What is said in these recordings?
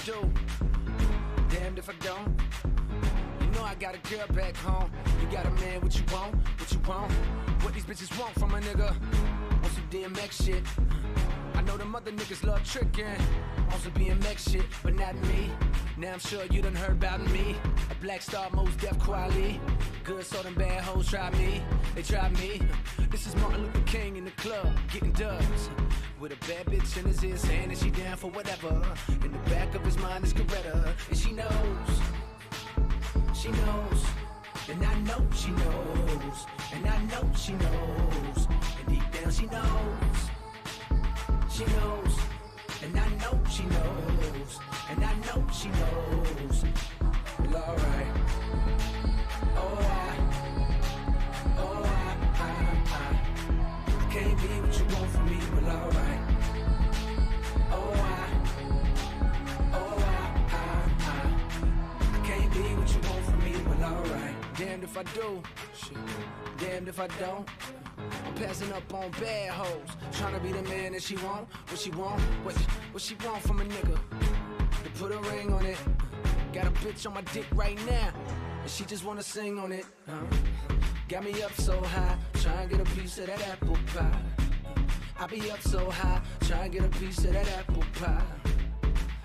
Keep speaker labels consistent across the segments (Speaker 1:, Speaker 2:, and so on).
Speaker 1: do, damned if I don't. You know I got a girl back home. You got a man, what you want, what you want. What these bitches want from a nigga. Want some DMX shit. I know them other niggas love tricking on some BMX shit, but not me. Now I'm sure you done heard about me. A black star, most deaf quality. Good, so them bad hoes try me. They try me. This is Martin Luther King in the club, getting dubs. With a bad bitch in his ear saying that she down for whatever. In the back of his mind is Generata. And she knows. She knows. And I know she knows. And I know she knows. And deep down she knows. She knows, and I know she knows, and I know she knows. Well, alright. I can't be what you want from me, well, alright. I can't be what you want from me, well, alright. Damned if I do, shit. Damned if I don't. I'm passing up on bad hoes, trying to be the man that she want. What she want? What she want from a nigga? To put a ring on it. Got a bitch on my dick right now, and she just wanna sing on it. Got me up so high, trying to get a piece of that apple pie. I be up so high, trying to get a piece of that apple pie.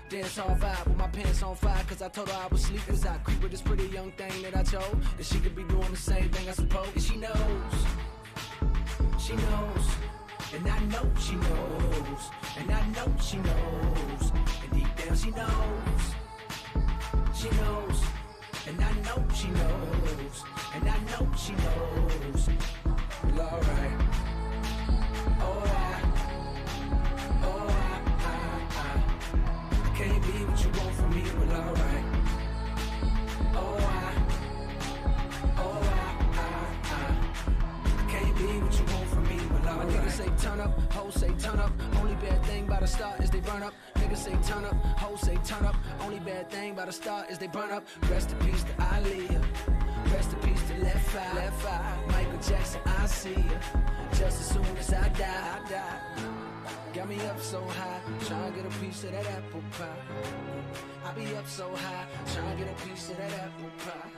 Speaker 1: Dance all vibe with my pants on fire, cause I told her I was sleeping as I creep with this pretty young thing that I chose. That she could be doing the same thing I suppose. And she knows. She knows, and I know she knows, and I know she knows, and deep down she knows. She knows, and I know she knows, and I know she knows. Well, alright. I can't be what you want from me, well, alright. Can't be what you want from me, well, alright. My niggas say turn up, hoes say turn up. Only bad thing about a start is they burn up. Niggas say turn up, hoes say turn up. Only bad thing about a start is they burn up. Rest in peace to Aaliyah. Rest in peace to Left Eye. Michael Jackson, I see ya. Just as soon as I die. Got me up so high, trying to get a piece of that apple pie. I be up so high, trying to get a piece of that apple pie.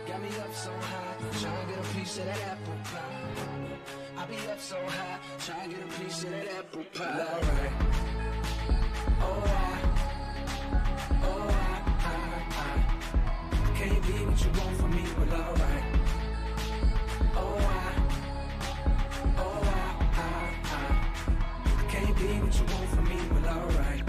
Speaker 1: Got me up so high, trying to get a piece of that apple pie. I be up so high, trying to get a piece of that apple pie. Alright. I can't be what you want from me, but alright. Can't be what you want from me, but alright.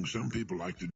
Speaker 2: Some people like to.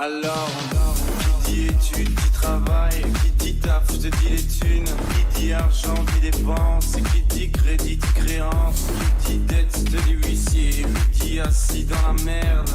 Speaker 1: Alors, qui dit études, qui travaille, qui dit taf, je te dis les thunes, qui dit argent, qui dépense, qui dit crédit, créance, qui dit dette, je te dis huissier, qui dit assis dans la merde.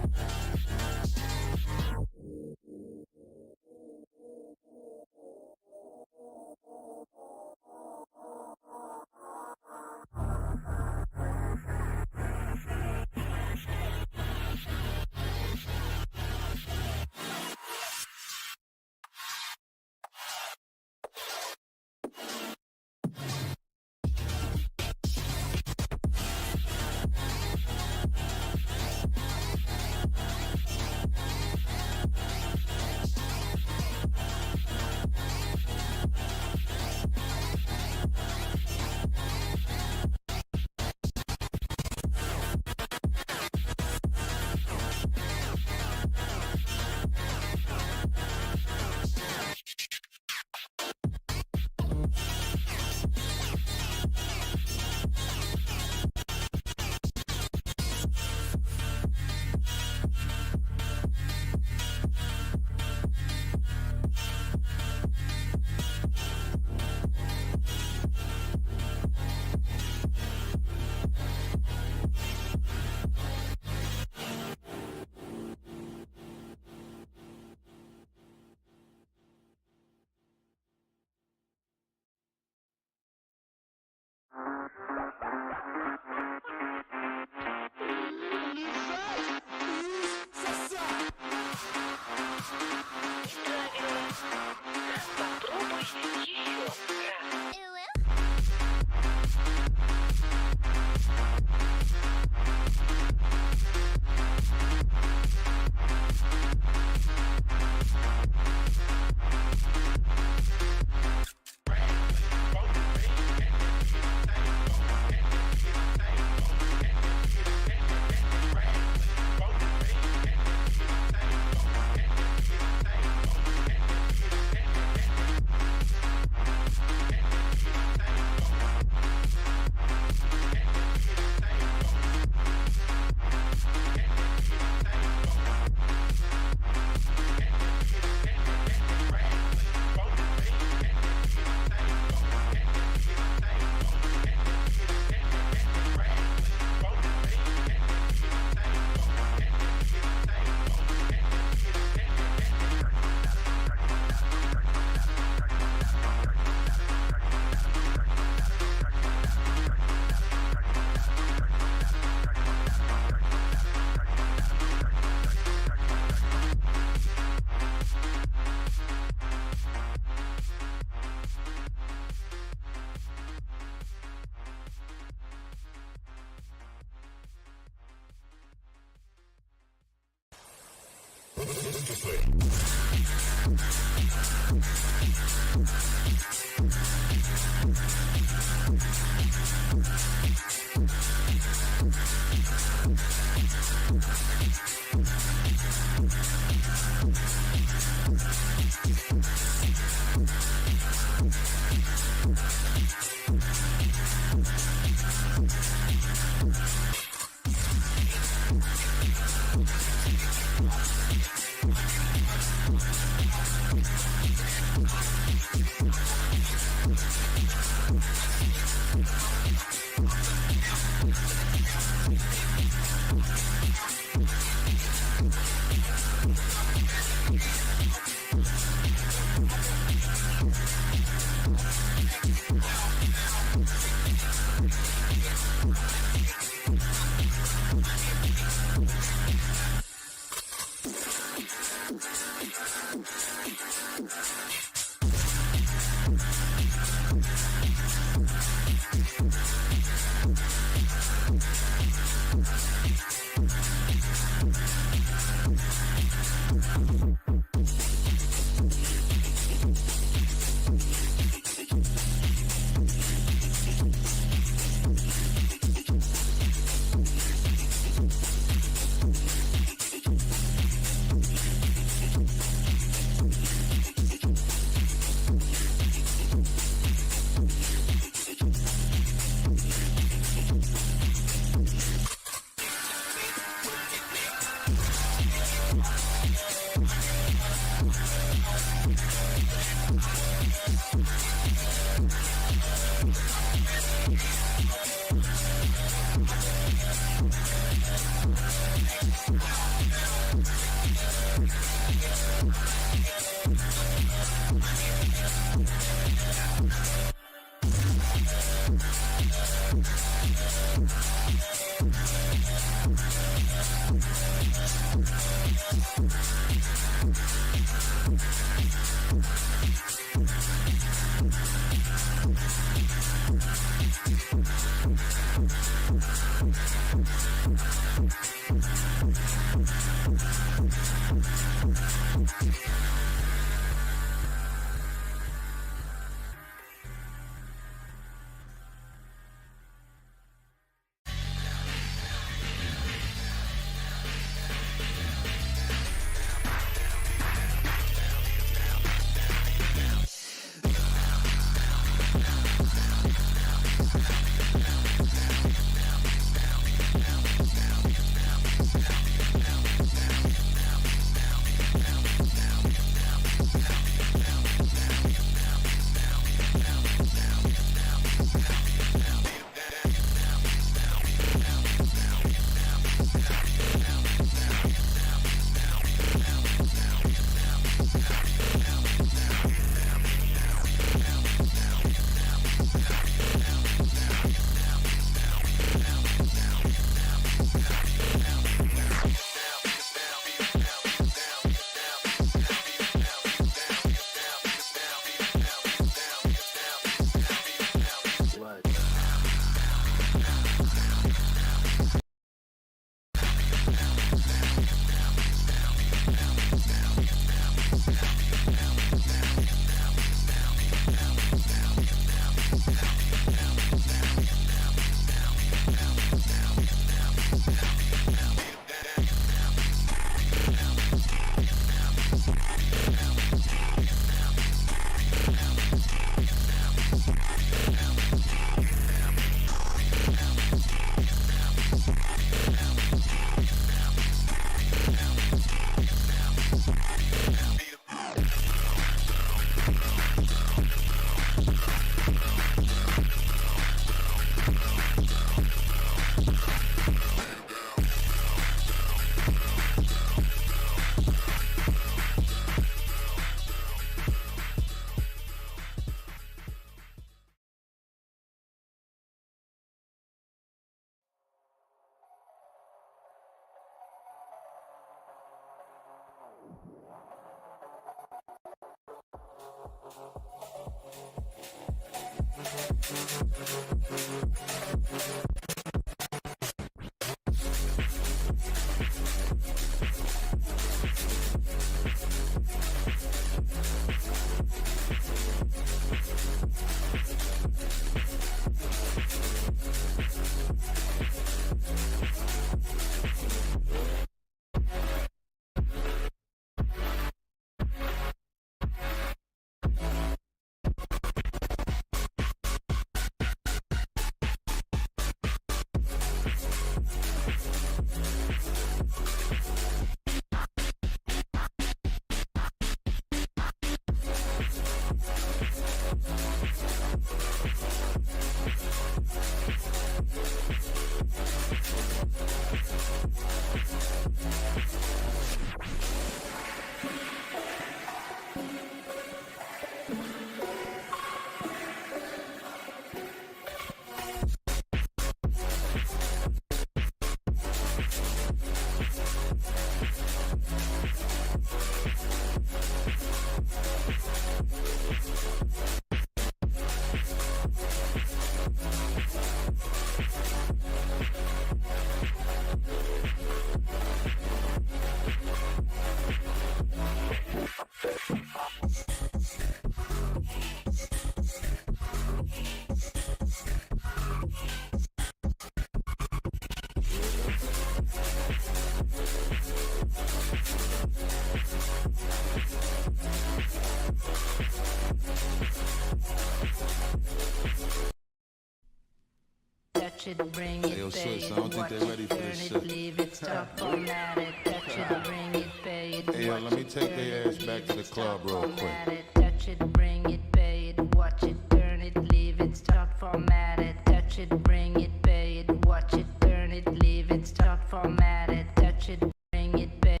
Speaker 3: touch it, bring it,
Speaker 4: yo,
Speaker 3: pay
Speaker 4: sis,
Speaker 3: it,
Speaker 4: I don't think
Speaker 3: watch
Speaker 4: they
Speaker 3: it,
Speaker 4: ready for
Speaker 3: turn
Speaker 4: this
Speaker 3: it,
Speaker 4: shit.
Speaker 3: leave it, stop, format it, touch it, bring it, pay it,
Speaker 4: Hey, yo,
Speaker 3: watch
Speaker 4: let me
Speaker 3: it,
Speaker 4: take
Speaker 3: turn
Speaker 4: their
Speaker 3: it,
Speaker 4: ass back
Speaker 3: leave
Speaker 4: to the
Speaker 3: it,
Speaker 4: club
Speaker 3: stop,
Speaker 4: real
Speaker 3: format
Speaker 4: quick.
Speaker 3: it, touch it, bring it, pay it, watch it, turn it, leave it, stop, format it, touch it, bring it, pay it, watch it, turn it, leave it, stop, format it, touch it, bring it, pay it.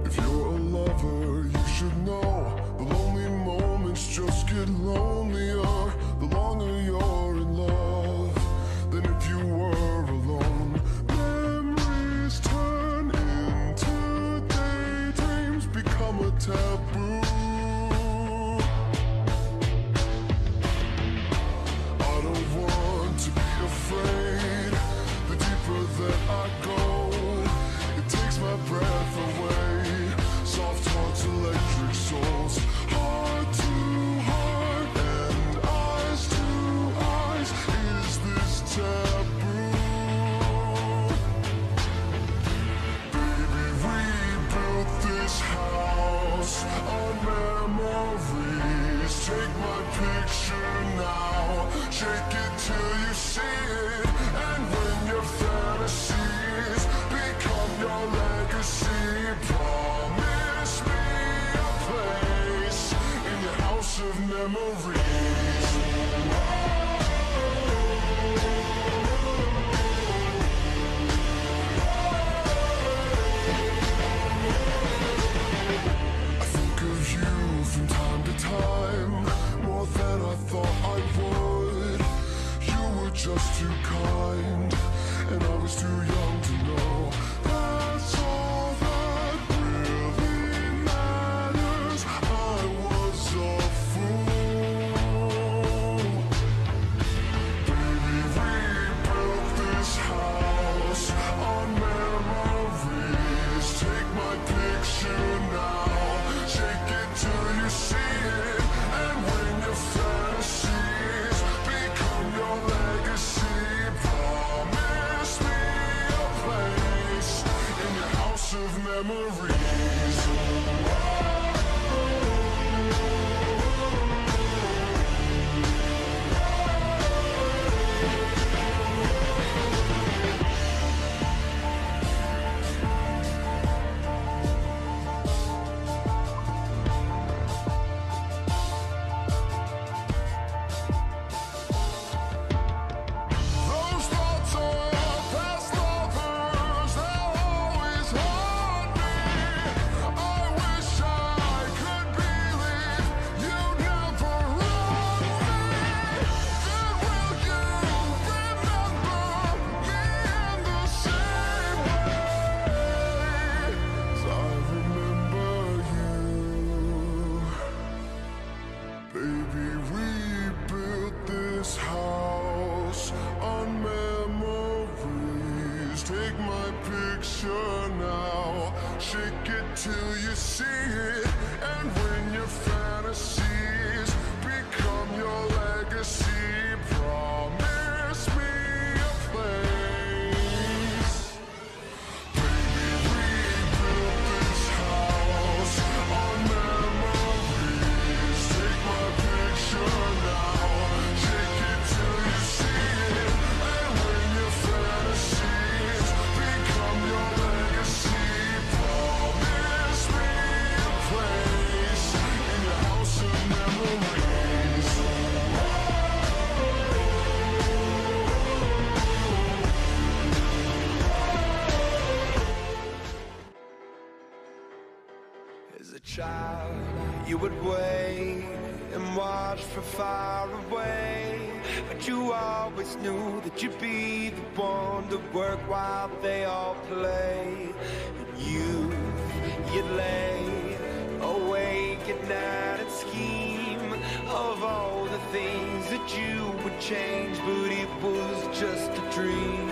Speaker 5: If you're a lover, you should know the lonely moments just get lonelier the longer you're in love than if you were alone. Memories turn into daydreams, become a taboo. I don't want to be afraid. The deeper that I go, it takes my breath away. Soft hearts, electric souls, heart to heart and eyes to eyes. Is this taboo? Baby, we built this house on memories. Take my picture now, shake it till you see it. And when your fantasies become your legacy, promise me a place in your house of memories. I think of you from time to time, more than I thought I would. You were just too kind, and I was too young to know. That's all that really matters. I was a fool. Baby, we built this house on memories. Take my picture now, shake it till you see it. And when your fantasies become your legacy, promise me a place in your house of memories. Those thoughts of past lovers, they'll always haunt me. I wish I could believe you'd never wrong me. Then will you remember me in the same way as I remember you? Baby, we built this house on memories. Take my picture now, shake it till you see it. And when your fantasies become your legacy, promise me a place. Baby, we built this house on memories. Take my picture now, shake it till you see it. And when your fantasies become your legacy, promise me a place in your house of memories.
Speaker 1: As a child, you would wait and watch from far away, but you always knew that you'd be the one to work while they all play. And you'd lay awake at night and scheme of all the things that you would change, but it was just a dream.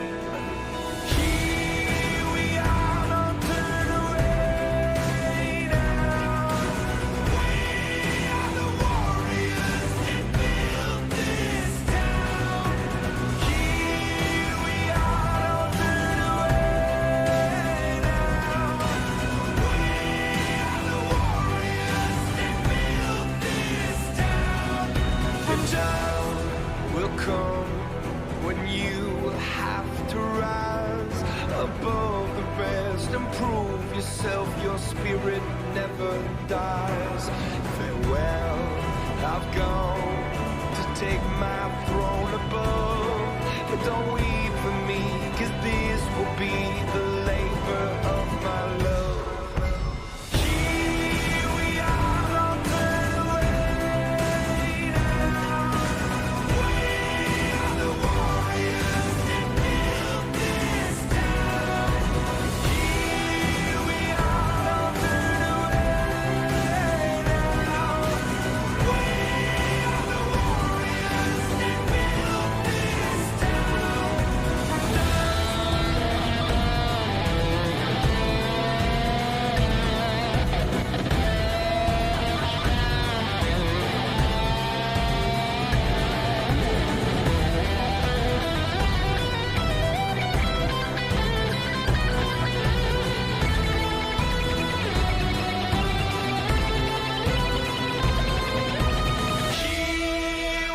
Speaker 1: Here we are, don't turn away now.
Speaker 4: stars. Farewell, I've gone to take my throne above. But don't weep for me, 'cause this will be the labor of my love. Here we are, don't turn away now. We are the warriors that built this town. Here we are, don't turn away now. We are the warriors that built this town. Here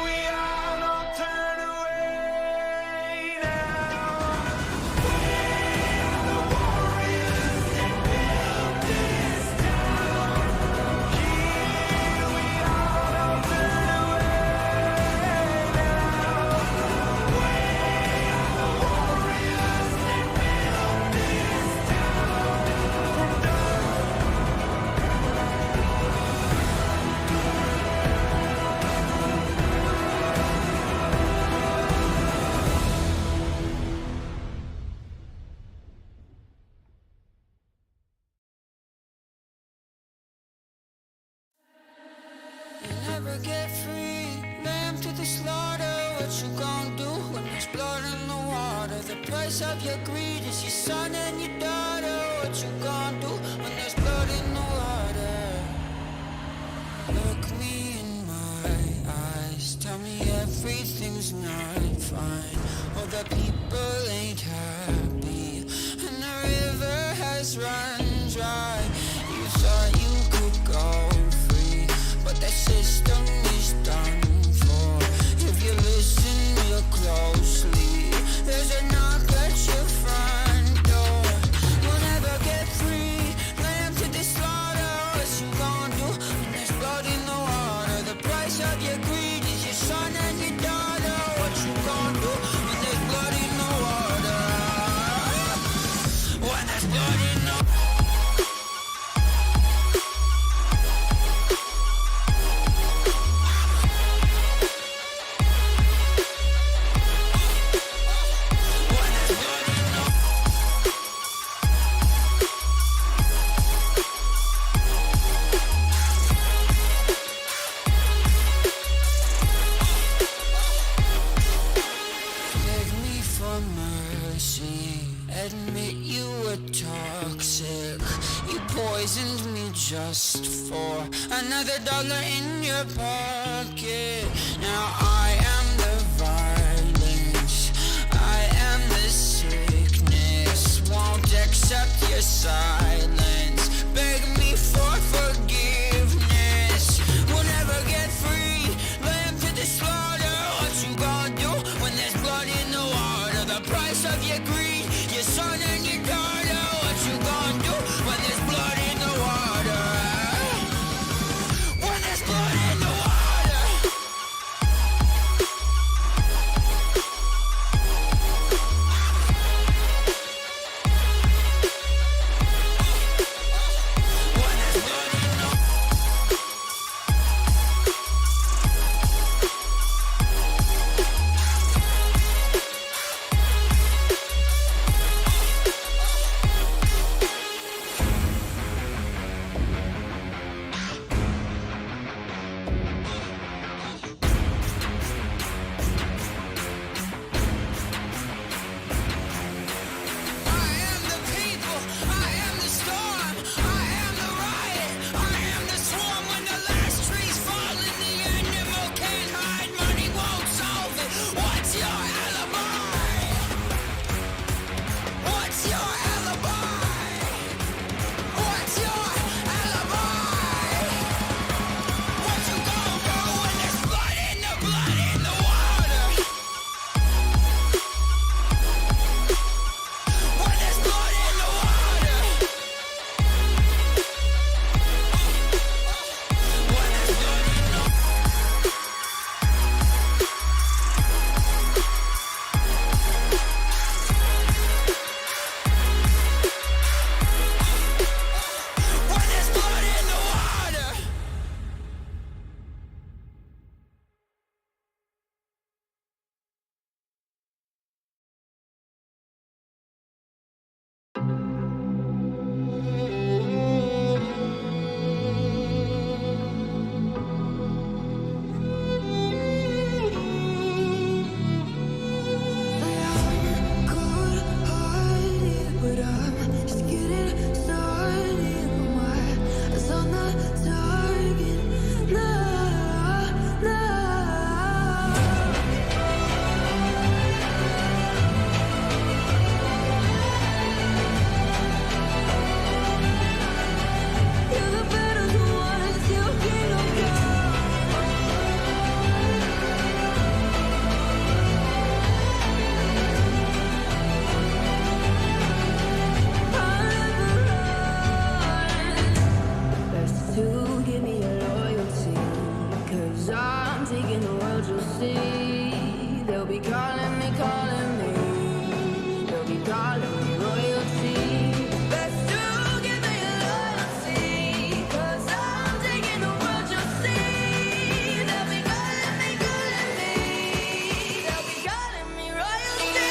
Speaker 4: we are, don't turn away now. We are the warriors that built this town. Here we are, don't turn away now. We are the warriors that built this
Speaker 6: Never get free, lamb to the slaughter. What you gon' do when there's blood in the water? The price of your greed is your son and your daughter. What you gon' do when there's blood in the water? Look me in my eyes, tell me everything's not fine. All the people ain't happy, and the river has run dry. You thought you could go free, but that system is done for. If you listen real closely, there's a knock at your front door. You'll never get free, lamb to the slaughter. What you gon' do when there's blood in the water? The price of your greed is your son and your daughter. What you gon' do when there's blood in the water? When there's blood in the beg me for mercy, admit you were toxic. You poisoned me just for another dollar in your pocket. Now I am the violence, I am the sickness. Won't accept your silence, beg me for forgiveness. We'll never get free, lamb to the slaughter. What you gon' do when there's blood in the water? The price of your greed, your son and your daughter. What you gon' do when there's blood in the water? When there's blood in the water.
Speaker 3: royalty. They'll be calling me, calling me. They'll be calling me royalty. Best to give me loyalty, 'cause I'm taking the world, you'll see. They'll be calling me, calling me. They'll be calling me royalty.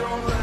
Speaker 5: Your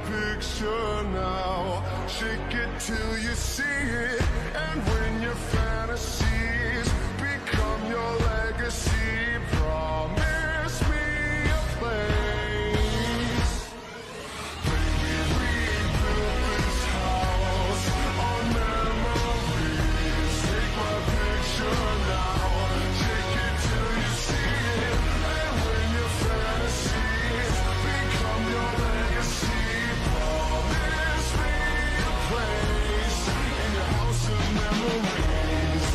Speaker 5: picture now. Shake it till you see it. And when your fantasies become your legacy, promise me a place. Baby, we built this house on memories. Take my picture now. Shake it till you see it. And when your fantasies become your legacy, promise me a place in your house of memories.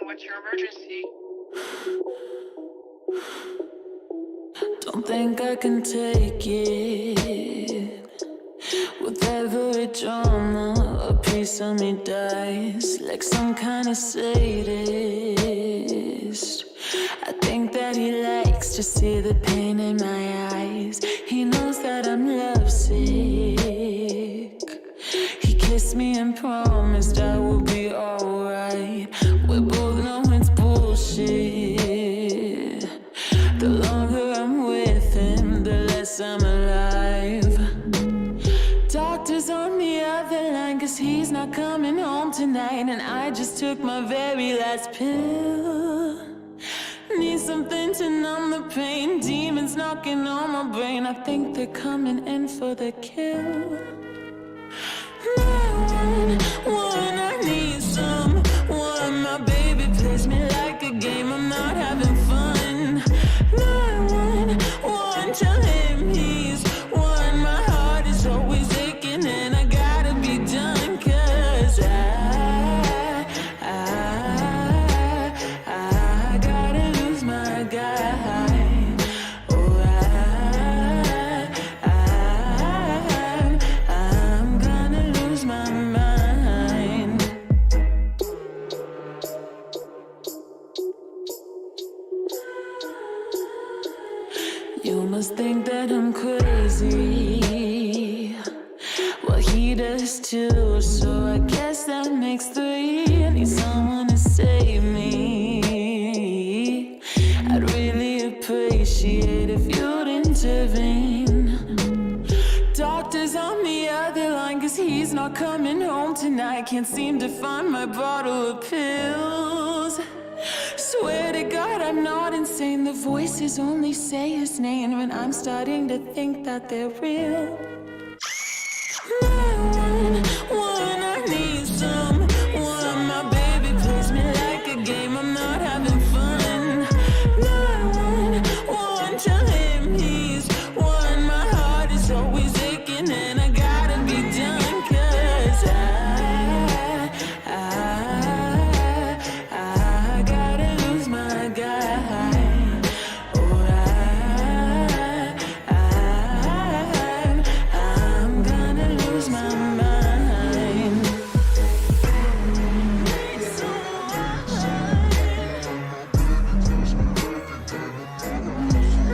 Speaker 7: What's your emergency?
Speaker 6: Don't think I can take it. With every drama, a piece of me dies like some kind of sadist. I think that he likes to see the pain in my eyes. He knows that I'm lovesick. He kissed me and promised I will be alright. We both know it's bullshit. The longer I'm with him, the less I'm alive. Doctor's on the other line, 'cause he's not coming home tonight. And I just took my very last pill. Need something to numb the pain. Demons knocking on my brain. I think they're coming in for the kill. 911, I need someone. My baby plays me like a game. I'm not having fun. 911, tell him he's won. My heart is always aching and I gotta be done. 'Cause I gotta lose my guy. Oh, I'm gonna lose my mind. You must think that I'm crazy. Well, he does too, so I guess that makes 3. I need someone to save me. I'd really appreciate if you'd intervene. Doctor's on the other line, 'cause he's not coming home tonight. Can't seem to find my bottle of pills. Swear to God I'm not insane. The voices only say his name, and I'm starting to think that they're real. 911, I need someone. My baby plays me like a game. I'm not having fun. 911, tell him he's won. My heart is always aching and I gotta be done. 'Cause I gotta lose my guy. Oh, I'm gonna lose my mind.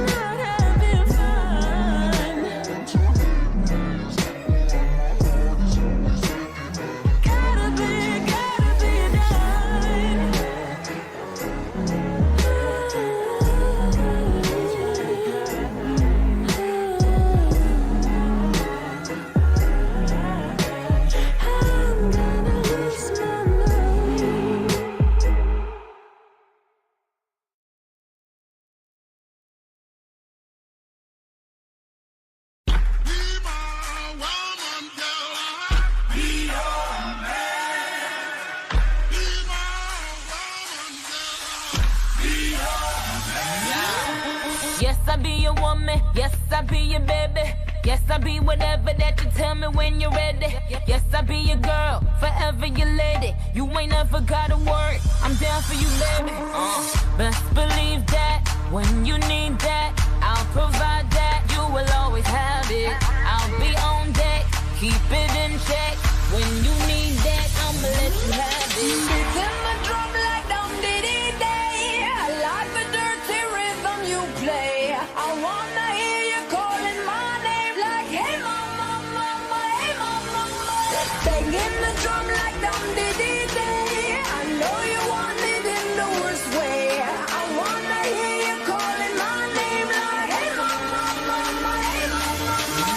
Speaker 6: Not having fun. Gotta be done. I'm gonna lose my mind.
Speaker 8: Yes, I be your woman. Yes, I be your baby. Yes, I be whatever that you tell me when you're ready. Yes, I be your girl, forever your lady. You ain't never gotta worry, I'm down for you, baby. Best believe that when you need that, I'll provide that. You will always have it. I'll be on
Speaker 6: you play. I wanna hear you calling my name like, hey mama, mama, hey mama, mama. Banging the drum like dum diddy day. I know you want it in the worst way. I wanna hear you calling my name like, hey mama, mama, hey mama, mama.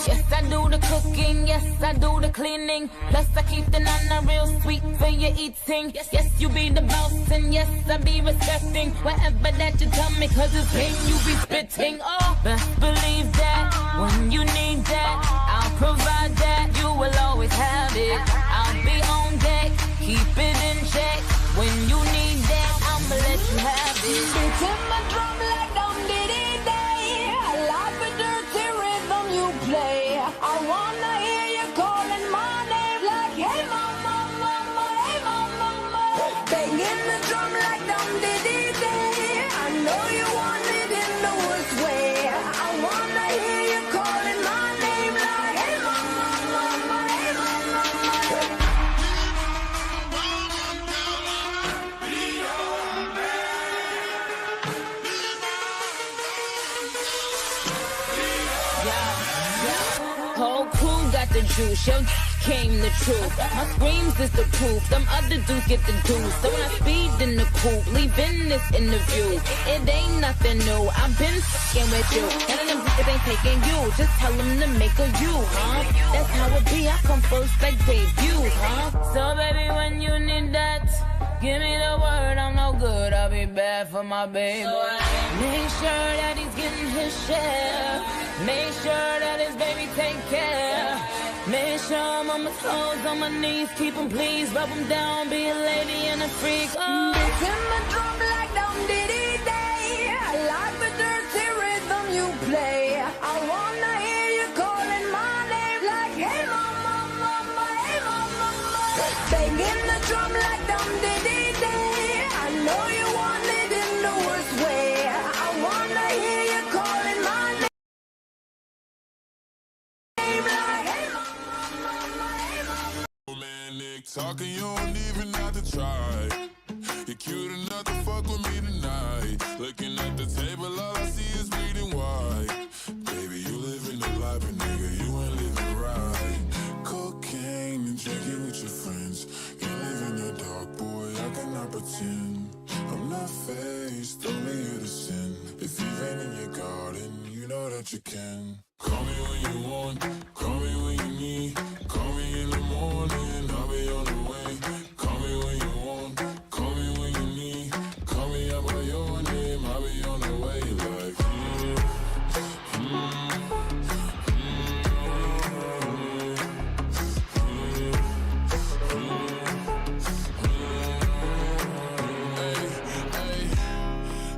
Speaker 8: Yes, I do the cooking, yes, I do the cleaning. Plus, I keep the nana real sweet for your eating. Yes, you be the boss, and yes, I be respecting whatever that you tell me, cause it's pain you be spitting. Oh, best believe that when you need that, I'll provide that. You will always have it. I'll be on deck, keep it in check. When you need that, I'ma let you have it.
Speaker 6: Beating my drum like dum diddy day. I like the dirty rhythm you play. I wanna hear you calling my name like, hey mama, mama, hey mama, mama. Banging the drum like dum diddy day. I know you want it in the worst way. I wanna hear you calling my name like, hey mama, mama, hey mama, mama.
Speaker 8: Whole crew got the juice, yo came the truth. My screams is the proof, them other dudes get the juice. So when I speed in the coupe, leaving this interview, it ain't nothing new. I've been fucking with you, none of them niggas ain't taking you. Just tell them to make a you, huh? That's how it be, I come first like debut, huh? So baby, when you need that, give me the word, I'm no good, I'll be bad for my baby. Make sure that he's getting his share. Make sure that his baby take care. Make sure I'm on my toes, on my knees, keep him please, rub him down, be a lady and a freak. Oh.
Speaker 6: Beating my drum like dum diddy day. I like the dirty rhythm you play. I wanna hear you calling my name like, hey mama, mama, hey mama, mama. Banging the drum like dum diddy day. I know you want it in the worst way. I wanna hear you calling my name like, hey mama, mama, hey mama.
Speaker 5: Romantic talking, you don't even have to try. You're cute enough to fuck with me tonight. Looking at the table, all I see is bleeding white. Baby, you living the life, but nigga, you ain't living right. Cocaine and drinking with your friends. You live in the dark, boy, I cannot pretend. I'm not faced, only you to sin. If you've rain in your garden, you know that you can. Call me when you want, call me when you need. Call me in the morning, I'll be on the way. Call me when you want, call me when you need. Call me out by your name, I'll be on the way. Like,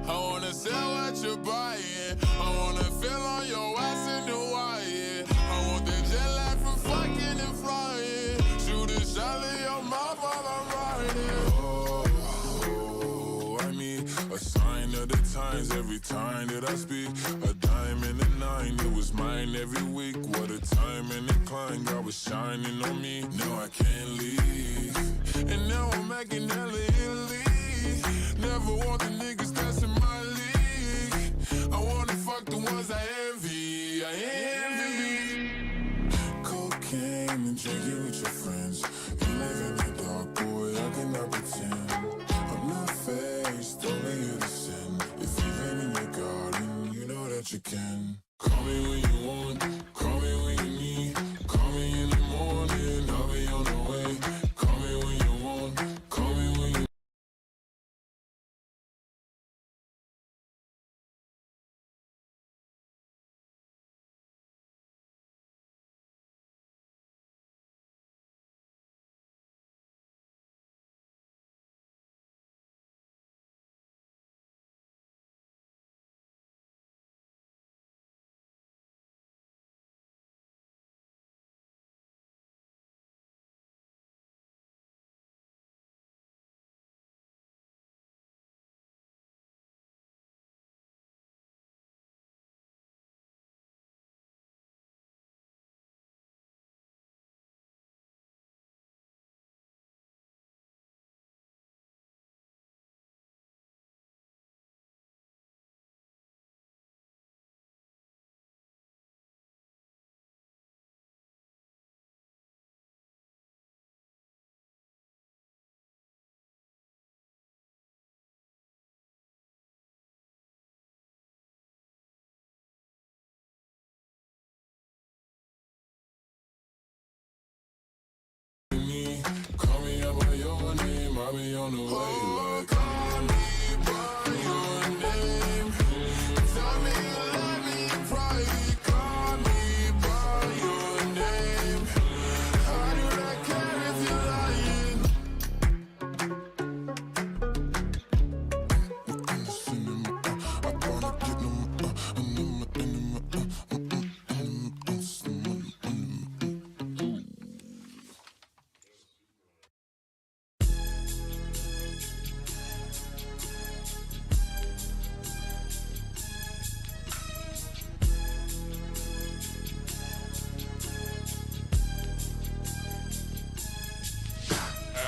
Speaker 5: I wanna sell what you're buying. I wanna feel on your ass in Hawaii. I want that jet lag from fucking and flying. Shoot a shot in your mouth while I'm riding. Oh, I mean, a sign of the times every time that I speak. A dime and a nine, it was mine every week. What a time and a climb, God was shining on me. No, I can't leave. And now I'm making hella Italy. Never want the niggas that's in my league. I wanna fuck the ones I envy. I envy. Cocaine and drinking with your friends. You live in the dark, boy, I cannot pretend. I'm not faced, only you to sin. If you've been in your garden, you know that you can. Call me when you want, call me when you need. Call me in the morning, I'll be on the way. Call me when you want, call me when you probably on the way like call me by your name. Tell me you love me probably call me by your name. I do not care if you're lying. I wanna get them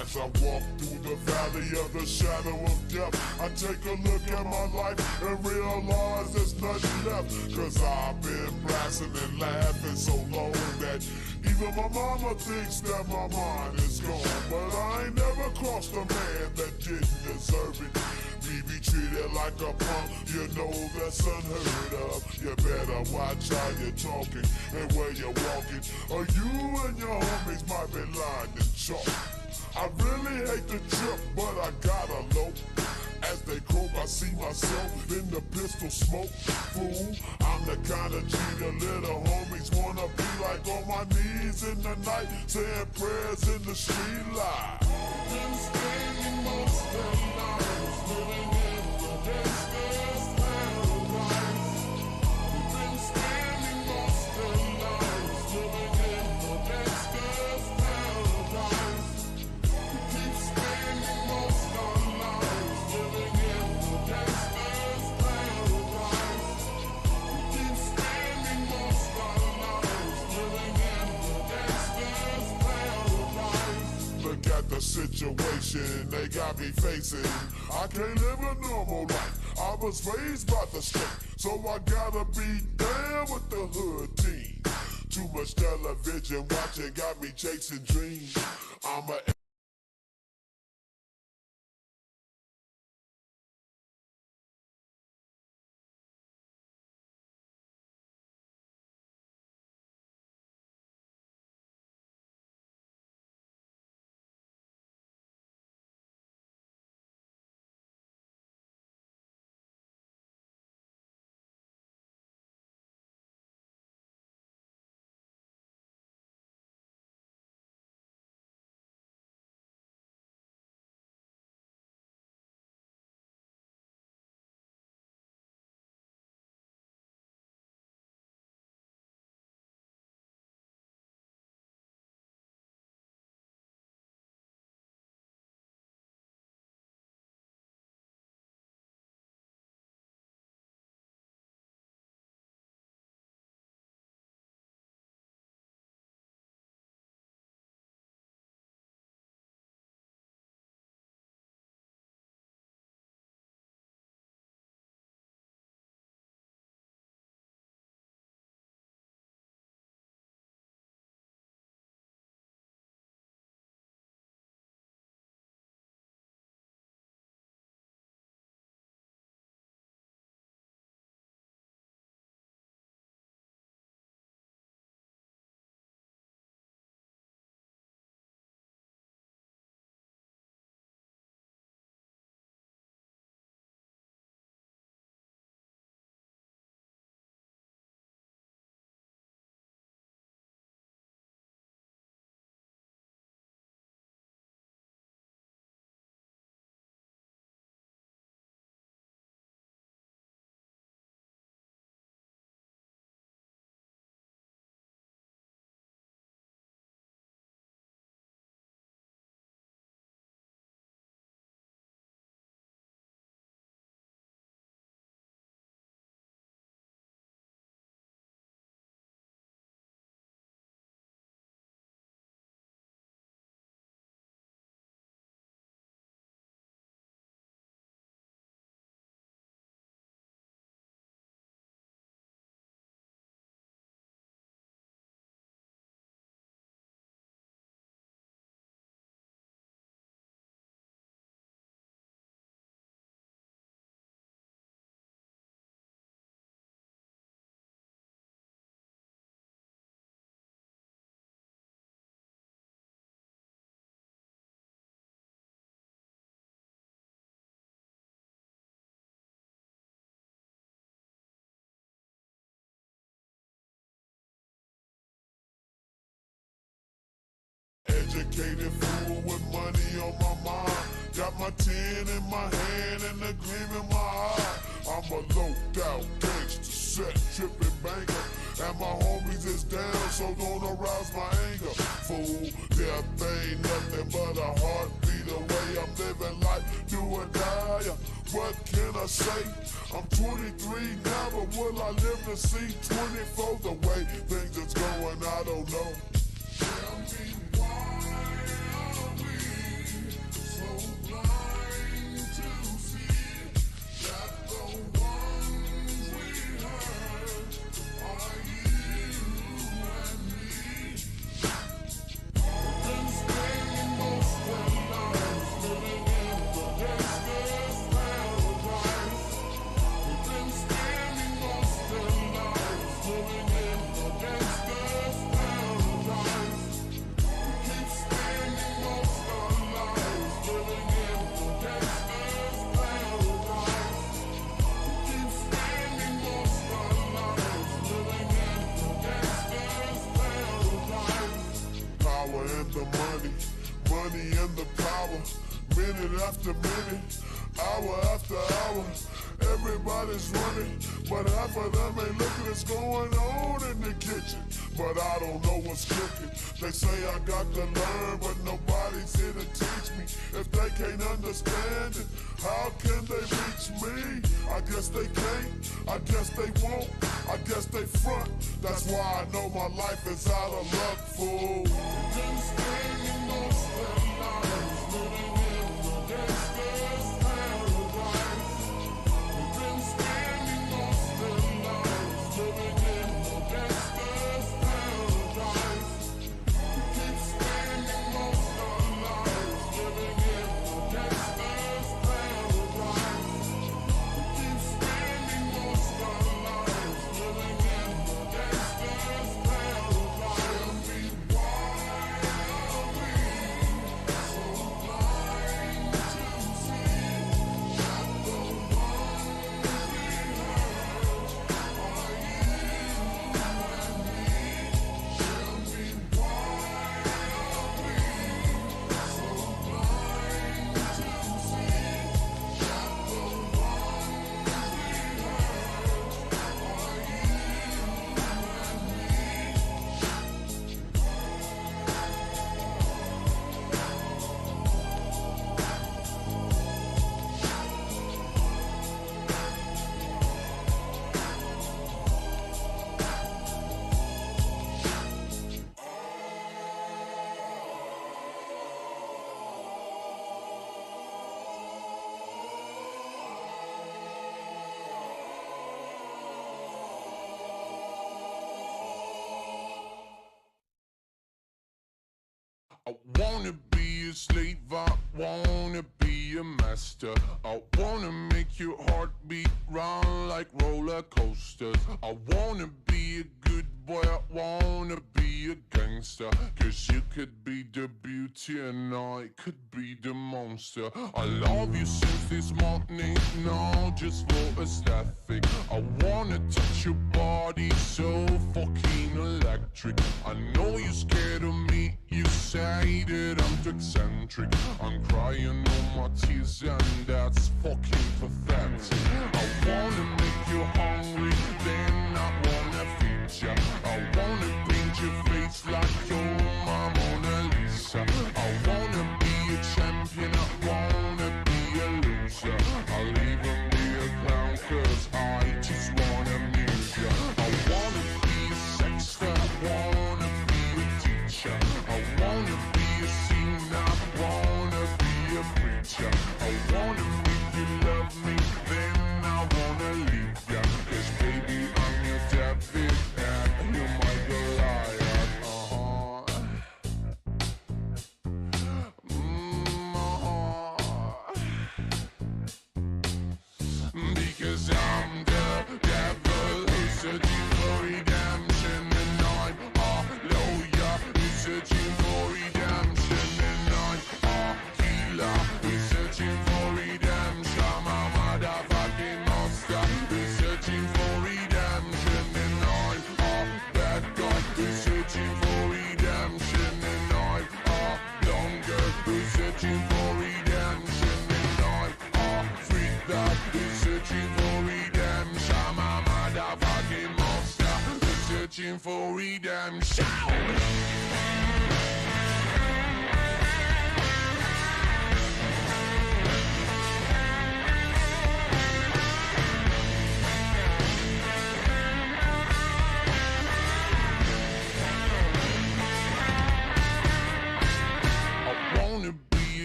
Speaker 5: As I walk through the valley of the shadow of death, I take a look at my life and realize there's nothing left. Cause I've been blasting and laughing so long that even my mama thinks that my mind is gone. But I ain't never crossed a man that didn't deserve it. Me be treated like a punk, you know that's unheard of. You better watch how you're talking and where you're walking, or you and your homies might be lying in chalk. I really hate the trip, but I gotta low. As they croak, I see myself in the pistol smoke. Fool, I'm the kind of G the little homies wanna be like, on my knees in the night, saying prayers in the street light. Been spending most of their lives living in the gangster's paradise. Been spending most of their lives living in the gangster's paradise. Keep spending most of our lives living in the gangster's paradise. Keep spending most of our lives living in the gangster's paradise. Look at the situation they got me facing. I can't live a normal life. I was raised by the state, so I gotta be down with the hood team. Too much television watching got me chasing dreams. I'm a educated fool with money on my mind. Got my 10 in my hand and a gleam in my eye. I'm a low out gangster, set tripping banker. And my homies is down, so don't arouse my anger. Fool, death ain't nothing but a heartbeat away. I'm living life, do or die. What can I say? I'm 23 now, but will I live to see 24? The way things is going, I don't know. Tell me why are we so blind to see that the ones we hurt are you and me? We've been spending most of our lives living in the gangster's paradise. We've been spending most of our lives living in the gangster's paradise. We keep spending most of our lives living in the gangster's paradise. We keep spending most of our lives living in the gangster's paradise. Power and the money, money and the power. Minute after minute, hour after hour. Everybody's running, but half of them ain't looking what's going on in the kitchen. But I don't know what's cooking. They say I got to learn, but nobody's here to teach me. If they can't understand it, how can they reach me? I guess they can't, I guess they won't, I guess they front. That's why I know my life is out of luck, fool. We've been spending most of our lives living in the gangster's paradise. We've been spending most of our lives living in the gangster's paradise. We keep spending most of our lives living in the gangster's paradise. We keep spending most of our lives living in the gangster's paradise. Tell me why are we so blind to see that the ones we hurt are you and me? Tell me why are we so blind to see that the ones we
Speaker 9: I wanna be a slave, I wanna be a master. I wanna make your heart beat round like roller coasters. I wanna be a good boy, I wanna be a gangster. Cause you could be the beauty and I could be the monster. I love you since this morning, no, just for aesthetic. I wanna touch your body so fucking electric. I know you're scared of me, you say that I'm too eccentric. I'm crying all my tears and that's fucking pathetic. I wanna make you hungry, then I wanna feed ya. I wanna paint your face like you're my Mona Lisa. I wanna be a champion, I wanna be a loser. I'll even be a clown cause I just wanna amuse ya. I wanna be a sexter, I wanna be a teacher. I wanna be a singer, I wanna be a preacher. I wanna make you love me, then I wanna leave ya. Cause baby I'm your David and you're my Goliath. Because I'm the devil who's searching for redemption, and I'm a lawyer who's searching for redemption, and I'm a healer who's searching for redemption. I'm a motherfucking monster who's searching for redemption, and I'm a bad guy who's searching for redemption, and I'm a searching for redemption.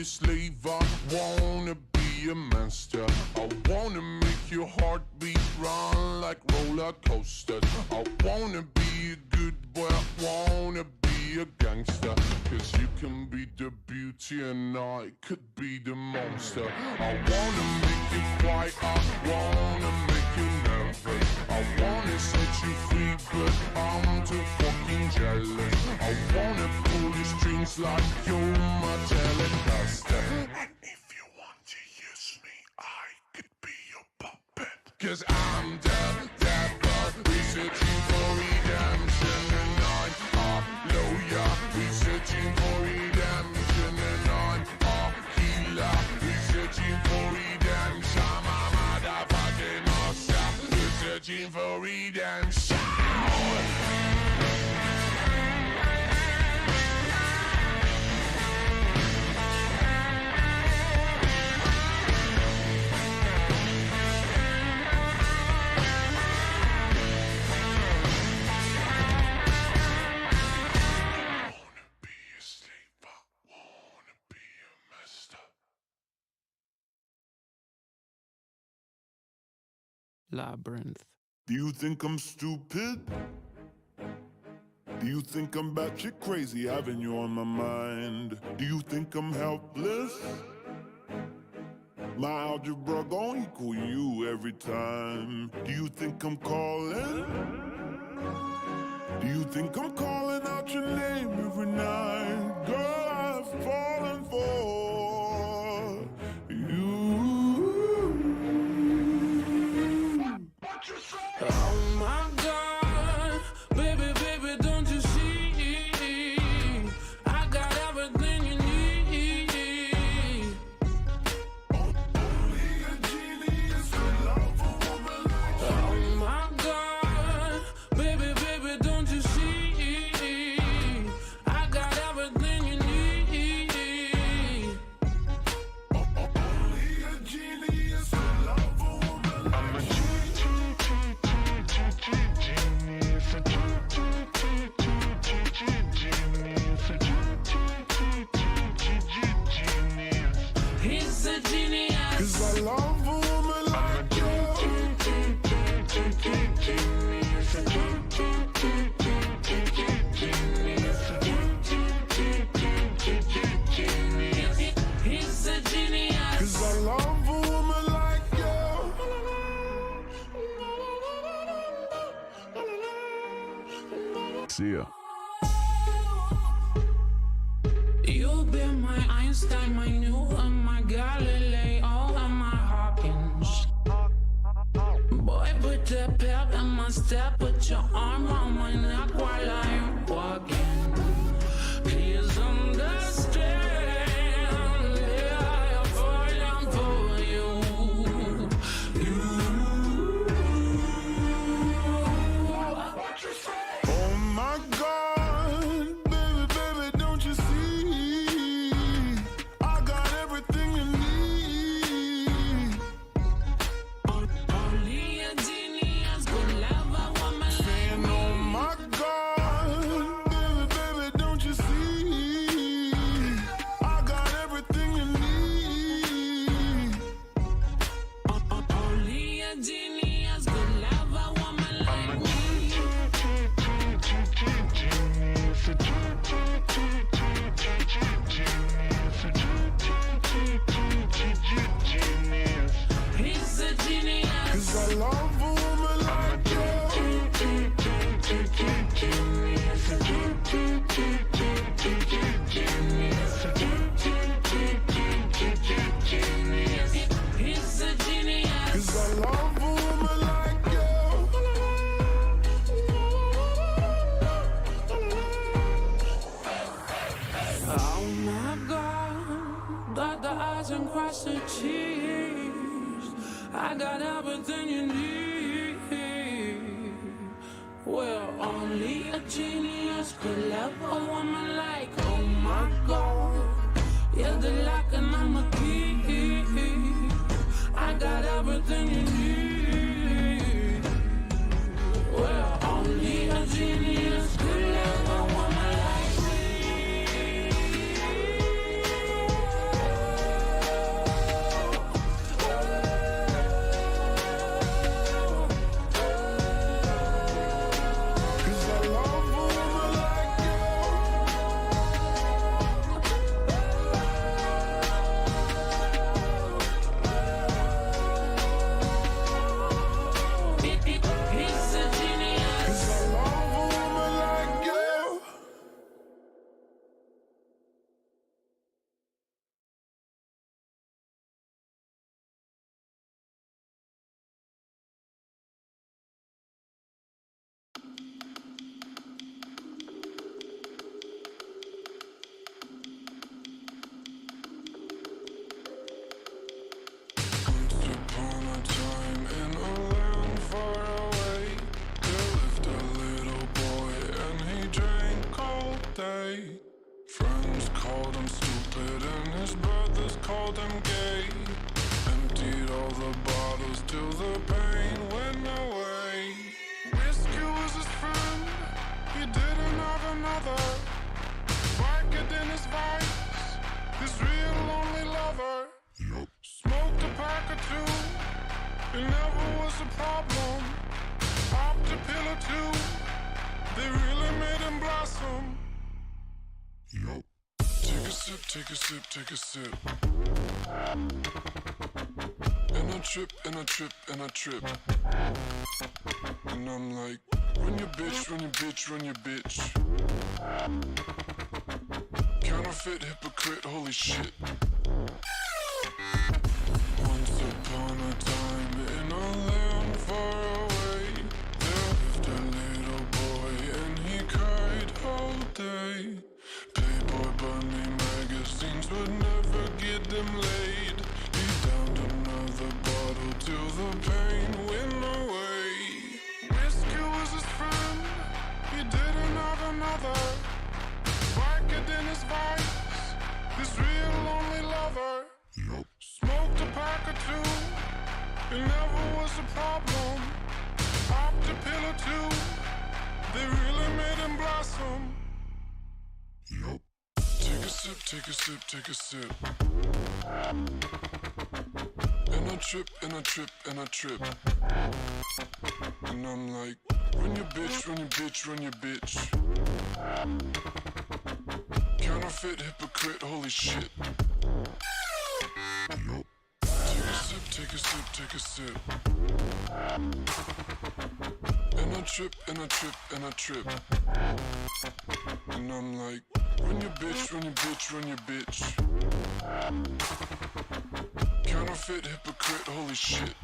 Speaker 5: Slave, I wanna be a master. I wanna make your heartbeat run like roller coasters. I wanna be a good boy, I wanna be a gangster. Cause you can be the beauty and I could be the monster. I wanna make you quiet, I wanna make you nervous. I wanna set you free, but I'm too fucking jealous. I wanna pull the strings like you're my telecaster. And if you want to use me, I could be your puppet. Cause I'm the devil, researching for redemption. And I'm a lawyer, researching for redemption. And I'm a healer, researching for redemption. I'm a motherfucking monster, researching for redemption.
Speaker 10: Labyrinth.
Speaker 2: Do you think I'm stupid? Do you think I'm batshit crazy having you on my mind? Do you think I'm helpless? My algebra gon' equal you every time. Do you think I'm calling? Do you think I'm calling out your name every night? Girl, I've fallen for you.
Speaker 6: Oh my God, baby, baby, don't you see? I got everything you need. Only a genius could love a woman like you. Oh my God, baby, baby, don't you see? I got everything you need. Only a genius could love a woman like you. He's a genius.
Speaker 2: 'Cause I love a woman like you.
Speaker 6: He's a genius.
Speaker 2: 'Cause I love a woman like you. See ya.
Speaker 6: You've been my Einstein, my Newton, my Galileo, and my Hawkins. Boy, put the pep in my step, put your arm on my neck while I'm walking. Please understand, yeah, I'm falling for you.
Speaker 2: Oh my God, baby, baby, don't you see? I got everything you need.
Speaker 6: Only a genius could love a woman like
Speaker 2: And oh my God, baby, baby, don't you see? I got everything you need.
Speaker 6: only a genius could love a woman like me. He's a genius.
Speaker 2: 'Cause I love a woman like you.
Speaker 6: He's a genius.
Speaker 2: 'Cause I love a woman like you.
Speaker 6: Oh my God, dot the I's and cross the T's. I got everything you need.
Speaker 10: Well, only a genius could love a woman like, oh my God. You're the lock and I'm a key. I got everything you need. Well, only a genius could love a woman like me.
Speaker 5: Friends called him stupid and his brothers called him gay. Emptied all the bottles till the pain went away. Whiskey was his friend, he didn't have another. Wicked in his vice, his real lonely lover. Smoked a pack or two, it never was a problem. Popped a pill or two, they really made him blossom. Take a sip, take a sip, take a sip. And I trip, and I trip, and I trip. And I'm like, run your bitch, run your bitch, run your bitch. Counterfeit, hypocrite, holy shit. Once upon a time in a land far away, there lived a little boy and he cried all day. Playboy bunny magazines would never get them laid. He downed another bottle till the pain went away. Whiskey was his friend, he didn't have another. Wicked in his vice, his real lonely lover. Smoked a pack or two, it never was a problem. Popped a pill or two, they really made him blossom. Take a sip, take a sip, take a sip. And I trip, and I trip, and I trip. And I'm like, run your bitch, run your bitch, run your bitch. Counterfeit, hypocrite, holy shit. Take a sip, take a sip, take a sip. And I trip, and I trip, and I trip. And I'm like, run your bitch, run your bitch, run your bitch. Counterfeit, hypocrite, holy shit.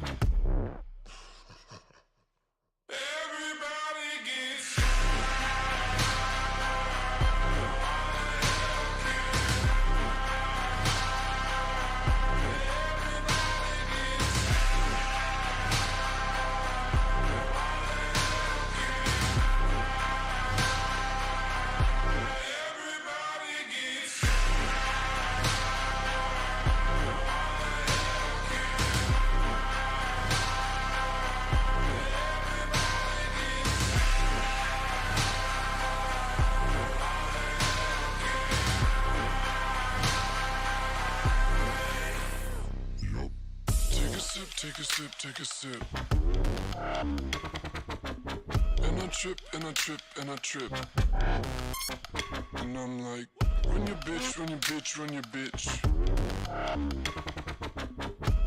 Speaker 5: Everybody gets take a sip, take a sip. And I trip, and I trip, and I trip. And I'm like, run your bitch, run your bitch, run your bitch.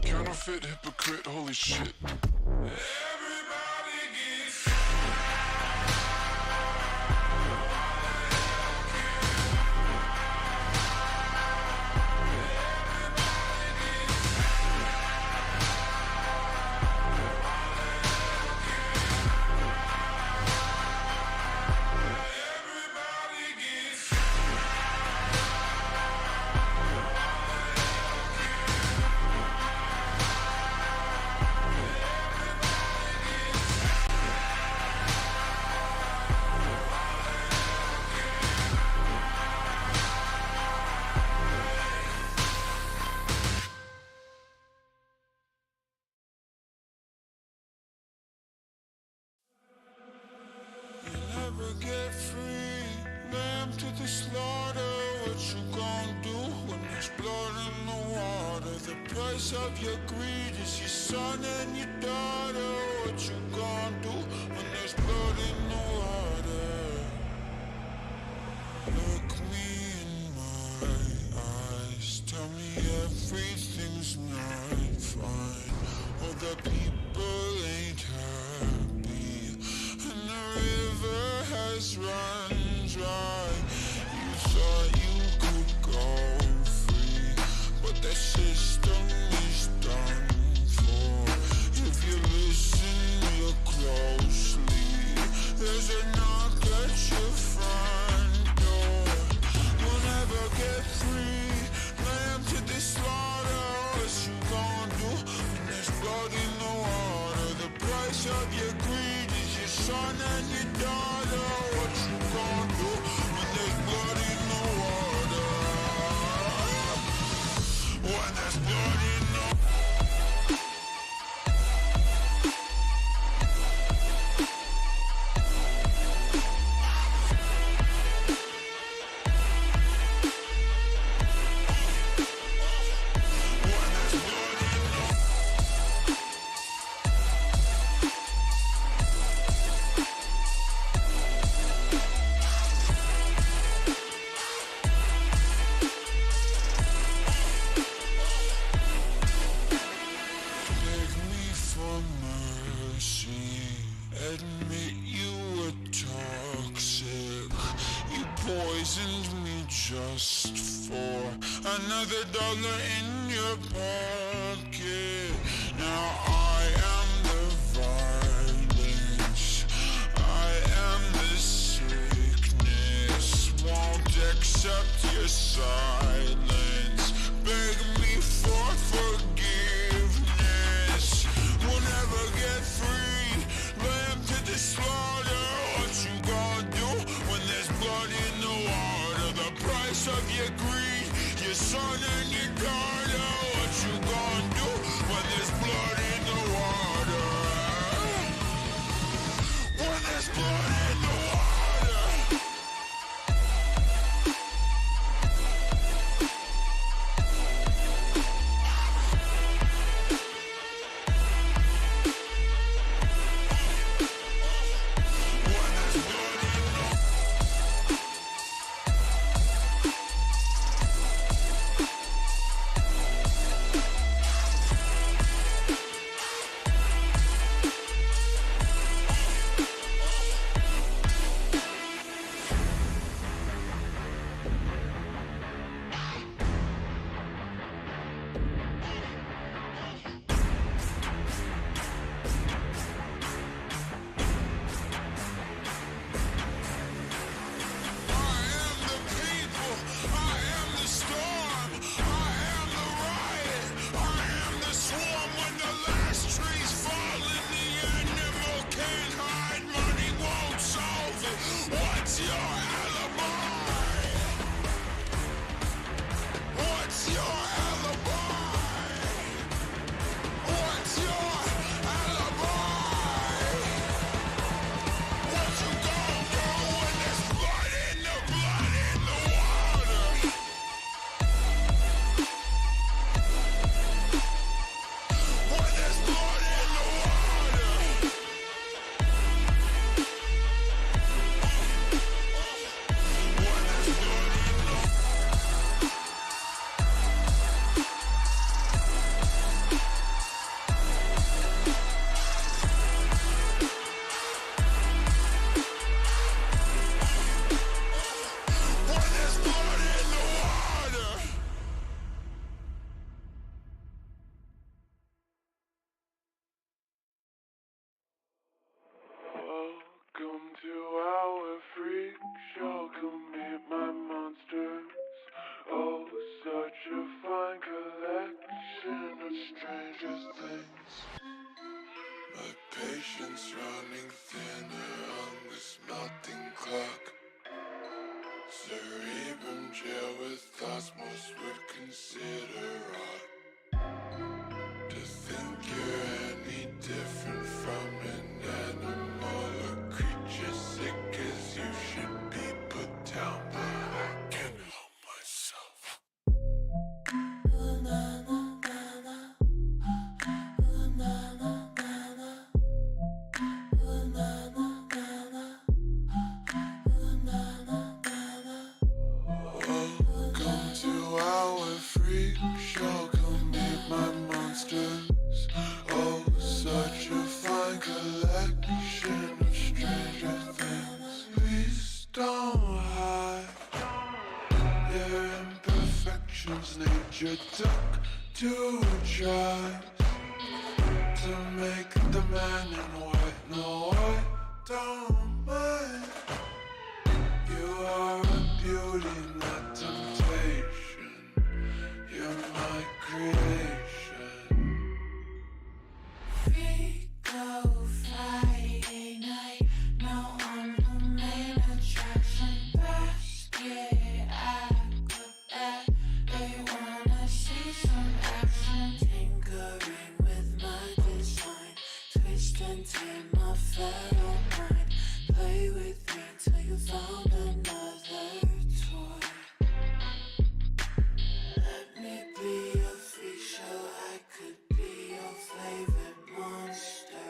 Speaker 5: Counterfeit, hypocrite, holy shit. Everybody gets the slaughter. What you gon' do when there's blood in the water? The price of your greed is your son and your daughter. What you gon' do when there's blood in the water? Look me in my eyes, tell me everything's not fine. All the people ain't happy, and the river has run dry. You thought you could go free, but the system is done for. If you listen real closely, there's a knock at your front door. You'll never get free, lamb to the slaughter. What you gon' do when there's blood in the water? The price of your greed is your son and your daughter. What you gon' do when there's blood in the water? When there's blood in the admit you were toxic. You poisoned me just for another dollar in your pocket. Now I am the violence, I am the sickness. Won't accept your silence, beg me for forgiveness. We'll never get free, lamb to the slaughter. What you gon' do when there's blood in the water? The price of your greed, your son and your daughter. What you gon' do when there's blood in the water? When there's blood in the water. Welcome to our freak show, come meet my monsters. Oh, such a fine collection of strangest things. My patience running thinner on this melting clock. Cerebrum jail with thoughts most would consider odd. To think you're any different from an animal or creature sick as you should be put down by emotions nature took to try to make the man in white. No, I don't mind. You are a beauty, not temptation. You're my creation.
Speaker 6: We go Friday night. No, I'm the main attraction. Basket, acrobat. They wanna see some action. Tinkering with my design. Twist and turn my fellow mind. Play with me till you found another toy. Let me be a freak show. I could be your favorite monster.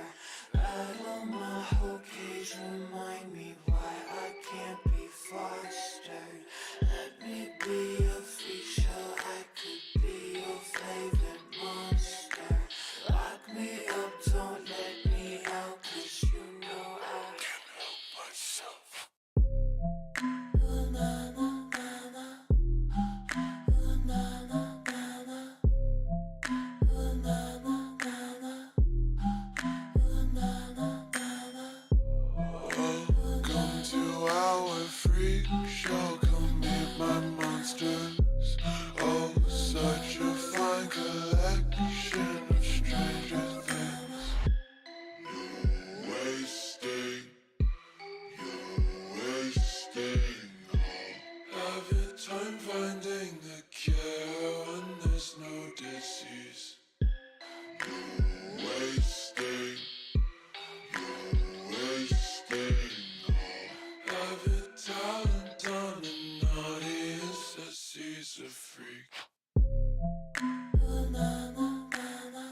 Speaker 6: Rattle my whole cage. Remind me why I can't be fostered. Let me be a freak show. I could be your favorite monster. Lock me up, don't let me out, 'cause you know I can't help myself. Ooh, na, na, na, na. Ooh, na, na, na, na. Ooh, na, na, na, na. Ooh, na, na, na, na.
Speaker 5: Welcome to our freak show. Come meet my monsters. Oh, such a fine collection of stranger things. You wasted. Have your time finding the cure when there's no disease. You wasted. Have your talent on an audience that sees a freak.
Speaker 6: Ooh, na, na, na, na.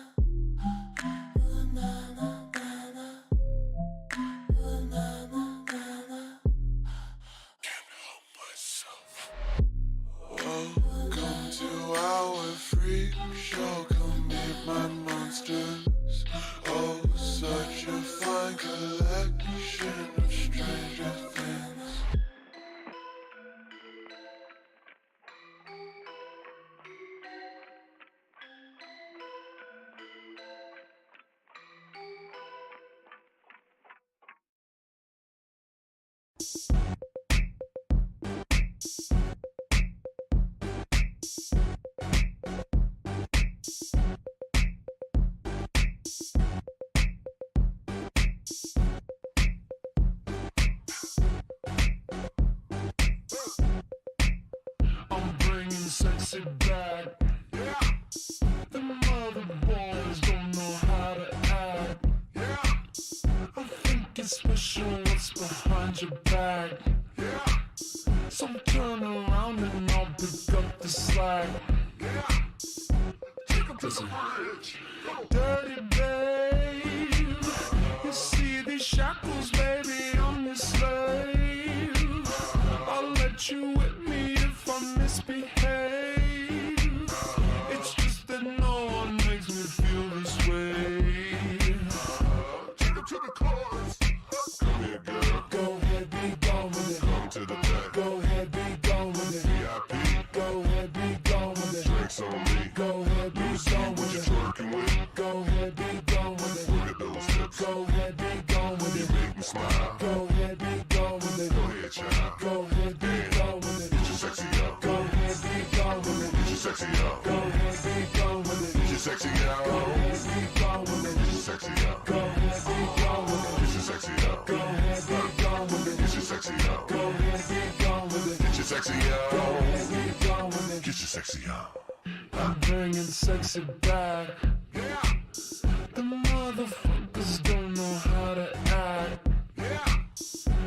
Speaker 6: Ooh, na, na, na, na. Ooh, na, na, na, na.
Speaker 5: Can't help myself. Welcome to our freak show. Come meet my monsters. Oh, such a fine collection of stranger things.
Speaker 10: I'm bringing sexy back. Yeah. The mother boys don't know how to act. Yeah. I think it's special what's behind your back. Yeah. So turn around and I'll pick up the slack. Yeah. Take 'em to the bridge. Dirty babe. You see these shackles, baby, I'm your slave. I'll let you whip me if I misbehave. It's just that no one makes me feel this way.
Speaker 9: Take 'em to the chorus. Come here, girl.
Speaker 10: Go ahead, be gone with it.
Speaker 9: Come to the back.
Speaker 10: Go ahead, be gone with it.
Speaker 9: VIP.
Speaker 10: Go ahead, be gone with it.
Speaker 9: Drinks on me.
Speaker 10: Go ahead, be
Speaker 9: See
Speaker 10: gone
Speaker 9: what
Speaker 10: with
Speaker 9: you
Speaker 10: it.
Speaker 9: twerking with.
Speaker 10: Go ahead, be gone with it.
Speaker 9: Look at those hips.
Speaker 10: Go ahead, be gone with
Speaker 9: You
Speaker 10: it.
Speaker 9: make me smile.
Speaker 10: Go ahead, be gone with it.
Speaker 9: Go ahead, child.
Speaker 10: Go ahead, be gone with it.
Speaker 9: Get your sexy up.
Speaker 10: Go ahead, be gone with it.
Speaker 9: Get your sexy up.
Speaker 10: Go ahead, be gone with it.
Speaker 9: Get your sexy up.
Speaker 10: Go ahead, be gone with it.
Speaker 9: Get your sexy up.
Speaker 10: Go ahead, be gone with it.
Speaker 9: Get your sexy up.
Speaker 10: Go ahead, be gone with it.
Speaker 9: Get your sexy up.
Speaker 10: Go ahead, be gone with it.
Speaker 9: Get your sexy up.
Speaker 10: Go ahead, be gone with it.
Speaker 9: Get your sexy up.
Speaker 10: I'm bringing sexy back.
Speaker 9: Yeah.
Speaker 10: The motherfuckers don't know how to act.
Speaker 9: Yeah.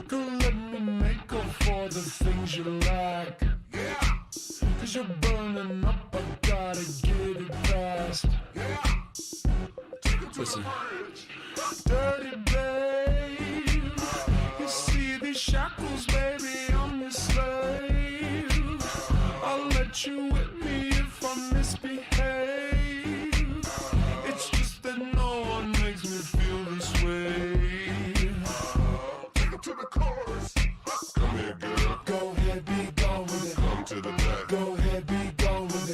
Speaker 10: Go let me make up for the things you lack.
Speaker 9: Yeah.
Speaker 10: 'Cause you're burning up, I gotta get it fast.
Speaker 9: Yeah. Take 'em to
Speaker 10: Listen.
Speaker 9: the bridge.
Speaker 10: Dirty babe, you see these shackles, baby, I'm your slave. I'll let you whip me if I misbehave. It's just that no one makes me feel this way.
Speaker 9: Take 'em to the chorus. Come here, girl.
Speaker 10: Go ahead, be gone with it.
Speaker 9: Come to the back.
Speaker 10: Go ahead, be gone with it.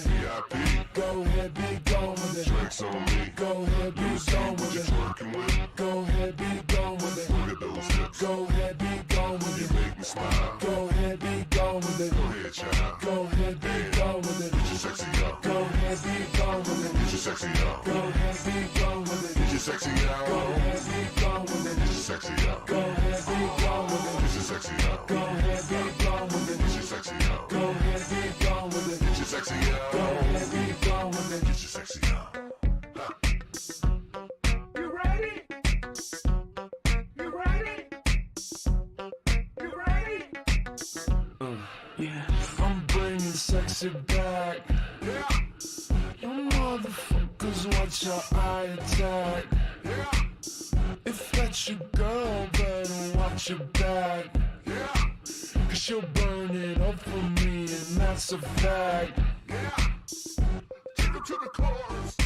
Speaker 9: child.
Speaker 5: Go ahead, be gone with it.
Speaker 9: Get your sexy out.
Speaker 5: Go ahead, be gone with it.
Speaker 9: Get your sexy out.
Speaker 5: Go ahead, be gone with it.
Speaker 9: Get your sexy out.
Speaker 5: Go ahead, be gone with it.
Speaker 9: Get your sexy out.
Speaker 5: Go ahead, be gone with it.
Speaker 9: Get your sexy out.
Speaker 5: Go ahead, be gone with it.
Speaker 9: Get your sexy out.
Speaker 5: Go ahead, be gone with it.
Speaker 9: Get your sexy out.
Speaker 5: Go ahead, be gone with it.
Speaker 9: Get your sexy out.
Speaker 5: You ready? You ready? You ready?
Speaker 10: Yeah.
Speaker 5: I'm bringing sexy back.
Speaker 9: Yeah.
Speaker 5: You motherfuckers watch your eye attack.
Speaker 9: Yeah.
Speaker 5: If that's your girl, better watch your back.
Speaker 9: Yeah.
Speaker 5: Cause she'll burn it up for me, and that's a fact.
Speaker 9: Yeah. Take her to the chorus.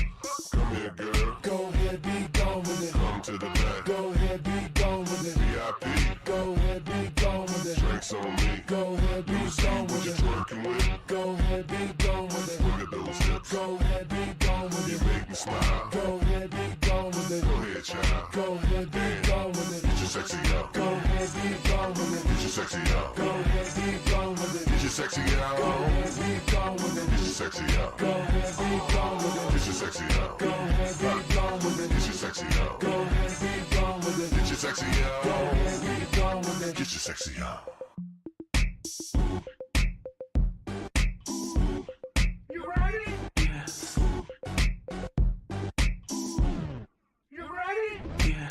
Speaker 9: Come here, girl.
Speaker 5: Go ahead, be gone with it.
Speaker 9: Come to the back.
Speaker 5: Go ahead, be gone with it.
Speaker 9: VIP.
Speaker 5: Go ahead, be gone with it.
Speaker 9: Drinks on me.
Speaker 5: Go ahead, be
Speaker 9: See
Speaker 5: gone
Speaker 9: what
Speaker 5: with
Speaker 9: you
Speaker 5: it.
Speaker 9: twerking with.
Speaker 5: Go ahead, be gone with it.
Speaker 9: Look at those hips.
Speaker 5: Go ahead, be gone with
Speaker 9: You
Speaker 5: it.
Speaker 9: make me smile.
Speaker 5: Go ahead, be gone with it.
Speaker 9: Go ahead, child.
Speaker 5: Go ahead, be gone with it.
Speaker 9: Get your sexy out.
Speaker 5: Go ahead, be gone with it.
Speaker 9: Get your sexy out.
Speaker 5: Go ahead, be gone with it.
Speaker 9: Get your sexy out.
Speaker 5: Go ahead, be gone with it.
Speaker 9: Get your sexy out.
Speaker 5: Go ahead, be gone with it.
Speaker 9: Get your sexy out.
Speaker 5: Go ahead, be gone with it.
Speaker 9: Get your sexy out.
Speaker 5: Go ahead, be gone with it.
Speaker 9: Get your sexy
Speaker 5: Go
Speaker 9: out.
Speaker 5: ahead, be gone with it.
Speaker 9: Get your sexy out.
Speaker 5: You ready?
Speaker 10: Yeah.
Speaker 5: You ready?
Speaker 10: Yeah.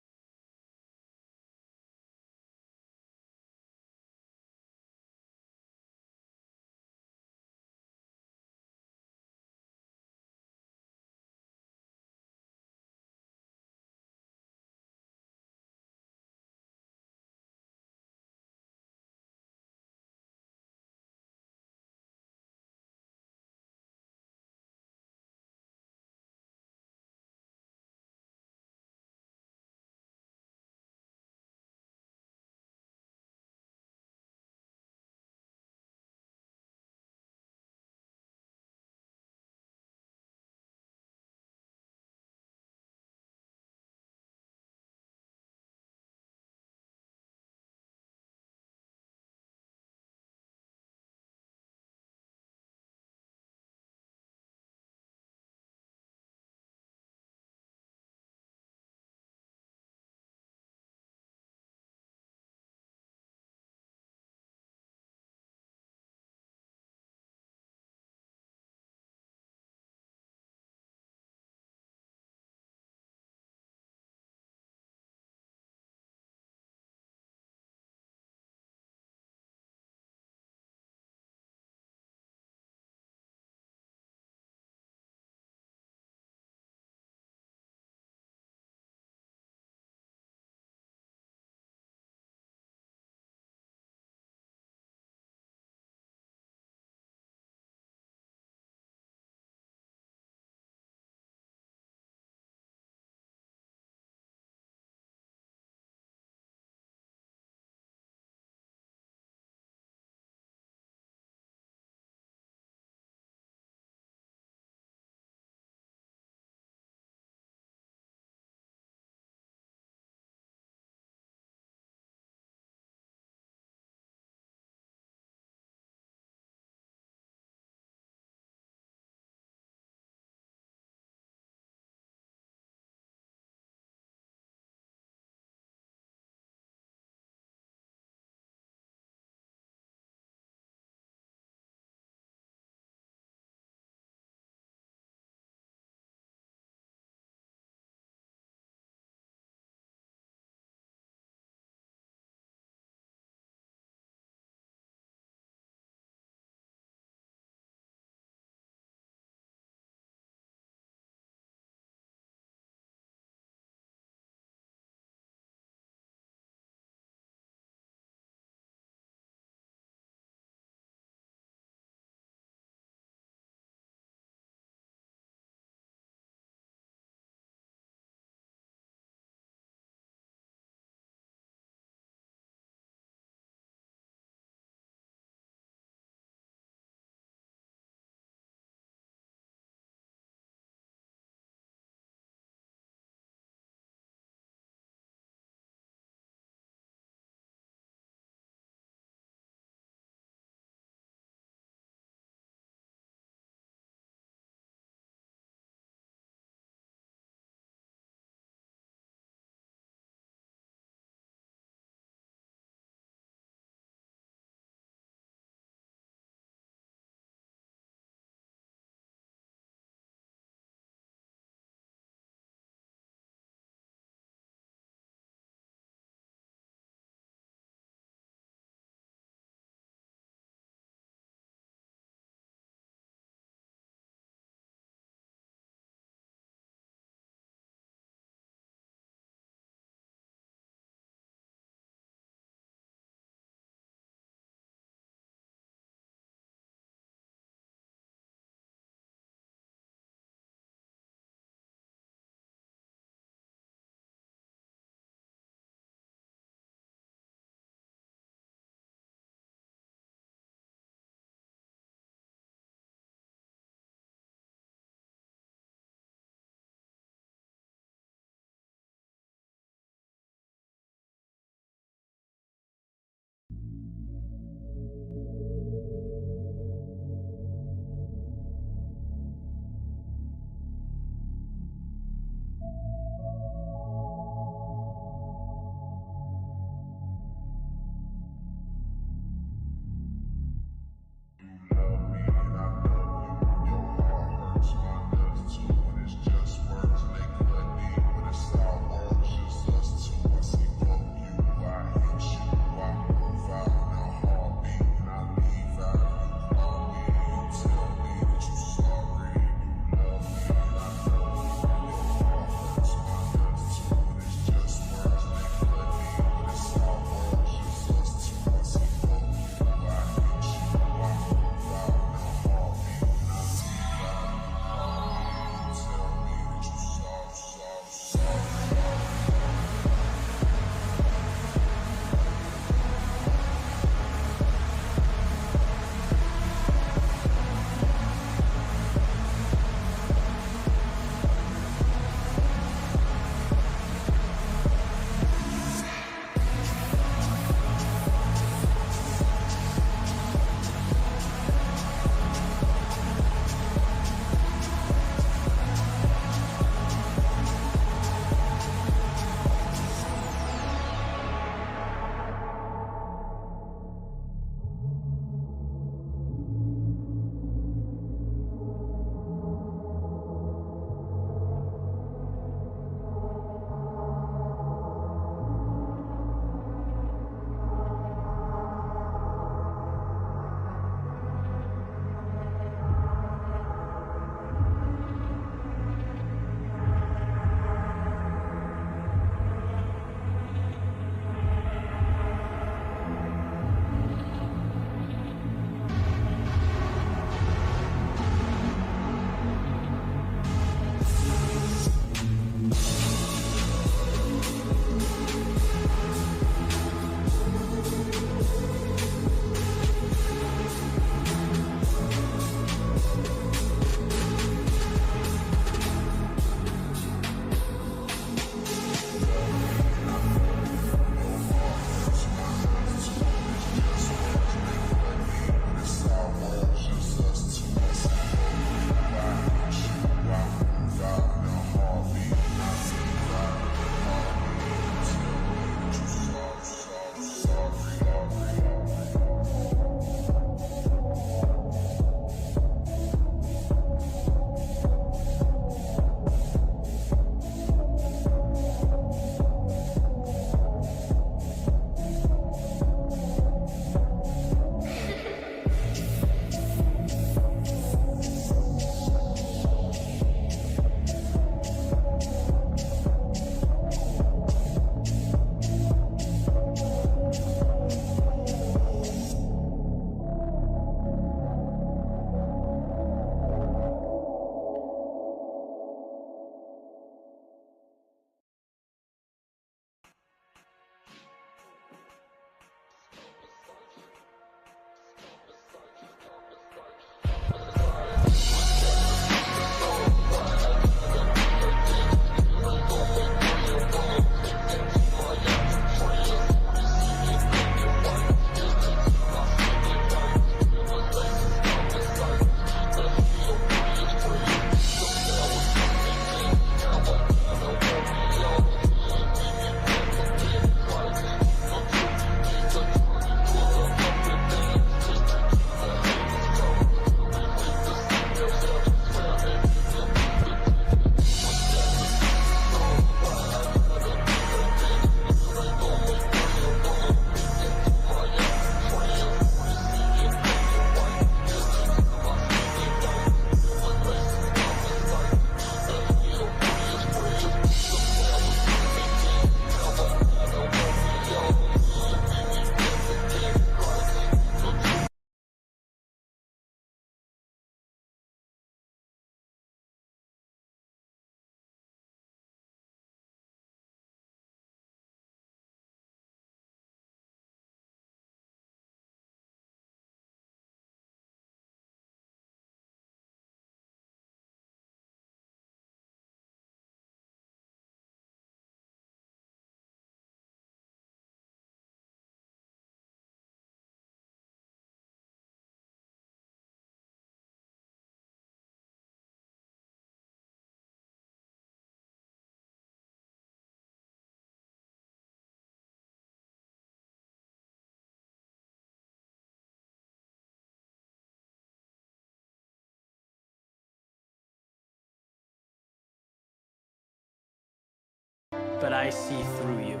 Speaker 11: but I see through you.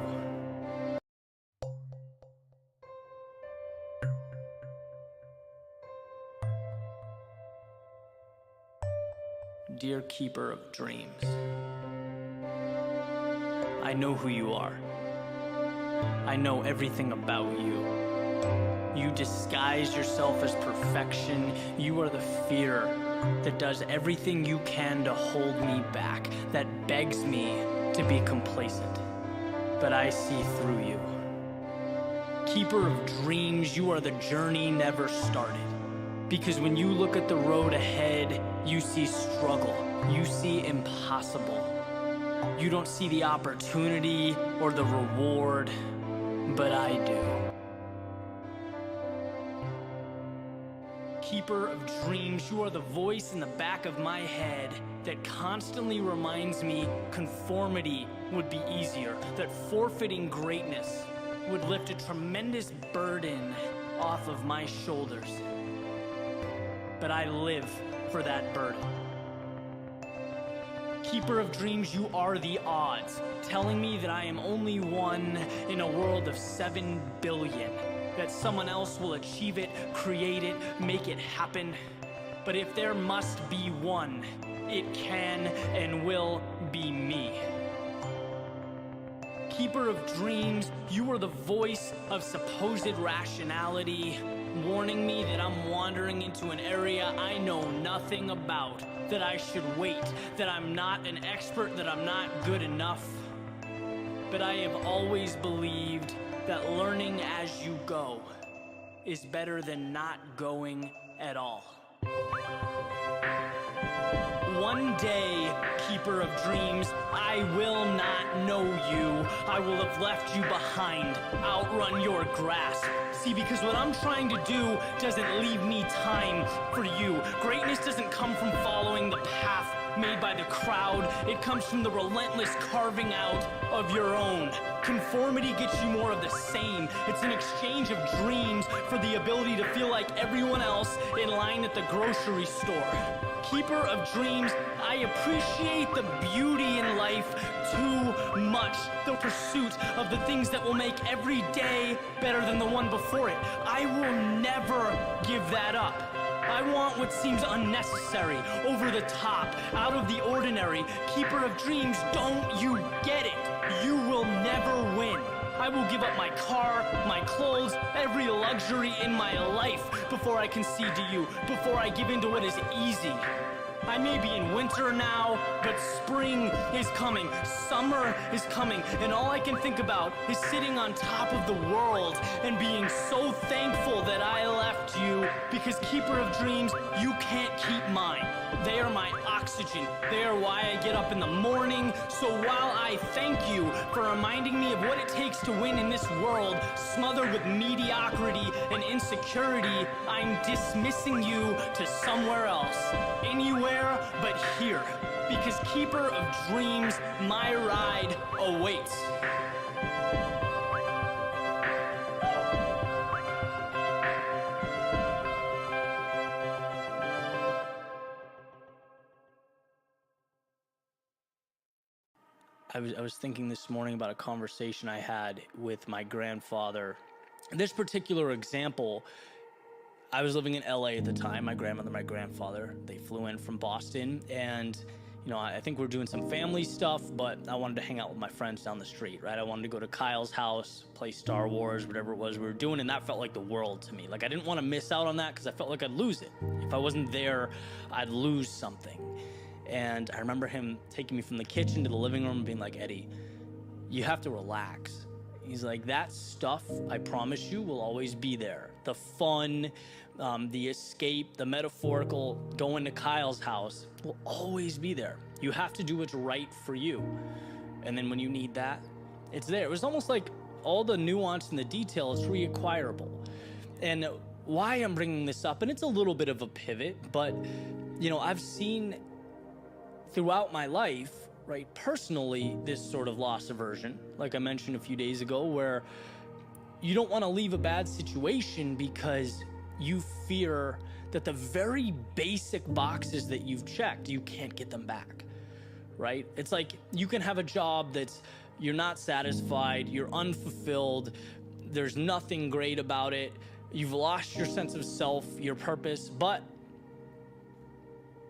Speaker 11: Dear keeper of dreams, I know who you are. I know everything about you. You disguise yourself as perfection. You are the fear that does everything you can to hold me back, that begs me to be complacent. But I see through you. Keeper of dreams, you are the journey never started. Because when you look at the road ahead, you see struggle, you see impossible. You don't see the opportunity or the reward, but I do. Keeper of dreams, you are the voice in the back of my head that constantly reminds me conformity would be easier, that forfeiting greatness would lift a tremendous burden off of my shoulders. But I live for that burden. Keeper of dreams, you are the odds, telling me that I am only one in a world of 7 billion, that someone else will achieve it, create it, make it happen. But if there must be one, it can and will be me. Keeper of dreams, you are the voice of supposed rationality, warning me that I'm wandering into an area I know nothing about, that I should wait, that I'm not an expert, that I'm not good enough. But I have always believed that learning as you go is better than not going at all. One day, keeper of dreams, I will not know you. I will have left you behind, outrun your grasp. See, because what I'm trying to do doesn't leave me time for you. Greatness doesn't come from following the path made by the crowd. It comes from the relentless carving out of your own. Conformity gets you more of the same. It's an exchange of dreams for the ability to feel like everyone else in line at the grocery store. Keeper of dreams, I appreciate the beauty in life too much. The pursuit of the things that will make every day better than the one before it. I will never give that up. I want what seems unnecessary, over the top, out of the ordinary. Keeper of dreams, don't you get it? You will never win. I will give up my car, my clothes, every luxury in my life before I concede to you, before I give in to what is easy. I may be in winter now, but spring is coming, summer is coming, and all I can think about is sitting on top of the world and being so thankful that I left you, because keeper of dreams, you can't keep mine. They are my oxygen. They are why I get up in the morning. So while I thank you for reminding me of what it takes to win in this world, smothered with mediocrity and insecurity, I'm dismissing you to somewhere else. Anywhere but here. Because keeper of dreams, my ride awaits. I was thinking this morning about a conversation I had with my grandfather. This particular example, I was living in LA at the time. My grandmother, my grandfather, they flew in from Boston, and you know, I think we were doing some family stuff, but I wanted to hang out with my friends down the street, right? I wanted to go to Kyle's house, play Star Wars, whatever it was we were doing, and that felt like the world to me. Like, I didn't want to miss out on that because I felt like I'd lose it. If I wasn't there, I'd lose something. And I remember him taking me from the kitchen to the living room and being like, Eddie, you have to relax. He's like, that stuff, I promise you, will always be there. The fun, the escape, the metaphorical going to Kyle's house will always be there. You have to do what's right for you. And then when you need that, it's there. It was almost like all the nuance and the detail is reacquirable. And why I'm bringing this up, and it's a little bit of a pivot, but, you know, I've seen throughout my life, right, personally, this sort of loss aversion, like I mentioned a few days ago, where you don't want to leave a bad situation because you fear that the very basic boxes that you've checked, you can't get them back, right? It's like you can have a job that's you're not satisfied, you're unfulfilled, there's nothing great about it, you've lost your sense of self, your purpose, but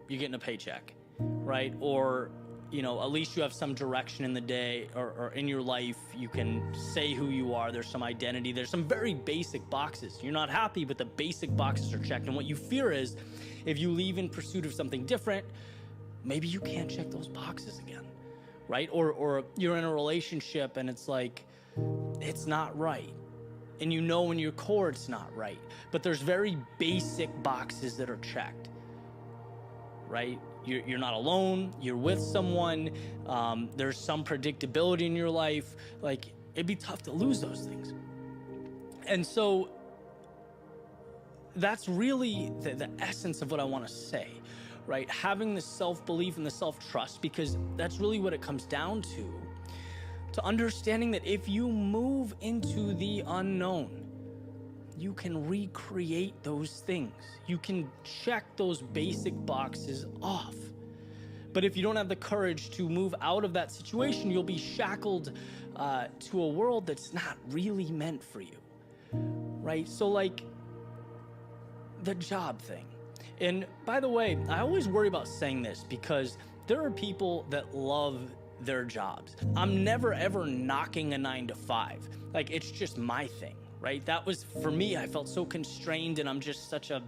Speaker 11: you're getting a paycheck, right? Or, you know, at least you have some direction in the day or in your life. You can say who you are. There's some identity. There's some very basic boxes. You're not happy, but the basic boxes are checked. And what you fear is if you leave in pursuit of something different, maybe you can't check those boxes again, right? Or you're in a relationship and it's like, it's not right. And you know in your core it's not right. But there's very basic boxes that are checked, right? You're not alone, you're with someone, there's some predictability in your life. Like, it'd be tough to lose those things. And so that's really the essence of what I want to say, right? Having the self-belief and the self-trust, because that's really what it comes down to understanding that if you move into the unknown, you can recreate those things. You can check those basic boxes off. But if you don't have the courage to move out of that situation, you'll be shackled to a world that's not really meant for you, right? So like the job thing. And by the way, I always worry about saying this because there are people that love their jobs. I'm never ever knocking a 9-to-5. Like, it's just my thing. Right? That was, for me, I felt so constrained, and I'm just such a,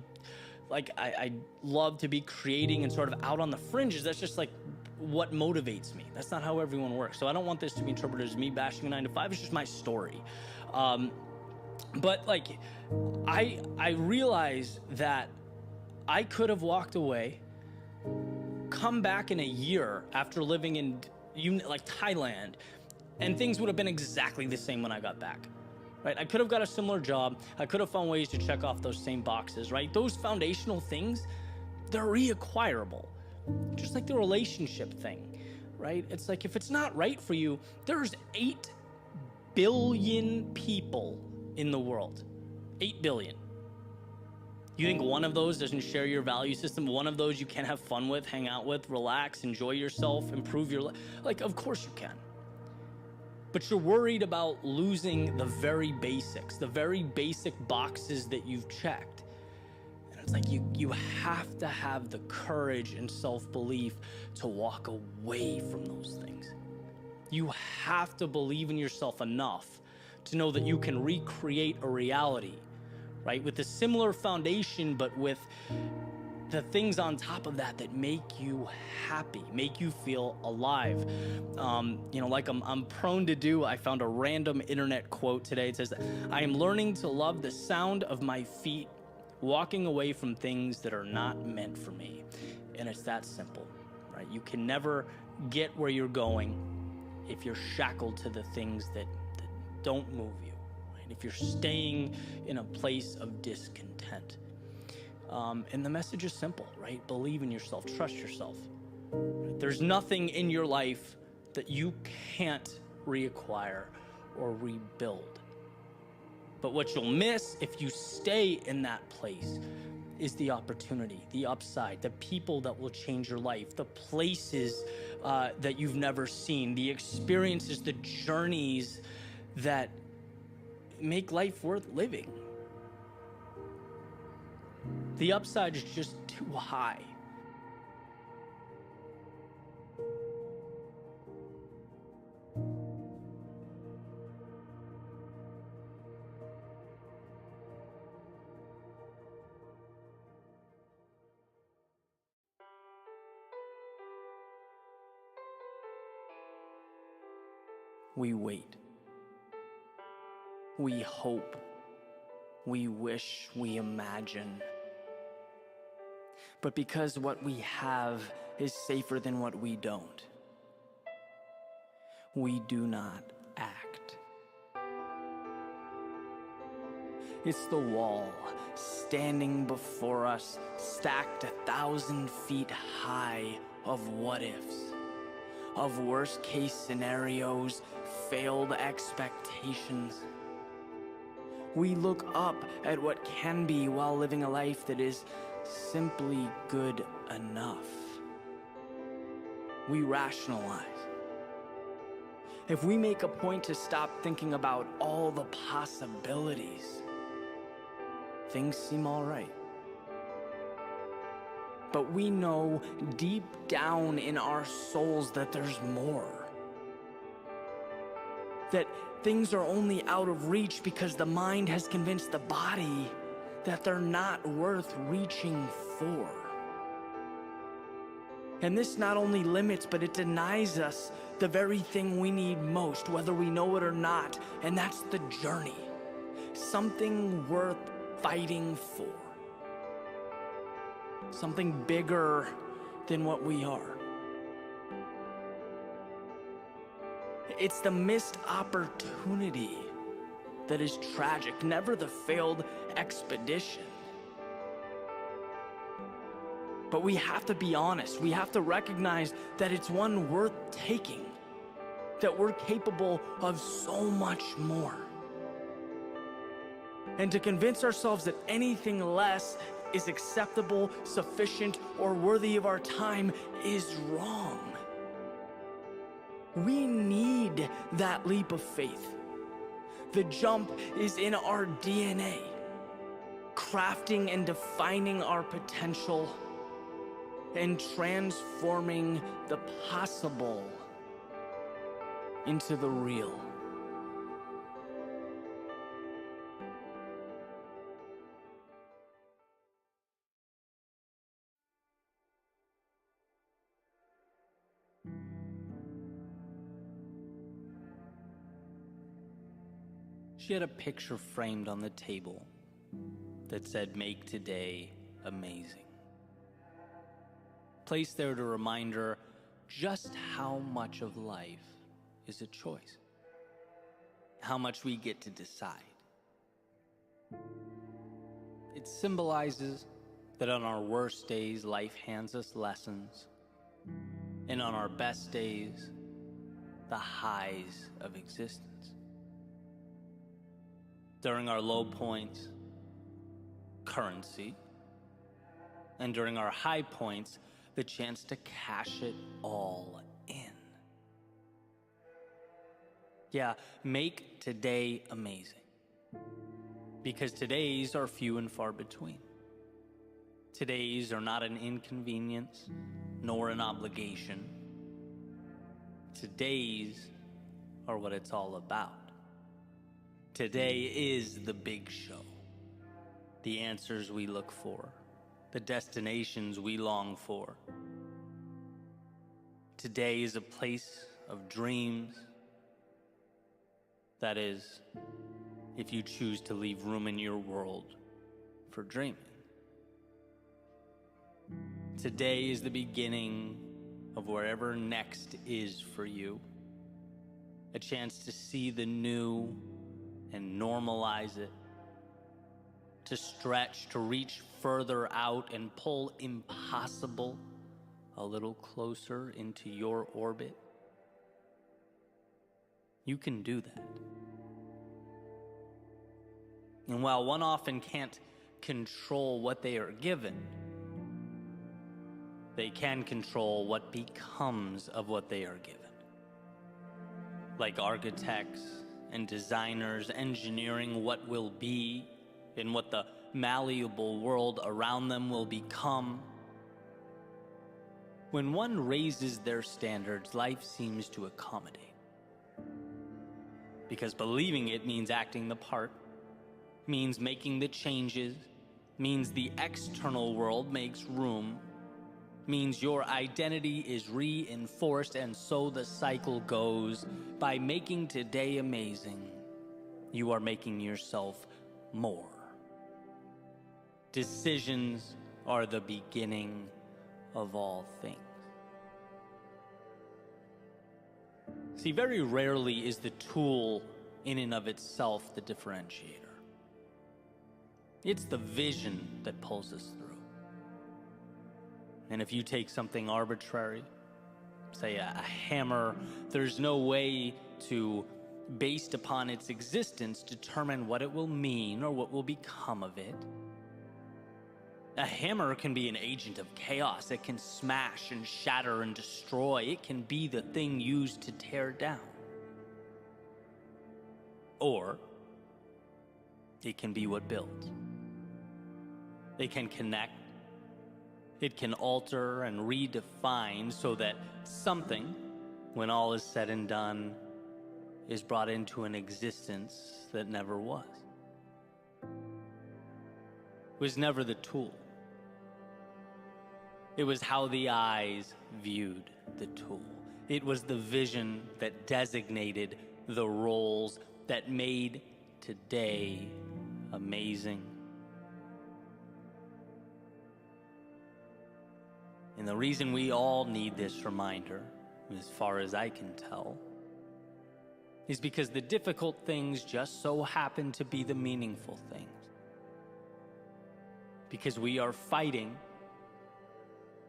Speaker 11: like, I love to be creating and sort of out on the fringes. That's just like what motivates me. That's not how everyone works. So I don't want this to be interpreted as me bashing a 9-to-5. It's just my story. But like, I realized that I could have walked away, come back in a year after living in like Thailand, and things would have been exactly the same when I got back. Right? I could have got a similar job. I could have found ways to check off those same boxes, right? Those foundational things, they're reacquirable. Just like the relationship thing, right? It's like, if it's not right for you, there's 8 billion people in the world. 8 billion. You think one of those doesn't share your value system? One of those you can have fun with, hang out with, relax, enjoy yourself, improve your life? Like, of course you can. But you're worried about losing the very basics, the very basic boxes that you've checked. And it's like you have to have the courage and self-belief to walk away from those things. You have to believe in yourself enough to know that you can recreate a reality, right? With a similar foundation, but with the things on top of that that make you happy, make you feel alive. You know, like I'm prone to do, I found a random internet quote today. It says, "I am learning to love the sound of my feet walking away from things that are not meant for me." And it's that simple, right? You can never get where you're going if you're shackled to the things that don't move you, right? If you're staying in a place of discontent. And the message is simple, right? Believe in yourself, trust yourself. Right? There's nothing in your life that you can't reacquire or rebuild. But what you'll miss if you stay in that place is the opportunity, the upside, the people that will change your life, the places that you've never seen, the experiences, the journeys that make life worth living. The upside is just too high. We wait. We hope. We wish. We imagine. But because what we have is safer than what we don't, we do not act. It's the wall standing before us, stacked 1,000 feet high of what ifs, of worst case scenarios, failed expectations. We look up at what can be while living a life that is simply good enough. We rationalize. if we make a point to stop thinking about all the possibilities, things seem all right. But we know deep down in our souls that there's more. That things are only out of reach because the mind has convinced the body that they're not worth reaching for. And this not only limits, but it denies us the very thing we need most, whether we know it or not, and that's the journey. Something worth fighting for. Something bigger than what we are. It's the missed opportunity that is tragic, never the failed expedition. But we have to be honest. We have to recognize that it's one worth taking, that we're capable of so much more. And to convince ourselves that anything less is acceptable, sufficient, or worthy of our time is wrong. We need that leap of faith. The jump is in our DNA, crafting and defining our potential and transforming the possible into the real. She had a picture framed on the table that said, "Make today amazing." Placed there to remind her just how much of life is a choice. How much we get to decide. It symbolizes that on our worst days, life hands us lessons. And on our best days, the highs of existence. During our low points, currency. And during our high points, the chance to cash it all in. Yeah, make today amazing. Because today's are few and far between. Today's are not an inconvenience, nor an obligation. Today's are what it's all about. Today is the big show. The answers we look for. The destinations we long for. Today is a place of dreams. That is, if you choose to leave room in your world for dreaming. Today is the beginning of wherever next is for you. A chance to see the new and normalize it. To stretch, to reach further out and pull impossible a little closer into your orbit. You can do that. And while one often can't control what they are given, they can control what becomes of what they are given. Like architects and designers engineering what will be and what the malleable world around them will become. When one raises their standards, life seems to accommodate. Because believing it means acting the part, means making the changes, means the external world makes room, means your identity is reinforced, and so the cycle goes. By making today amazing, you are making yourself more. Decisions are the beginning of all things. See, very rarely is the tool in and of itself the differentiator. It's the vision that pulls us through. And if you take something arbitrary, say a hammer, there's no way to, based upon its existence, determine what it will mean or what will become of it. A hammer can be an agent of chaos. It can smash and shatter and destroy. It can be the thing used to tear down. Or it can be what builds. It can connect. It can alter and redefine so that something, when all is said and done, is brought into an existence that never was. It was never the tool. It was how the eyes viewed the tool. It was the vision that designated the roles that made today amazing. And the reason we all need this reminder, as far as I can tell, is because the difficult things just so happen to be the meaningful things. Because we are fighting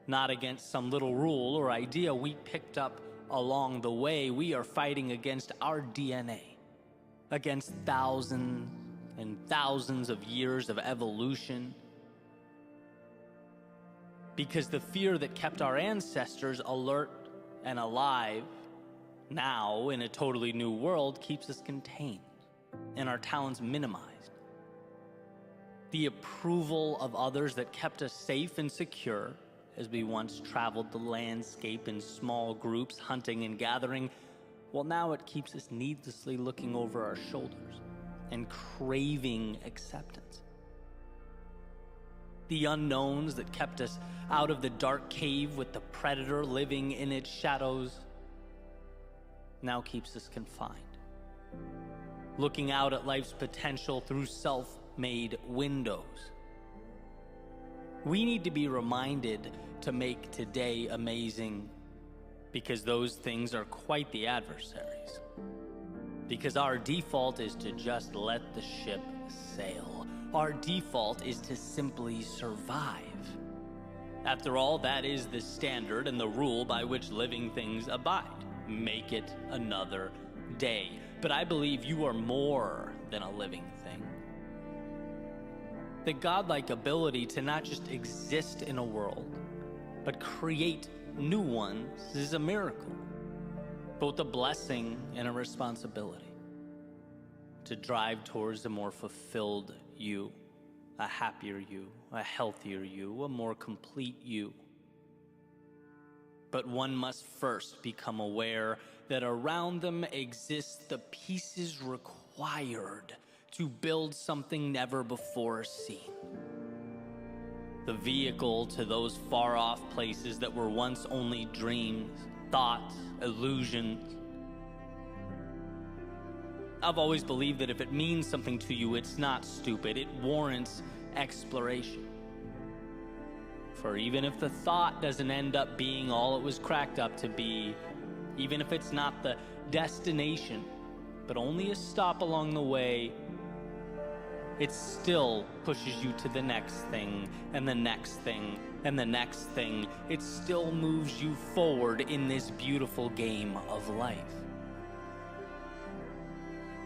Speaker 11: not against some little rule or idea we picked up along the way. We are fighting against our DNA, against thousands and thousands of years of evolution. Because the fear that kept our ancestors alert and alive now in a totally new world keeps us contained and our talents minimized. The approval of others that kept us safe and secure as we once traveled the landscape in small groups, hunting and gathering, well, now it keeps us needlessly looking over our shoulders and craving acceptance. The unknowns that kept us out of the dark cave with the predator living in its shadows now keeps us confined, looking out at life's potential through self-made windows. We need to be reminded to make today amazing, because those things are quite the adversaries. Because our default is to just let the ship sail. Our default is to simply survive. After all, that is the standard and the rule by which living things abide. Make it another day. But I believe you are more than a living thing. The godlike ability to not just exist in a world, but create new ones is a miracle, both a blessing and a responsibility. To drive towards a more fulfilled you, a happier you, a healthier you, a more complete you. But one must first become aware that around them exist the pieces required to build something never before seen. The vehicle to those far-off places that were once only dreams, thoughts, illusions. I've always believed that if it means something to you, it's not stupid. It warrants exploration. For even if the thought doesn't end up being all it was cracked up to be, even if it's not the destination, but only a stop along the way, it still pushes you to the next thing, and the next thing, and the next thing. It still moves you forward in this beautiful game of life.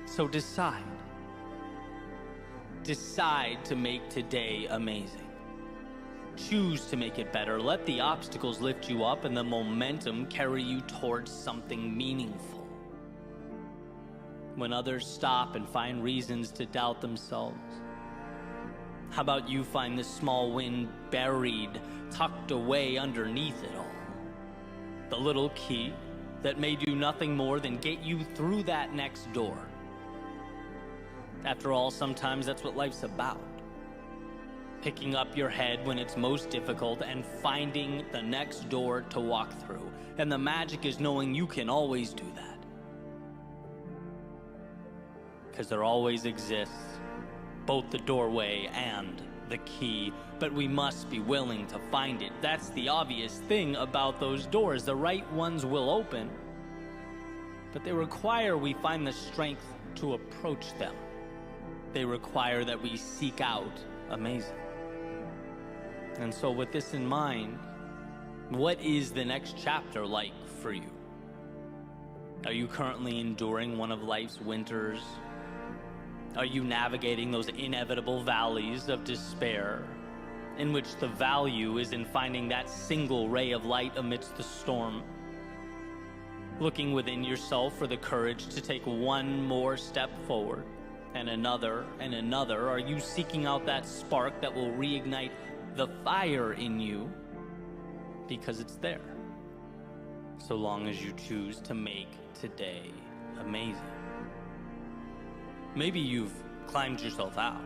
Speaker 11: So decide. Decide to make today amazing. Choose to make it better. Let the obstacles lift you up and the momentum carry you towards something meaningful. When others stop and find reasons to doubt themselves, how about you find the small win buried, tucked away underneath it all? The little key that may do nothing more than get you through that next door. After all, sometimes that's what life's about. Picking up your head when it's most difficult and finding the next door to walk through. And the magic is knowing you can always do that. Because there always exists both the doorway and the key, but we must be willing to find it. That's the obvious thing about those doors. The right ones will open, but they require we find the strength to approach them. They require that we seek out amazing. And so with this in mind, what is the next chapter like for you? Are you currently enduring one of life's winters? Are you navigating those inevitable valleys of despair, in which the value is in finding that single ray of light amidst the storm? Looking within yourself for the courage to take one more step forward, and another, are you seeking out that spark that will reignite the fire in you? Because it's there, so long as you choose to make today amazing. Maybe you've climbed yourself out.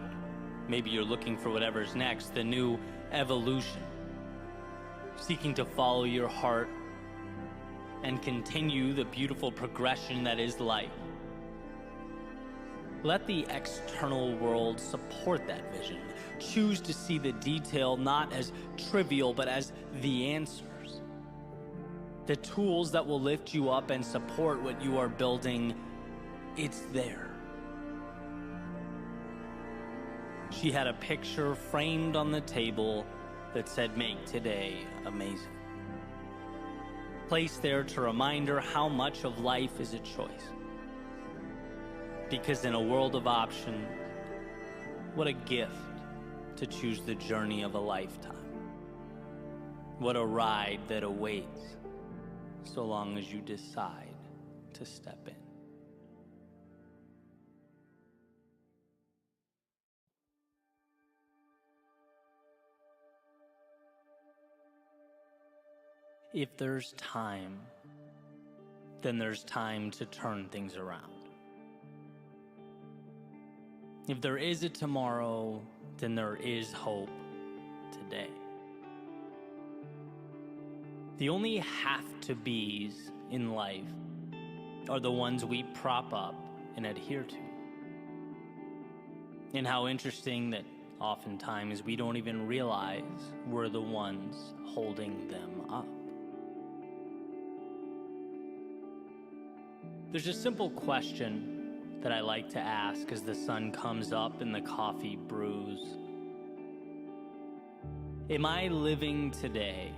Speaker 11: Maybe you're looking for whatever's next, the new evolution, seeking to follow your heart and continue the beautiful progression that is life. Let the external world support that vision. Choose to see the detail not as trivial, but as the answers. The tools that will lift you up and support what you are building, it's there. She had a picture framed on the table that said, "Make today amazing." Placed there to remind her how much of life is a choice. Because in a world of options, what a gift to choose the journey of a lifetime. What a ride that awaits, so long as you decide to step in. If there's time, then there's time to turn things around. If there is a tomorrow, then there is hope today. The only have-to-bes in life are the ones we prop up and adhere to. And how interesting that oftentimes we don't even realize we're the ones holding them up. There's a simple question that I like to ask as the sun comes up and the coffee brews. Am I living today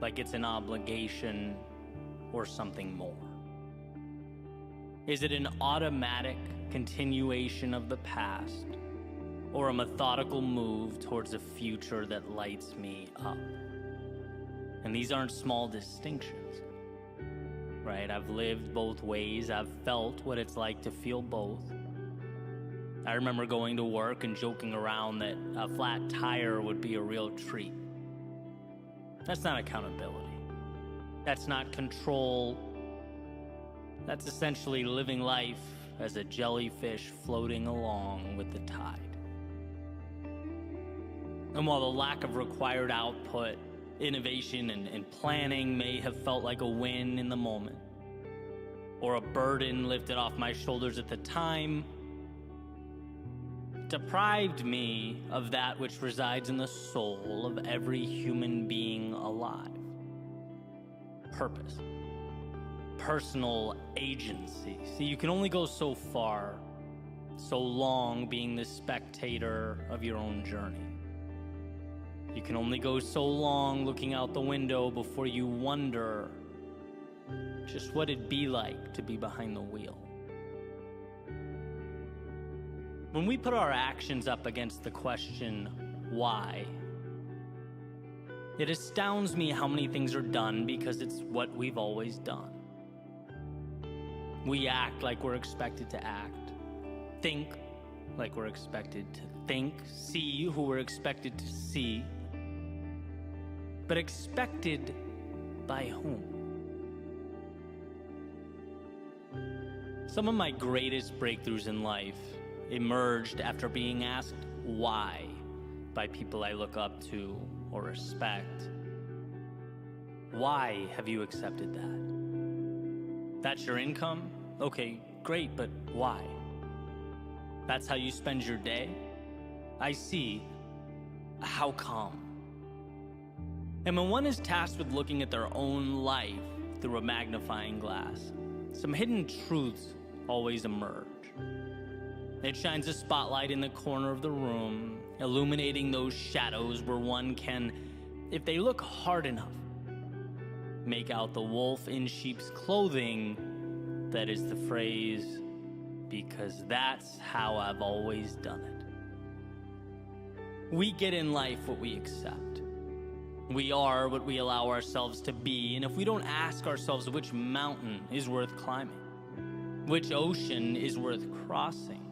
Speaker 11: like it's an obligation or something more? Is it an automatic continuation of the past or a methodical move towards a future that lights me up? And these aren't small distinctions. Right? I've lived both ways. I've felt what it's like to feel both. I remember going to work and joking around that a flat tire would be a real treat. That's not accountability. That's not control. That's essentially living life as a jellyfish floating along with the tide. And while the lack of required output, innovation and planning may have felt like a win in the moment, or a burden lifted off my shoulders at the time, it deprived me of that which resides in the soul of every human being alive. Purpose. Personal agency. See, you can only go so far, so long being the spectator of your own journey. You can only go so long looking out the window before you wonder just what it'd be like to be behind the wheel. When we put our actions up against the question, why? It astounds me how many things are done because it's what we've always done. We act like we're expected to act, think like we're expected to think, see who we're expected to see. But expected by whom? Some of my greatest breakthroughs in life emerged after being asked why by people I look up to or respect. Why have you accepted that? That's your income? Okay, great, but why? That's how you spend your day? I see. How come? And when one is tasked with looking at their own life through a magnifying glass, some hidden truths always emerge. It shines a spotlight in the corner of the room, illuminating those shadows where one can, if they look hard enough, make out the wolf in sheep's clothing. That is the phrase, because that's how I've always done it. We get in life what we accept. We are what we allow ourselves to be, and if we don't ask ourselves which mountain is worth climbing, which ocean is worth crossing,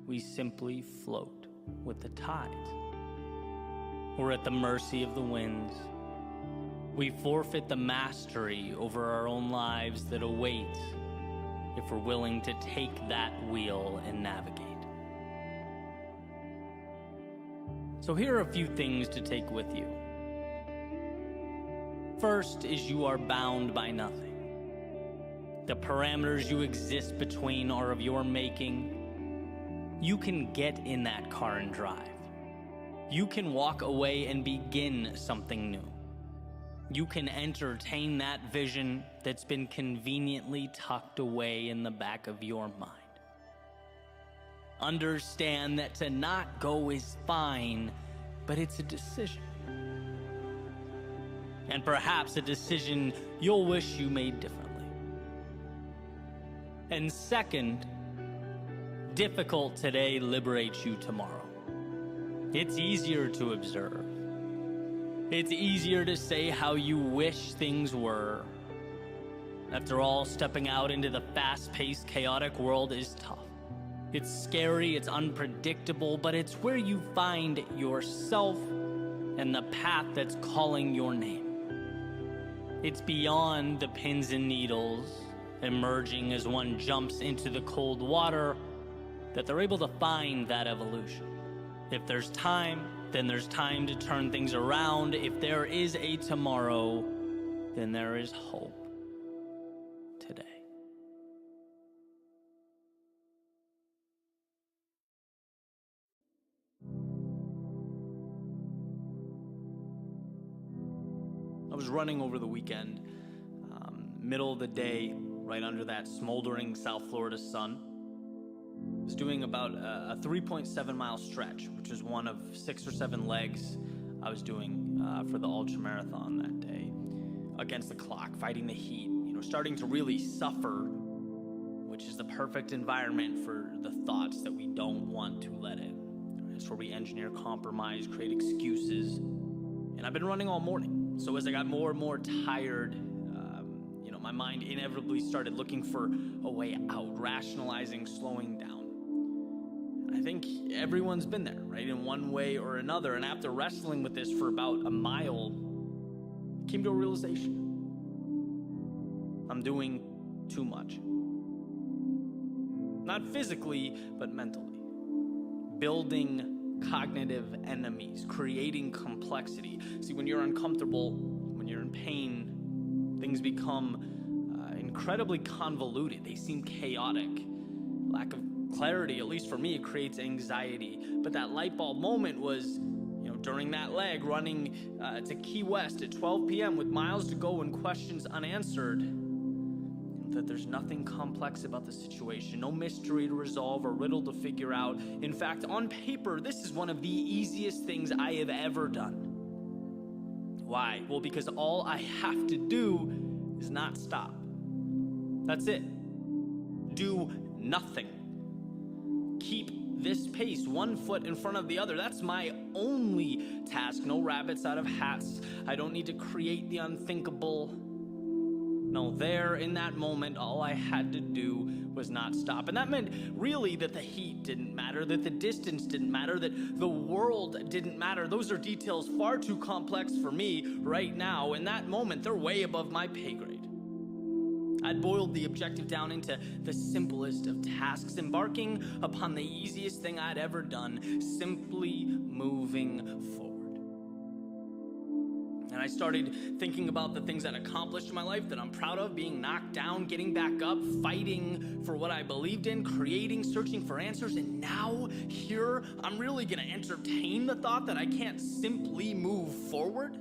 Speaker 11: we simply float with the tides. We're at the mercy of the winds. We forfeit the mastery over our own lives that awaits if we're willing to take that wheel and navigate. So here are a few things to take with you. First is you are bound by nothing. The parameters you exist between are of your making. You can get in that car and drive. You can walk away and begin something new. You can entertain that vision that's been conveniently tucked away in the back of your mind. Understand that to not go is fine, but it's a decision. And perhaps a decision you'll wish you made differently. And second, difficult today liberates you tomorrow. It's easier to observe. It's easier to say how you wish things were. After all, stepping out into the fast-paced, chaotic world is tough. It's scary, it's unpredictable, but it's where you find yourself and the path that's calling your name. It's beyond the pins and needles, emerging as one jumps into the cold water, that they're able to find that evolution. If there's time, then there's time to turn things around. If there is a tomorrow, then there is hope today. I was running over the weekend, middle of the day, right under that smoldering South Florida sun. I was doing about a 3.7 mile stretch, which is one of 6 or 7 legs I was doing for the ultra marathon that day, against the clock, fighting the heat, starting to really suffer, which is the perfect environment for the thoughts that we don't want to let in. It's where we engineer compromise, create excuses, and I've been running all morning. So as I got more and more tired, my mind inevitably started looking for a way out, rationalizing, slowing down. I think everyone's been there, right, in one way or another. And after wrestling with this for about a mile, I came to a realization. I'm doing too much. Not physically, but mentally. Building cognitive enemies, creating complexity. See, when you're uncomfortable, when you're in pain, things become incredibly convoluted. They seem chaotic. Lack of clarity, at least for me, it creates anxiety. But that light bulb moment was, during that leg, running to Key West at 12 p.m. with miles to go and questions unanswered, that there's nothing complex about the situation, no mystery to resolve or riddle to figure out. In fact, on paper, this is one of the easiest things I have ever done. Why? Well, because all I have to do is not stop. That's it. Do nothing. Keep this pace, one foot in front of the other. That's my only task. No rabbits out of hats. I don't need to create the unthinkable. No, there in that moment, all I had to do was not stop. And that meant really that the heat didn't matter, that the distance didn't matter, that the world didn't matter. Those are details far too complex for me right now. In that moment, they're way above my pay grade. I'd boiled the objective down into the simplest of tasks, embarking upon the easiest thing I'd ever done, simply moving forward. And I started thinking about the things I'd accomplished in my life that I'm proud of, being knocked down, getting back up, fighting for what I believed in, creating, searching for answers. And now, here, I'm really gonna entertain the thought that I can't simply move forward.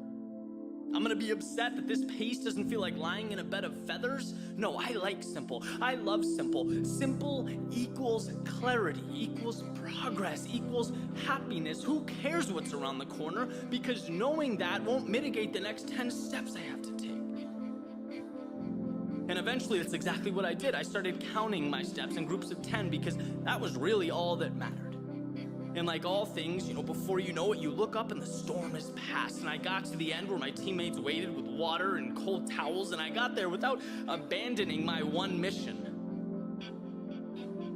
Speaker 11: I'm gonna be upset that this pace doesn't feel like lying in a bed of feathers. No, I like simple. I love simple. Simple equals clarity, equals progress, equals happiness. Who cares what's around the corner? Because knowing that won't mitigate the next 10 steps I have to take. And eventually, that's exactly what I did. I started counting my steps in groups of 10 because that was really all that mattered. And like all things, before you know it, you look up and the storm has passed. And I got to the end where my teammates waited with water and cold towels, and I got there without abandoning my one mission.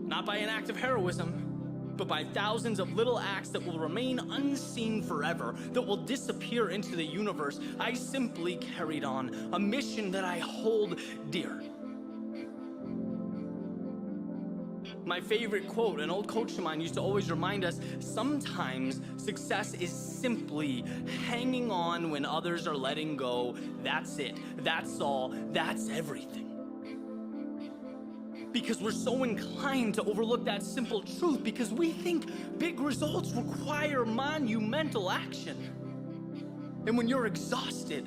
Speaker 11: Not by an act of heroism, but by thousands of little acts that will remain unseen forever, that will disappear into the universe. I simply carried on a mission that I hold dear. My favorite quote, an old coach of mine used to always remind us, sometimes success is simply hanging on when others are letting go. That's it. That's all. That's everything. Because we're so inclined to overlook that simple truth because we think big results require monumental action. And when you're exhausted,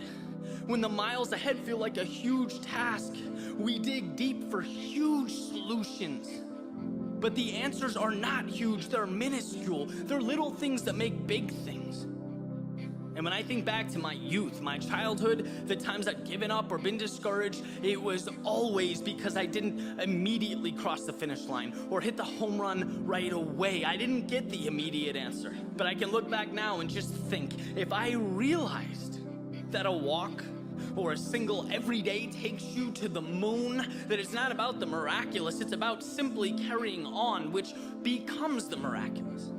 Speaker 11: when the miles ahead feel like a huge task, we dig deep for huge solutions. But the answers are not huge, they're minuscule. They're little things that make big things. And when I think back to my youth, my childhood, the times I've given up or been discouraged, it was always because I didn't immediately cross the finish line or hit the home run right away. I didn't get the immediate answer. But I can look back now and just think, if I realized that a walk or a single every day takes you to the moon, that it's not about the miraculous, it's about simply carrying on, which becomes the miraculous.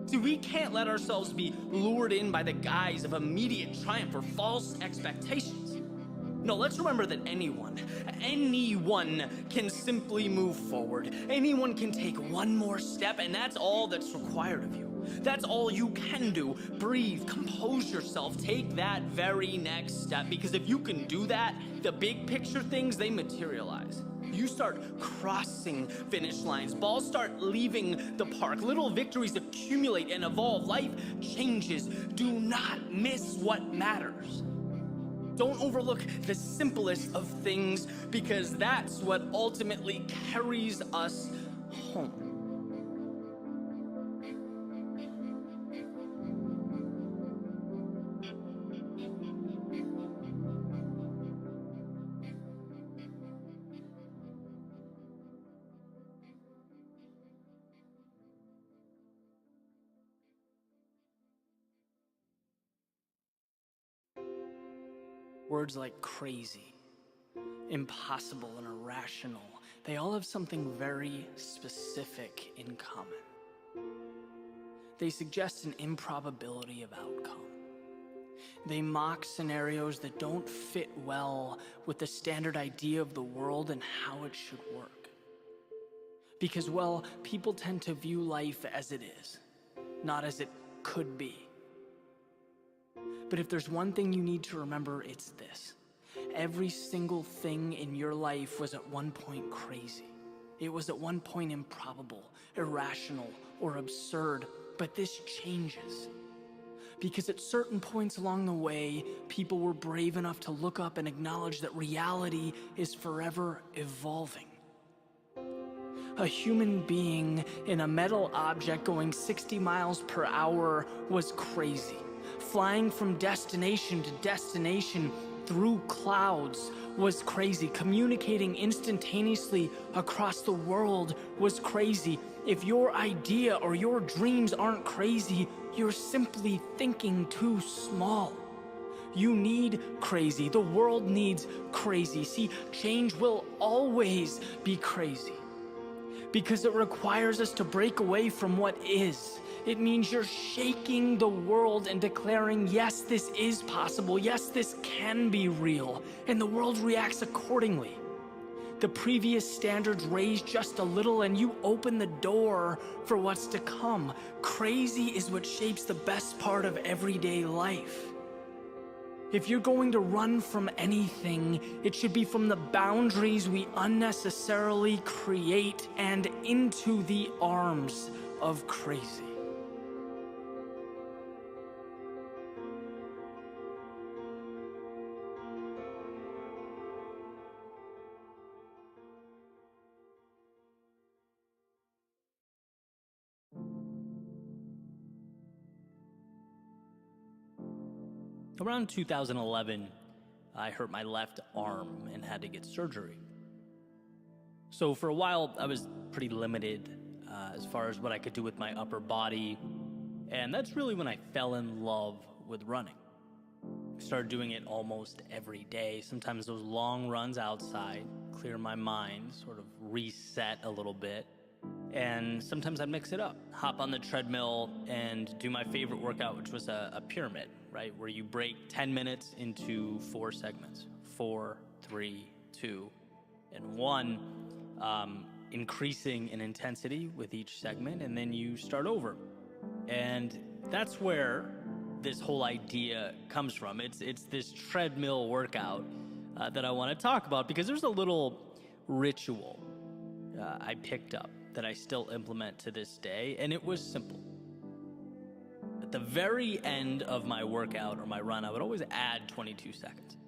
Speaker 11: See, we can't let ourselves be lured in by the guise of immediate triumph or false expectations. No, let's remember that anyone can simply move forward. Anyone can take one more step, and that's all that's required of you. That's all you can do. Breathe, compose yourself, take that very next step, because if you can do that, the big picture things, they materialize. You start crossing finish lines. Balls start leaving the park. Little victories accumulate and evolve. Life changes. Do not miss what matters. Don't overlook the simplest of things, because that's what ultimately carries us home. Words like crazy, impossible, and irrational, they all have something very specific in common. They suggest an improbability of outcome. They mock scenarios that don't fit well with the standard idea of the world and how it should work. Because, well, people tend to view life as it is, not as it could be. But if there's one thing you need to remember, it's this. Every single thing in your life was at one point crazy. It was at one point improbable, irrational, or absurd. But this changes. Because at certain points along the way, people were brave enough to look up and acknowledge that reality is forever evolving. A human being in a metal object going 60 miles per hour was crazy. Flying from destination to destination through clouds was crazy. Communicating instantaneously across the world was crazy. If your idea or your dreams aren't crazy, you're simply thinking too small. You need crazy. The world needs crazy. See, change will always be crazy because it requires us to break away from what is. It means you're shaking the world and declaring, yes, this is possible. Yes, this can be real. And the world reacts accordingly. The previous standards raise just a little and you open the door for what's to come. Crazy is what shapes the best part of everyday life. If you're going to run from anything, it should be from the boundaries we unnecessarily create and into the arms of crazy. Around 2011, I hurt my left arm and had to get surgery. So for a while, I was pretty limited as far as what I could do with my upper body. And that's really when I fell in love with running. I started doing it almost every day. Sometimes those long runs outside, clear my mind, sort of reset a little bit. And sometimes I'd mix it up, hop on the treadmill and do my favorite workout, which was a pyramid, right? Where you break 10 minutes into 4 segments, 4, 3, 2, and 1, increasing in intensity with each segment, and then you start over. And that's where this whole idea comes from. It's this treadmill workout that I want to talk about, because there's a little ritual I picked up that I still implement to this day, and it was simple. At the very end of my workout or my run, I would always add 22 seconds.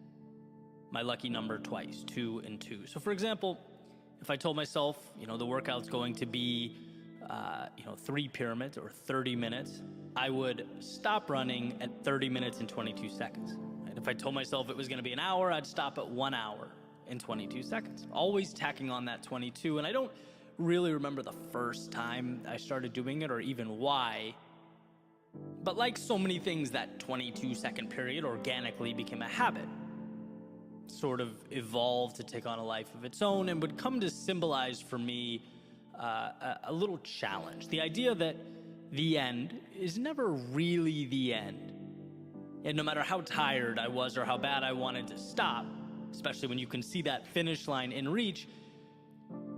Speaker 11: My lucky number twice, 2 and 2. So for example, if I told myself, the workout's going to be, 3 pyramids or 30 minutes, I would stop running at 30 minutes and 22 seconds. And if I told myself it was going to be an hour, I'd stop at 1 hour and 22 seconds. Always tacking on that 22. And I don't really remember the first time I started doing it or even why. But like so many things, that 22-second period organically became a habit. Sort of evolved to take on a life of its own and would come to symbolize for me a little challenge. The idea that the end is never really the end. And no matter how tired I was or how bad I wanted to stop, especially when you can see that finish line in reach,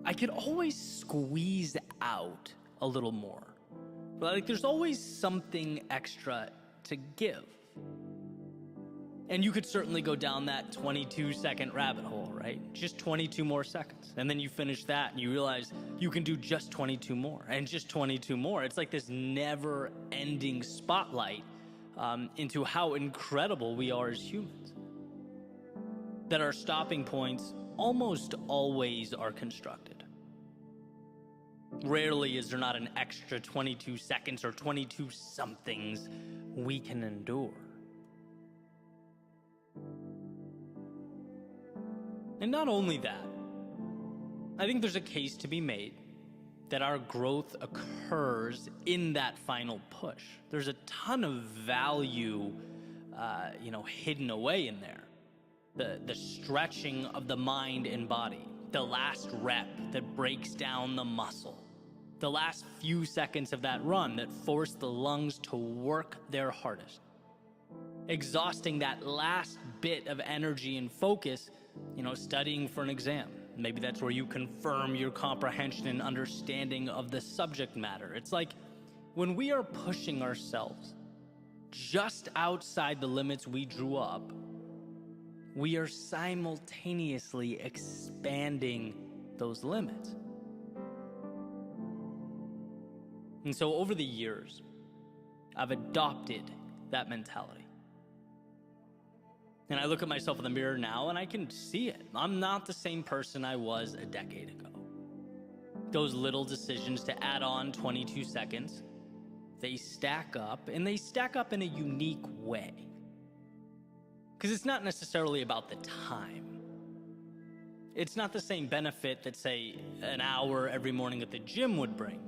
Speaker 11: I could always squeeze out a little more. Like there's always something extra to give. And you could certainly go down that 22-second rabbit hole, right? Just 22 more seconds. And then you finish that and you realize you can do just 22 more and just 22 more. It's like this never-ending spotlight into how incredible we are as humans. That our stopping points almost always are constructed. Rarely is there not an extra 22 seconds or 22 somethings we can endure. And not only that, I think there's a case to be made that our growth occurs in that final push. There's a ton of value, hidden away in there. The stretching of the mind and body, the last rep that breaks down the muscle, the last few seconds of that run that force the lungs to work their hardest, exhausting that last bit of energy and focus, studying for an exam. Maybe that's where you confirm your comprehension and understanding of the subject matter. It's like when we are pushing ourselves just outside the limits we drew up, we are simultaneously expanding those limits. And so over the years, I've adopted that mentality. And I look at myself in the mirror now and I can see it. I'm not the same person I was a decade ago. Those little decisions to add on 22 seconds, they stack up, and they stack up in a unique way. Because it's not necessarily about the time. It's not the same benefit that, say, an hour every morning at the gym would bring.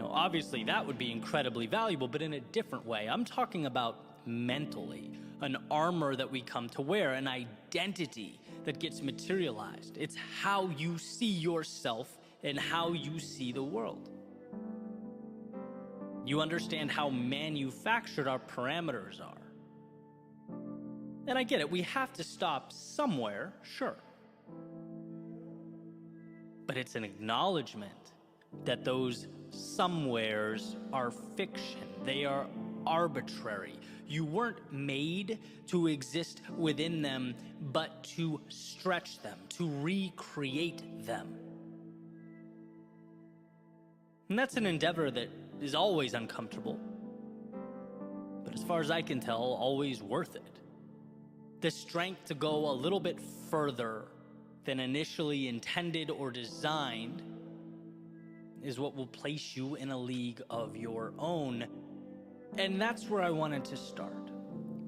Speaker 11: Obviously that would be incredibly valuable, but in a different way. I'm talking about mentally, an armor that we come to wear, an identity that gets materialized. It's how you see yourself and how you see the world. You understand how manufactured our parameters are. And I get it, we have to stop somewhere, sure. But it's an acknowledgement that those somewheres are fiction. They are arbitrary. You weren't made to exist within them, but to stretch them, to recreate them. And that's an endeavor that is always uncomfortable, but as far as I can tell, always worth it. The strength to go a little bit further than initially intended or designed is what will place you in a league of your own. And that's where I wanted to start,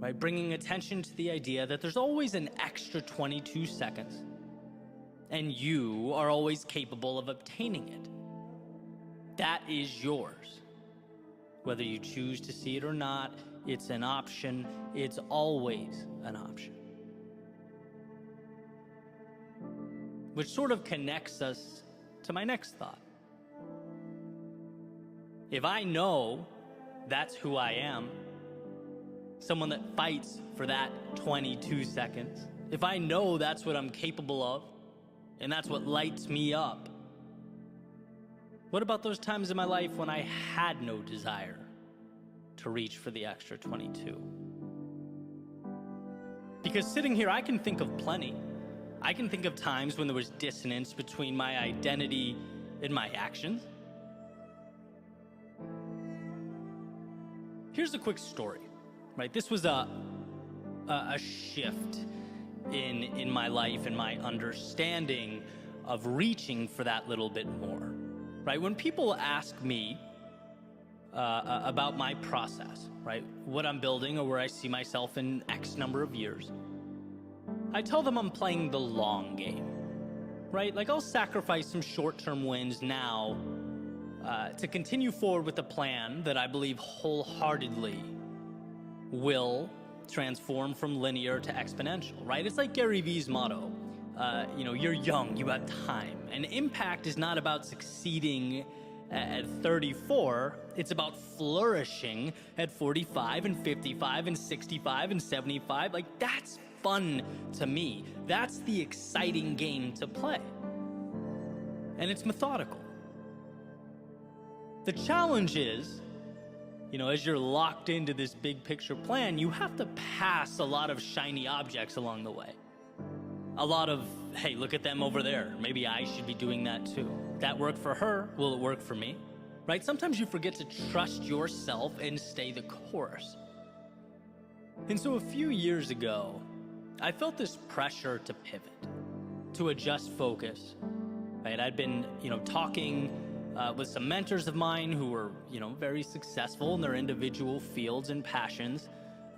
Speaker 11: by bringing attention to the idea that there's always an extra 22 seconds, and you are always capable of obtaining it. That is yours. Whether you choose to see it or not, it's an option. It's always an option. Which sort of connects us to my next thought. If I know that's who I am, someone that fights for that 22 seconds, if I know that's what I'm capable of, and that's what lights me up, what about those times in my life when I had no desire to reach for the extra 22? Because sitting here, I can think of plenty. I can think of times when there was dissonance between my identity and my actions. Here's a quick story, right? This was a shift in my life and my understanding of reaching for that little bit more, right? When people ask me about my process, right? What I'm building or where I see myself in X number of years, I tell them I'm playing the long game, right? Like I'll sacrifice some short-term wins now to continue forward with a plan that I believe wholeheartedly will transform from linear to exponential, right? It's like Gary Vee's motto, you're young, you have time. And impact is not about succeeding at 34, it's about flourishing at 45 and 55 and 65 and 75. Like that's fun to me. That's the exciting game to play. And it's methodical. The challenge is, as you're locked into this big picture plan, you have to pass a lot of shiny objects along the way. A lot of, hey, look at them over there. Maybe I should be doing that too. That worked for her. Will it work for me? Right? Sometimes you forget to trust yourself and stay the course. And so a few years ago, I felt this pressure to pivot, to adjust focus, right? I'd been, talking with some mentors of mine who were, very successful in their individual fields and passions.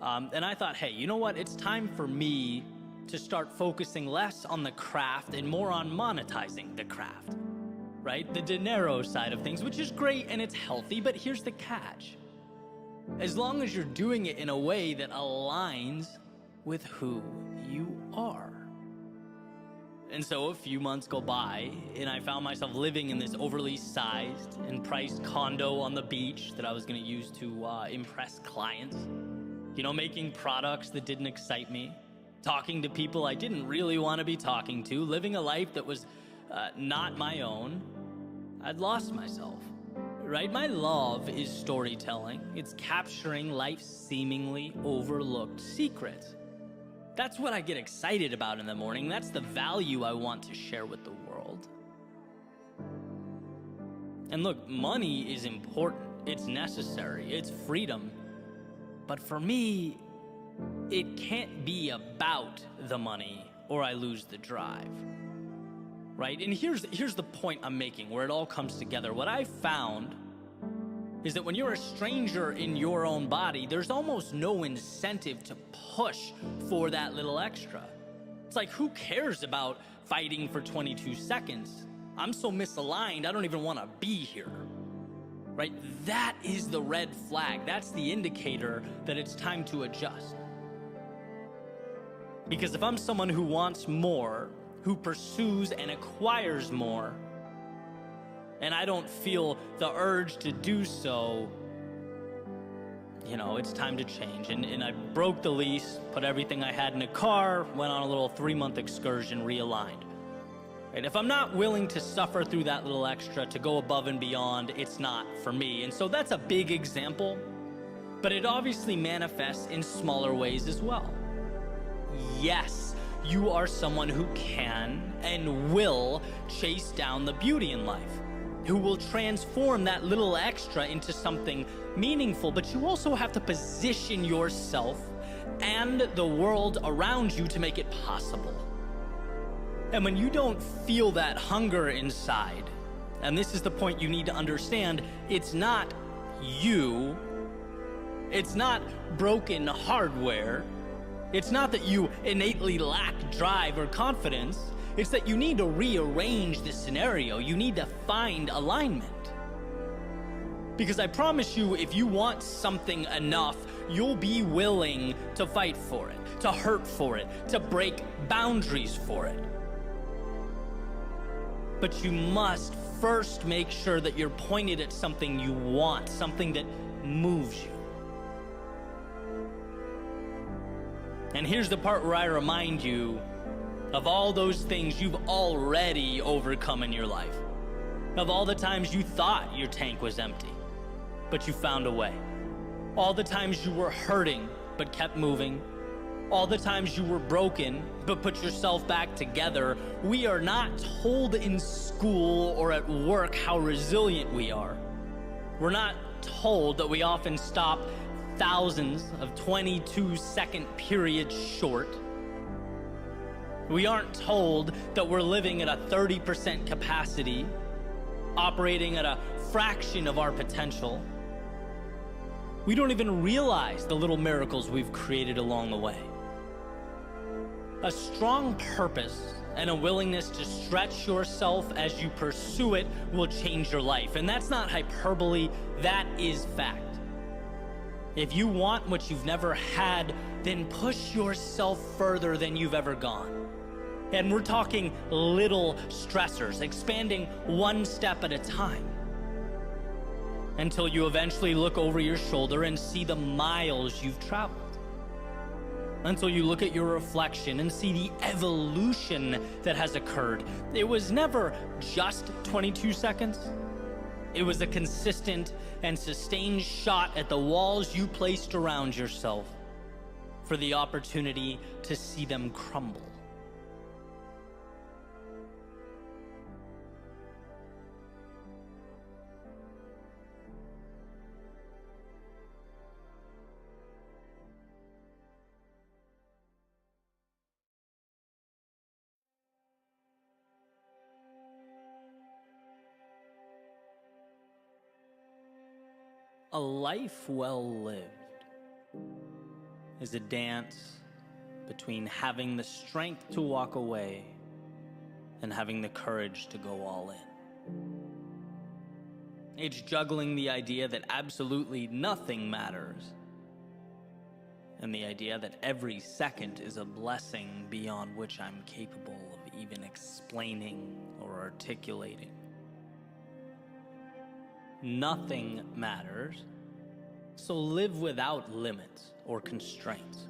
Speaker 11: And I thought, hey, you know what? It's time for me to start focusing less on the craft and more on monetizing the craft, right? The dinero side of things, which is great and it's healthy, but here's the catch. As long as you're doing it in a way that aligns with who you are. And so a few months go by and I found myself living in this overly sized and priced condo on the beach that I was going to use to impress clients, making products that didn't excite me, talking to people I didn't really want to be talking to, living a life that was not my own. I'd lost myself, right? My love is storytelling. It's capturing life's seemingly overlooked secrets. That's what I get excited about in the morning. That's the value I want to share with the world. And look, money is important. It's necessary. It's freedom. But for me, it can't be about the money or I lose the drive, right? And here's the point I'm making where it all comes together. What I found is that when you're a stranger in your own body, there's almost no incentive to push for that little extra. It's like, who cares about fighting for 22 seconds? I'm so misaligned, I don't even want to be here, right? That is the red flag. That's the indicator that it's time to adjust. Because if I'm someone who wants more, who pursues and acquires more, and I don't feel the urge to do so, it's time to change. And I broke the lease, put everything I had in a car, went on a little 3-month excursion, realigned. Right? If I'm not willing to suffer through that little extra, to go above and beyond, it's not for me. And so that's a big example, but it obviously manifests in smaller ways as well. Yes, you are someone who can and will chase down the beauty in life, who will transform that little extra into something meaningful, but you also have to position yourself and the world around you to make it possible. And when you don't feel that hunger inside, and this is the point you need to understand, it's not you, it's not broken hardware, it's not that you innately lack drive or confidence, it's that you need to rearrange the scenario. You need to find alignment. Because I promise you, if you want something enough, you'll be willing to fight for it, to hurt for it, to break boundaries for it. But you must first make sure that you're pointed at something you want, something that moves you. And here's the part where I remind you of all those things you've already overcome in your life. Of all the times you thought your tank was empty, but you found a way. All the times you were hurting, but kept moving. All the times you were broken, but put yourself back together. We are not told in school or at work how resilient we are. We're not told that we often stop thousands of 22-second periods short. We aren't told that we're living at a 30% capacity, operating at a fraction of our potential. We don't even realize the little miracles we've created along the way. A strong purpose and a willingness to stretch yourself as you pursue it will change your life. And that's not hyperbole, that is fact. If you want what you've never had, then push yourself further than you've ever gone. And we're talking little stressors, expanding one step at a time, until you eventually look over your shoulder and see the miles you've traveled. Until you look at your reflection and see the evolution that has occurred. It was never just 22 seconds. It was a consistent and sustained shot at the walls you placed around yourself for the opportunity to see them crumble. A life well lived is a dance between having the strength to walk away and having the courage to go all in. It's juggling the idea that absolutely nothing matters and the idea that every second is a blessing beyond which I'm capable of even explaining or articulating. Nothing matters, so live without limits or constraints,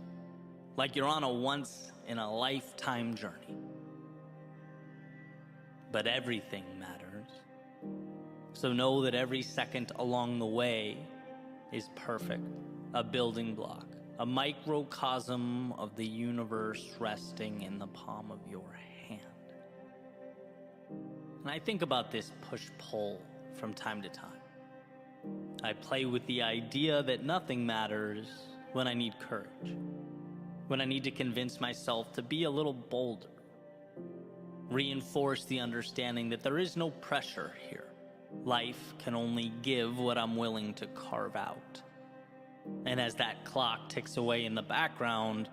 Speaker 11: like you're on a once-in-a-lifetime journey. But everything matters, so know that every second along the way is perfect, a building block, a microcosm of the universe resting in the palm of your hand. And I think about this push-pull from time to time. I play with the idea that nothing matters when I need courage, when I need to convince myself to be a little bolder, reinforce the understanding that there is no pressure here. Life can only give what I'm willing to carve out. And as that clock ticks away in the background,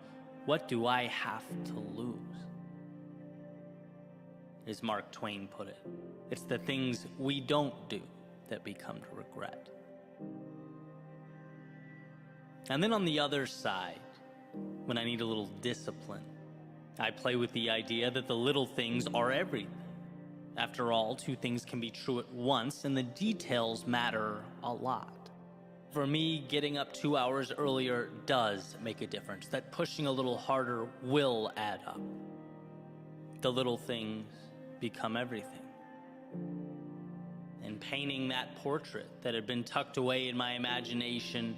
Speaker 11: what do I have to lose? As Mark Twain put it, it's the things we don't do that we come to regret. And then on the other side, when I need a little discipline, I play with the idea that the little things are everything. After all, two things can be true at once, and the details matter a lot. For me, getting up 2 hours earlier does make a difference. That pushing a little harder will add up. The little things become everything. And painting that portrait that had been tucked away in my imagination,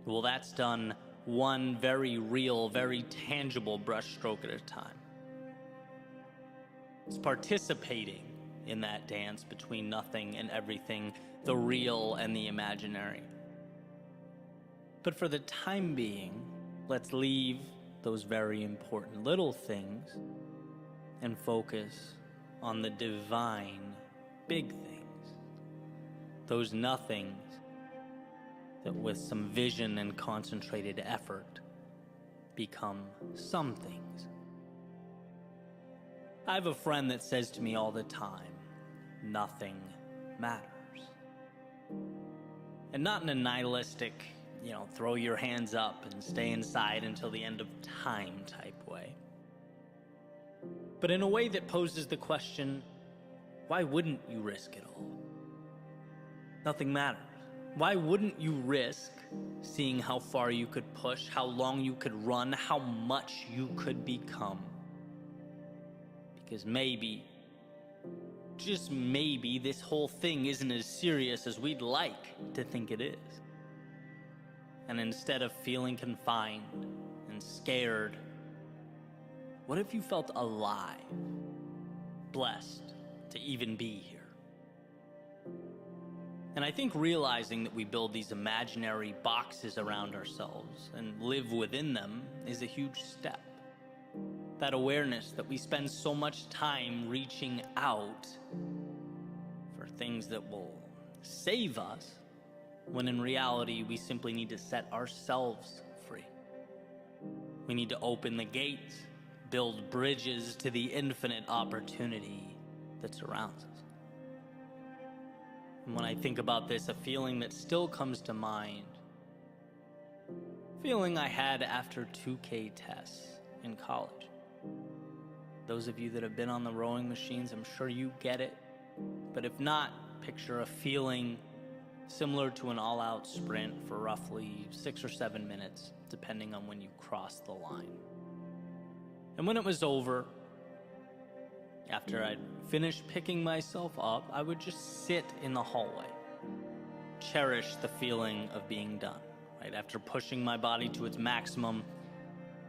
Speaker 11: well, that's done one very real, very tangible brushstroke at a time. It's participating in that dance between nothing and everything, the real and the imaginary. But for the time being, let's leave those very important little things and focus on the divine big things. Those nothings that with some vision and concentrated effort become some things. I have a friend that says to me all the time, nothing matters. And not in a nihilistic, throw your hands up and stay inside until the end of time type way. But in a way that poses the question, why wouldn't you risk it all? Nothing matters. Why wouldn't you risk seeing how far you could push, how long you could run, how much you could become? Because maybe, just maybe, this whole thing isn't as serious as we'd like to think it is. And instead of feeling confined and scared, what if you felt alive, blessed to even be here? And I think realizing that we build these imaginary boxes around ourselves and live within them is a huge step. That awareness that we spend so much time reaching out for things that will save us, when in reality we simply need to set ourselves free. We need to open the gates, build bridges to the infinite opportunity that surrounds us. And when I think about this, a feeling that still comes to mind, feeling I had after 2K tests in college. Those of you that have been on the rowing machines, I'm sure you get it. But if not, picture a feeling similar to an all-out sprint for roughly 6 or 7 minutes, depending on when you cross the line. And when it was over, after I'd finished picking myself up, I would just sit in the hallway, cherish the feeling of being done. Right after pushing my body to its maximum,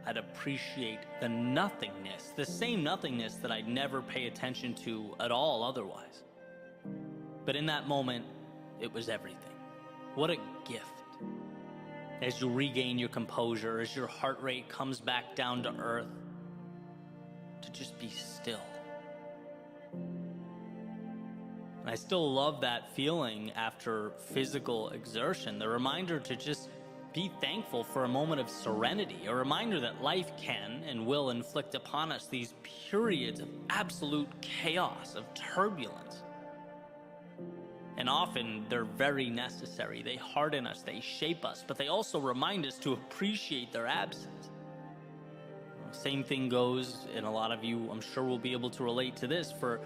Speaker 11: I'd appreciate the nothingness, the same nothingness that I'd never pay attention to at all otherwise. But in that moment, it was everything. What a gift. As you regain your composure, as your heart rate comes back down to earth, to just be still. And I still love that feeling after physical exertion, the reminder to just be thankful for a moment of serenity, a reminder that life can and will inflict upon us these periods of absolute chaos, of turbulence. And often they're very necessary. They harden us, they shape us, but they also remind us to appreciate their absence. Same thing goes, and a lot of you, I'm sure, will be able to relate to this, for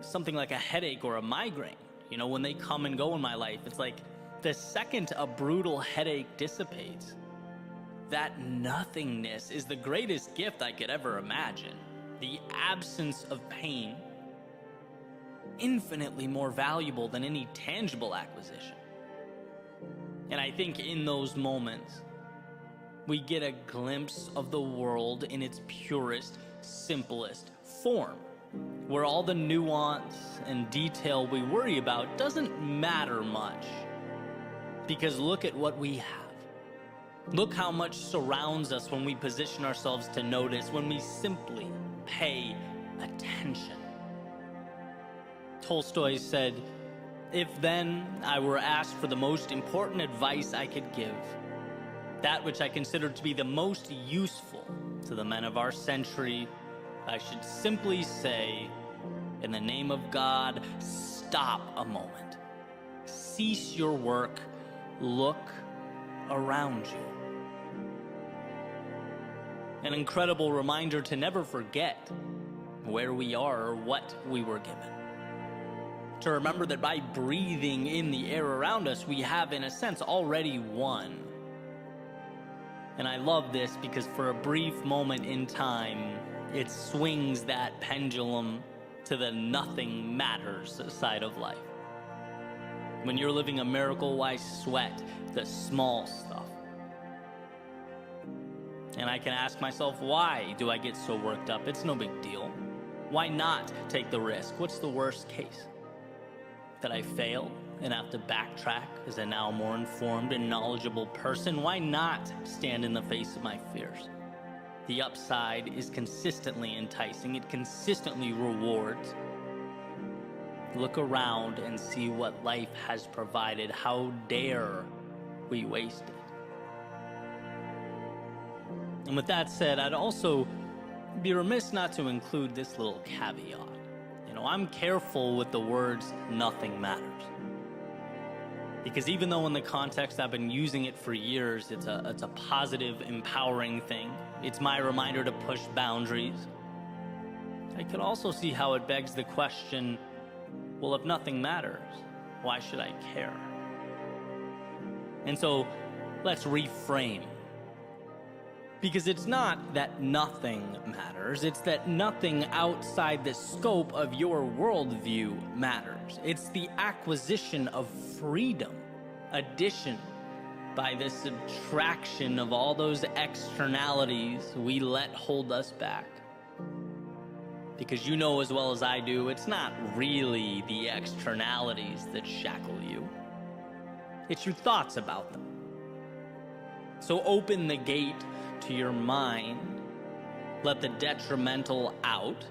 Speaker 11: something like a headache or a migraine. When they come and go in my life, it's like the second a brutal headache dissipates, that nothingness is the greatest gift I could ever imagine. The absence of pain, infinitely more valuable than any tangible acquisition. And I think in those moments, we get a glimpse of the world in its purest, simplest form, where all the nuance and detail we worry about doesn't matter much. Because look at what we have. Look how much surrounds us when we position ourselves to notice, when we simply pay attention. Tolstoy said, "If then I were asked for the most important advice I could give, that which I consider to be the most useful to the men of our century, I should simply say, in the name of God, stop a moment. Cease your work. Look around you." An incredible reminder to never forget where we are or what we were given. To remember that by breathing in the air around us, we have, in a sense, already won. And I love this because for a brief moment in time, it swings that pendulum to the nothing matters side of life. When you're living a miracle, why sweat the small stuff? And I can ask myself, why do I get so worked up? It's no big deal. Why not take the risk? What's the worst case? That I fail and have to backtrack as a now more informed and knowledgeable person? Why not stand in the face of my fears? The upside is consistently enticing. It consistently rewards. Look around and see what life has provided. How dare we waste it? And with that said, I'd also be remiss not to include this little caveat. I'm careful with the words "nothing matters." Because even though in the context I've been using it for years, it's a positive, empowering thing. It's my reminder to push boundaries. I could also see how it begs the question, well, if nothing matters, why should I care? And so let's reframe. Because it's not that nothing matters, it's that nothing outside the scope of your worldview matters. It's the acquisition of freedom, addition by the subtraction of all those externalities we let hold us back. Because you know as well as I do, it's not really the externalities that shackle you. It's your thoughts about them. So open the gate to your mind, let the detrimental out,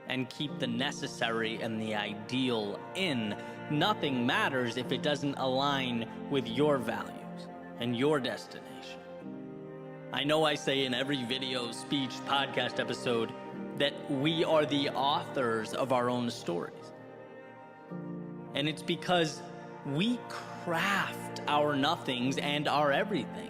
Speaker 11: and keep the necessary and the ideal in. Nothing matters if it doesn't align with your values and your destination. I know I say in every video, speech, podcast episode that we are the authors of our own stories. And it's because we craft our nothings and our everythings.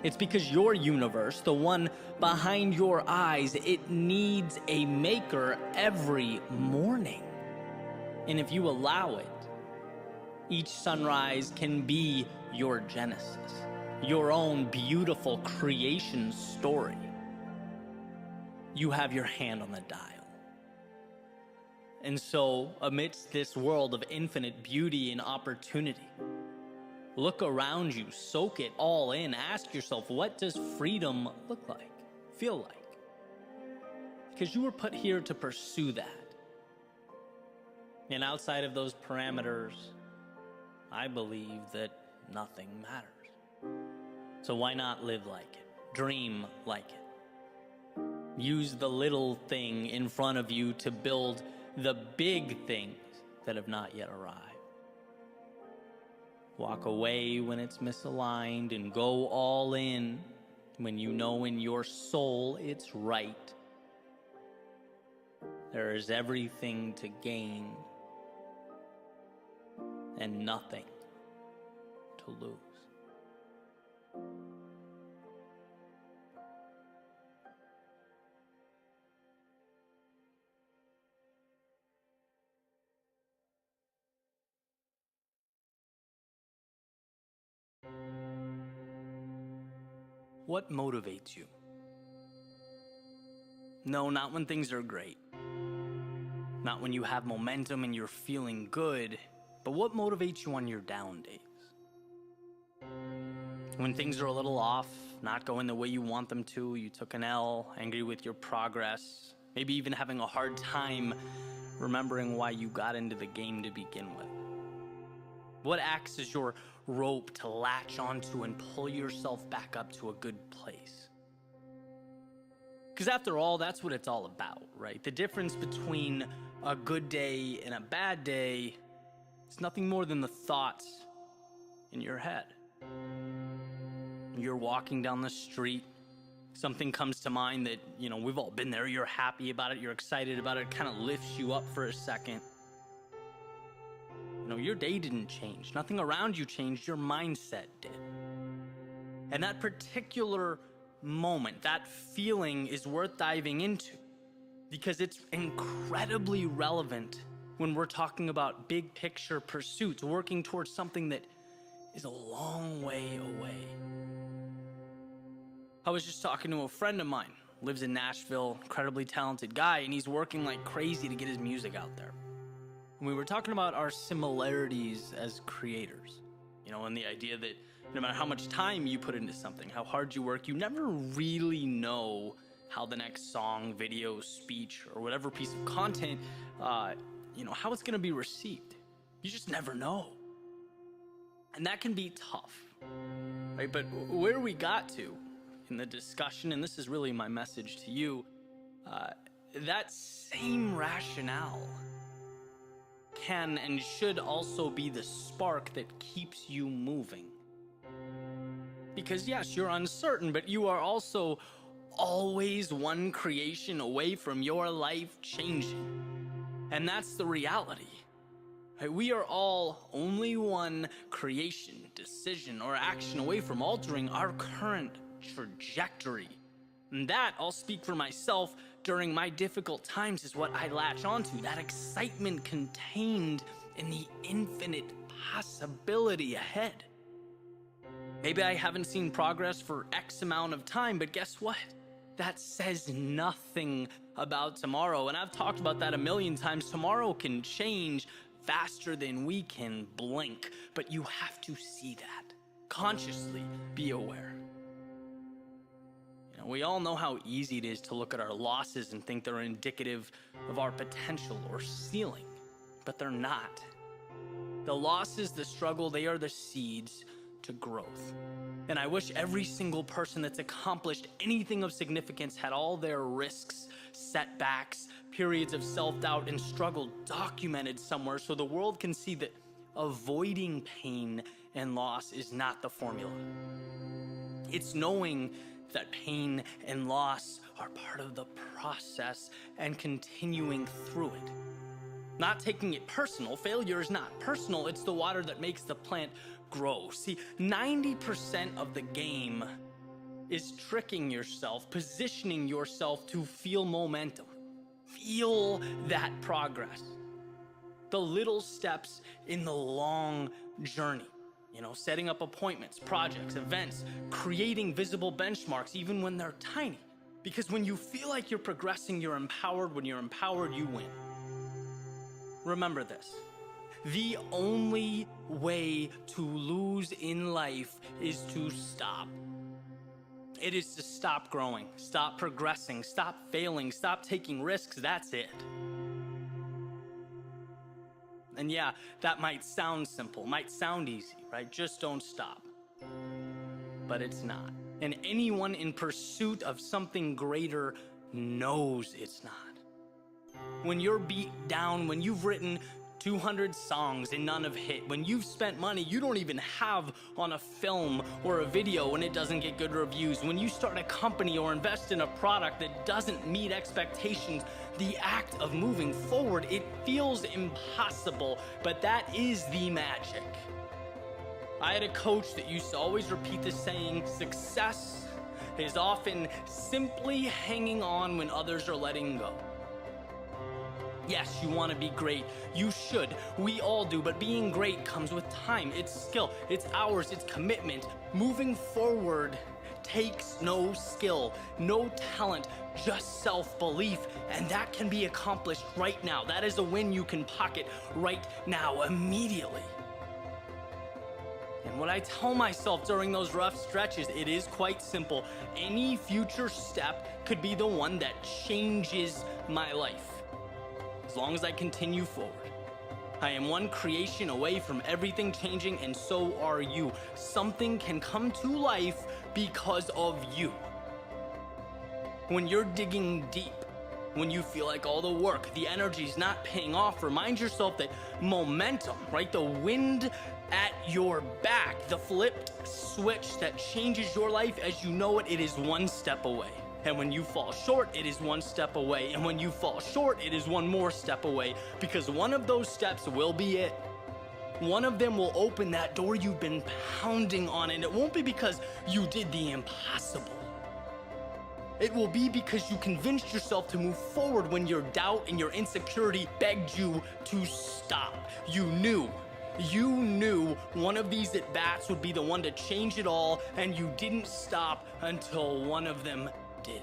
Speaker 11: It's because your universe, the one behind your eyes, it needs a maker every morning. And if you allow it, each sunrise can be your genesis, your own beautiful creation story. You have your hand on the dial. And so, amidst this world of infinite beauty and opportunity, look around you, soak it all in, ask yourself, what does freedom look like, feel like? Because you were put here to pursue that. And outside of those parameters, I believe that nothing matters. So why not live like it? Dream like it. Use the little thing in front of you to build the big things that have not yet arrived. Walk away when it's misaligned and go all in when you know in your soul it's right. There is everything to gain and nothing to lose. What motivates you? No, not when things are great. Not when you have momentum and you're feeling good, but what motivates you on your down days? When things are a little off, not going the way you want them to, you took an L, angry with your progress, maybe even having a hard time remembering why you got into the game to begin with. What acts as your rope to latch onto and pull yourself back up to a good place? Because after all, that's what it's all about, right? The difference between a good day and a bad day is nothing more than the thoughts in your head. You're walking down the street, something comes to mind that, we've all been there, you're happy about it, you're excited about it kind of lifts you up for a second. Your day didn't change. Nothing around you changed. Your mindset did. And that particular moment, that feeling is worth diving into because it's incredibly relevant when we're talking about big picture pursuits, working towards something that is a long way away. I was just talking to a friend of mine, lives in Nashville, incredibly talented guy, and he's working like crazy to get his music out there. We were talking about our similarities as creators, and the idea that no matter how much time you put into something, how hard you work, you never really know how the next song, video, speech, or whatever piece of content, how it's going to be received. You just never know. And that can be tough, right? But where we got to in the discussion, and this is really my message to you, that same rationale can and should also be the spark that keeps you moving. Because yes, you're uncertain, but you are also always one creation away from your life changing. And that's the reality. Right? We are all only one creation, decision, or action away from altering our current trajectory. And that, I'll speak for myself, during my difficult times is what I latch onto, that excitement contained in the infinite possibility ahead. Maybe I haven't seen progress for X amount of time, but guess what? That says nothing about tomorrow. And I've talked about that a million times. Tomorrow can change faster than we can blink, but you have to see that. Consciously be aware. We all know how easy it is to look at our losses and think they're indicative of our potential or ceiling, but they're not. The losses, the struggle, they are the seeds to growth. And I wish every single person that's accomplished anything of significance had all their risks, setbacks, periods of self-doubt, and struggle documented somewhere so the world can see that avoiding pain and loss is not the formula. It's knowing that pain and loss are part of the process and continuing through it. Not taking it personal. Failure is not personal. It's the water that makes the plant grow. See, 90% of the game is tricking yourself, positioning yourself to feel momentum. Feel that progress. The little steps in the long journey. Setting up appointments, projects, events, creating visible benchmarks, even when they're tiny. Because when you feel like you're progressing, you're empowered. When you're empowered, you win. Remember this. The only way to lose in life is to stop. It is to stop growing, stop progressing, stop failing, stop taking risks. That's it. And yeah, that might sound simple, might sound easy, right? Just don't stop. But it's not. And anyone in pursuit of something greater knows it's not. When you're beat down, when you've written 200 songs and none have hit, when you've spent money you don't even have on a film or a video and it doesn't get good reviews, when you start a company or invest in a product that doesn't meet expectations, the act of moving forward, it feels impossible, but that is the magic. I had a coach that used to always repeat the saying, success is often simply hanging on when others are letting go. Yes, you want to be great. You should. We all do. But being great comes with time. It's skill. It's hours. It's commitment. Moving forward takes no skill, no talent, just self-belief. And that can be accomplished right now. That is a win you can pocket right now, immediately. And what I tell myself during those rough stretches, it is quite simple. Any future step could be the one that changes my life. As long as I continue forward. I am one creation away from everything changing, and so are you. Something can come to life because of you. When you're digging deep, when you feel like all the work, the energy's not paying off, remind yourself that momentum, right? The wind at your back, the flipped switch that changes your life as you know it, it is one step away. And when you fall short, it is one step away. And when you fall short, it is one more step away. Because one of those steps will be it. One of them will open that door you've been pounding on. And it won't be because you did the impossible. It will be because you convinced yourself to move forward when your doubt and your insecurity begged you to stop. You knew one of these at-bats would be the one to change it all. And you didn't stop until one of them did.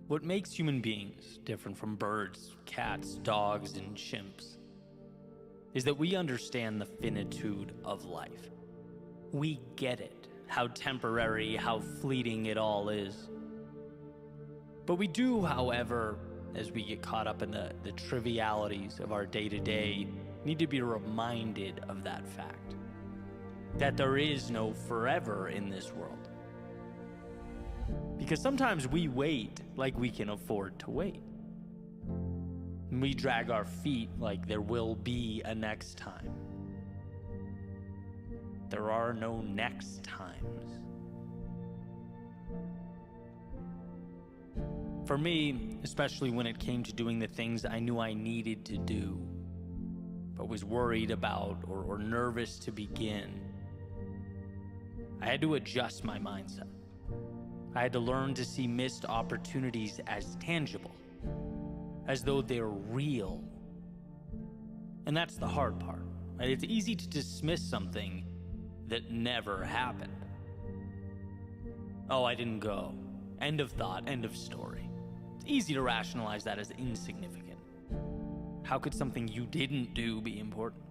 Speaker 11: What makes human beings different from birds, cats, dogs, and chimps is that we understand the finitude of life. We get it, how temporary, how fleeting it all is. But we do, however, as we get caught up in the trivialities of our day-to-day, need to be reminded of that fact, that there is no forever in this world. Because sometimes we wait like we can afford to wait. We drag our feet like there will be a next time. There are no next times. For me, especially when it came to doing the things I knew I needed to do, but was worried about or nervous to begin, I had to adjust my mindset. I had to learn to see missed opportunities as tangible, as though they're real. And that's the hard part, right? It's easy to dismiss something that never happened. Oh, I didn't go. End of thought, end of story. It's easy to rationalize that as insignificant. How could something you didn't do be important?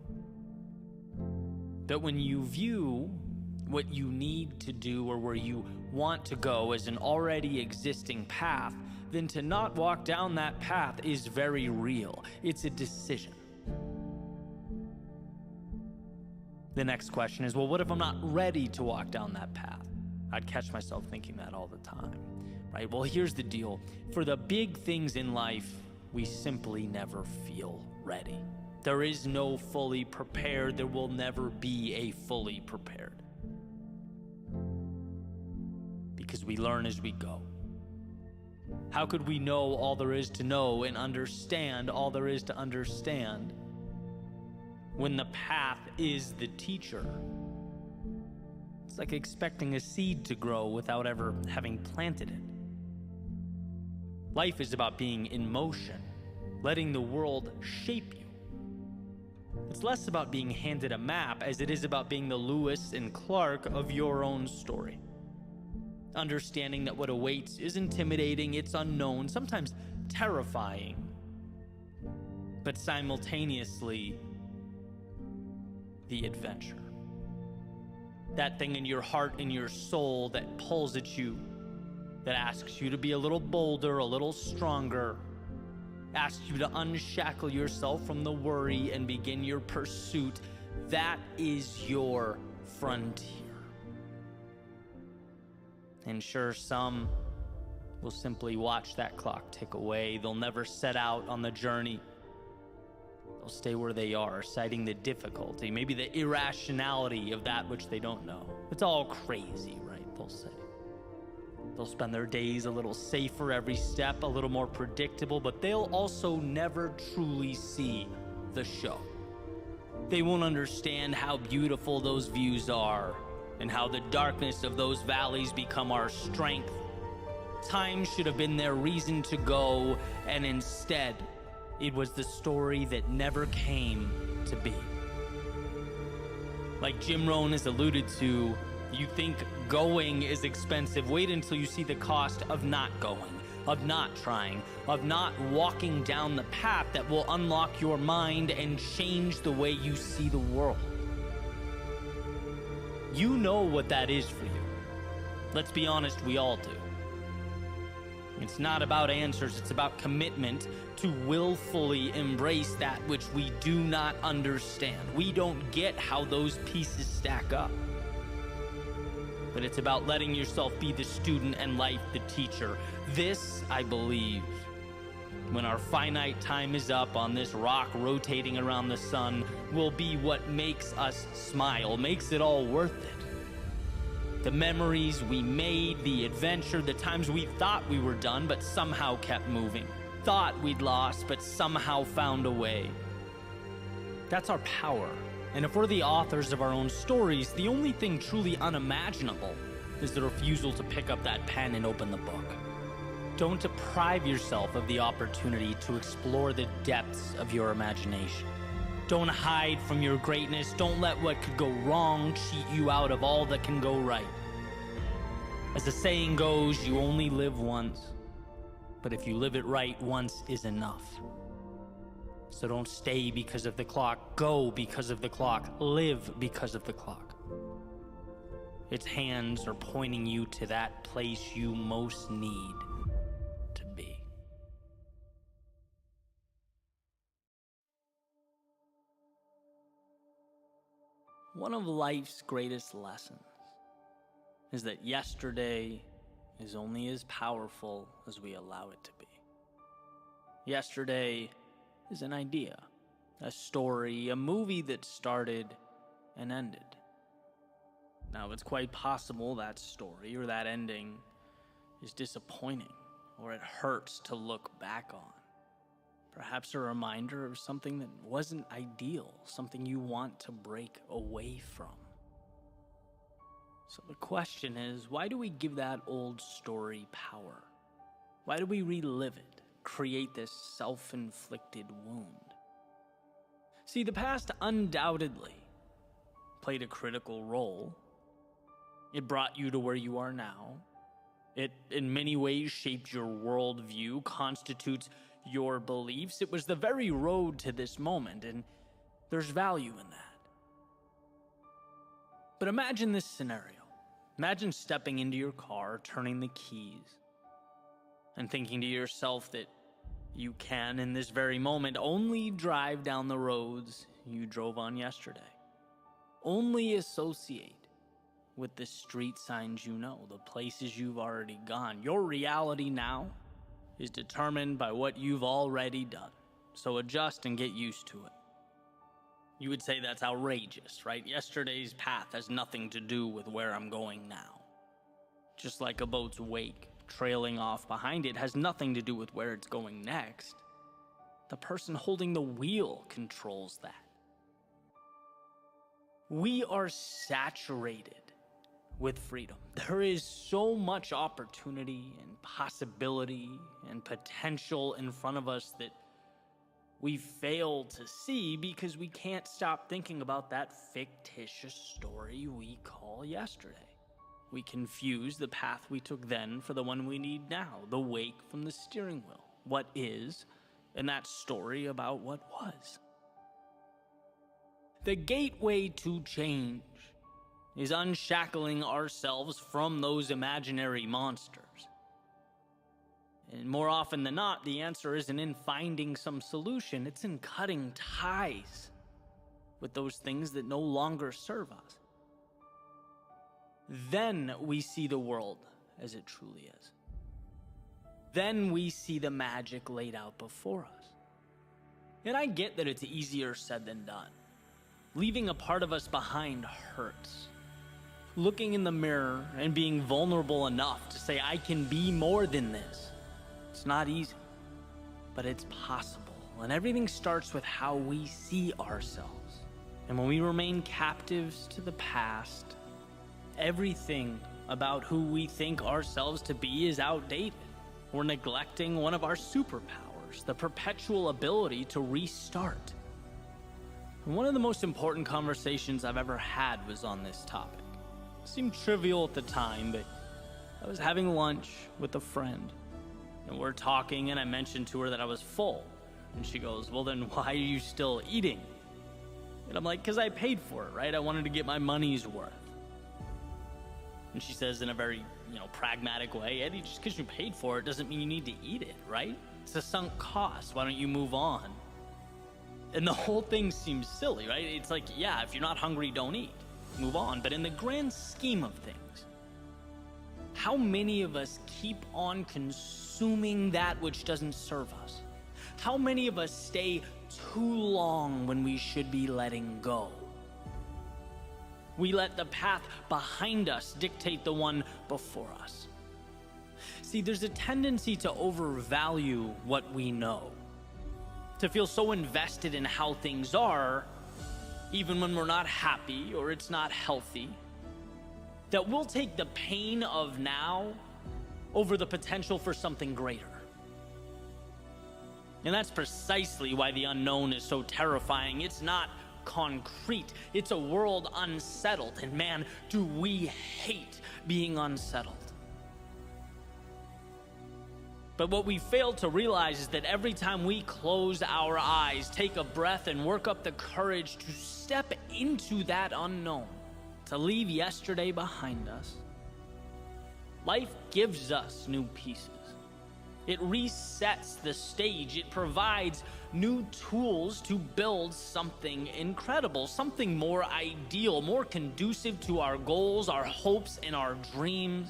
Speaker 11: But when you view what you need to do or where you want to go as an already existing path, then to not walk down that path is very real. It's a decision. The next question is, well, what if I'm not ready to walk down that path? I'd catch myself thinking that all the time, right? Well, here's the deal. For the big things in life, we simply never feel ready. There is no fully prepared. There will never be a fully prepared. Because we learn as we go. How could we know all there is to know and understand all there is to understand when the path is the teacher? It's like expecting a seed to grow without ever having planted it. Life is about being in motion, letting the world shape you. It's less about being handed a map as it is about being the Lewis and Clark of your own story. Understanding that what awaits is intimidating, it's unknown, sometimes terrifying, but simultaneously the adventure. That thing in your heart and your soul that pulls at you, that asks you to be a little bolder, a little stronger, asks you to unshackle yourself from the worry and begin your pursuit. That is your frontier. And sure, some will simply watch that clock tick away. They'll never set out on the journey. They'll stay where they are, citing the difficulty, maybe the irrationality of that which they don't know. It's all crazy, right? They'll say. They'll spend their days a little safer every step, a little more predictable, but they'll also never truly see the show. They won't understand how beautiful those views are and how the darkness of those valleys become our strength. Time should have been their reason to go, and instead, it was the story that never came to be. Like Jim Rohn has alluded to, you think going is expensive. Wait until you see the cost of not going, of not trying, of not walking down the path that will unlock your mind and change the way you see the world. You know what that is for you. Let's be honest, we all do. It's not about answers, it's about commitment to willfully embrace that which we do not understand. We don't get how those pieces stack up. But it's about letting yourself be the student and life the teacher. This, I believe, when our finite time is up on this rock rotating around the sun, will be what makes us smile, makes it all worth it. The memories we made, the adventure, the times we thought we were done but somehow kept moving. Thought we'd lost but somehow found a way. That's our power. And if we're the authors of our own stories, the only thing truly unimaginable is the refusal to pick up that pen and open the book. Don't deprive yourself of the opportunity to explore the depths of your imagination. Don't hide from your greatness. Don't let what could go wrong cheat you out of all that can go right. As the saying goes, you only live once, but if you live it right, once is enough. So don't stay because of the clock, go because of the clock, live because of the clock. Its hands are pointing you to that place you most need to be. One of life's greatest lessons is that yesterday is only as powerful as we allow it to be. Yesterday is an idea, a story, a movie that started and ended. Now, it's quite possible that story or that ending is disappointing, or it hurts to look back on. Perhaps a reminder of something that wasn't ideal, something you want to break away from. So the question is, why do we give that old story power? Why do we relive it, create this self-inflicted wound? See, the past undoubtedly played a critical role. It brought you to where you are now. It, in many ways, shaped your worldview, constitutes your beliefs. It was the very road to this moment, and there's value in that. But imagine this scenario. Imagine stepping into your car, turning the keys, and thinking to yourself that you can, in this very moment, only drive down the roads you drove on yesterday. Only associate with the street signs you know, the places you've already gone. Your reality now is determined by what you've already done. So adjust and get used to it. You would say that's outrageous, right? Yesterday's path has nothing to do with where I'm going now. Just like a boat's wake trailing off behind it has nothing to do with where it's going next. The person holding the wheel controls that. We are saturated with freedom. There is so much opportunity and possibility and potential in front of us that we fail to see because we can't stop thinking about that fictitious story we call yesterday. We confuse the path we took then for the one we need now, the wake from the steering wheel, what is, and that story about what was. The gateway to change is unshackling ourselves from those imaginary monsters. And more often than not, the answer isn't in finding some solution, it's in cutting ties with those things that no longer serve us. Then we see the world as it truly is. Then we see the magic laid out before us. And I get that it's easier said than done. Leaving a part of us behind hurts. Looking in the mirror and being vulnerable enough to say, I can be more than this. It's not easy, but it's possible. And everything starts with how we see ourselves. And when we remain captives to the past, everything about who we think ourselves to be is outdated. We're neglecting one of our superpowers, the perpetual ability to restart. And one of the most important conversations I've ever had was on this topic. It seemed trivial at the time, but I was having lunch with a friend, and we're talking, and I mentioned to her that I was full. And she goes, well, then why are you still eating? And I'm like, because I paid for it, right? I wanted to get my money's worth. And she says in a very, pragmatic way, Eddie, just because you paid for it doesn't mean you need to eat it, right? It's a sunk cost. Why don't you move on? And the whole thing seems silly, right? It's like, yeah, if you're not hungry, don't eat. Move on. But in the grand scheme of things, how many of us keep on consuming that which doesn't serve us? How many of us stay too long when we should be letting go? We let the path behind us dictate the one before us. See, there's a tendency to overvalue what we know, to feel so invested in how things are, even when we're not happy or it's not healthy, that we'll take the pain of now over the potential for something greater. And that's precisely why the unknown is so terrifying. It's not concrete. It's a world unsettled. And man, do we hate being unsettled. But what we fail to realize is that every time we close our eyes, take a breath, and work up the courage to step into that unknown, to leave yesterday behind us, life gives us new pieces. It resets the stage. It provides new tools to build something incredible, something more ideal, more conducive to our goals, our hopes, and our dreams.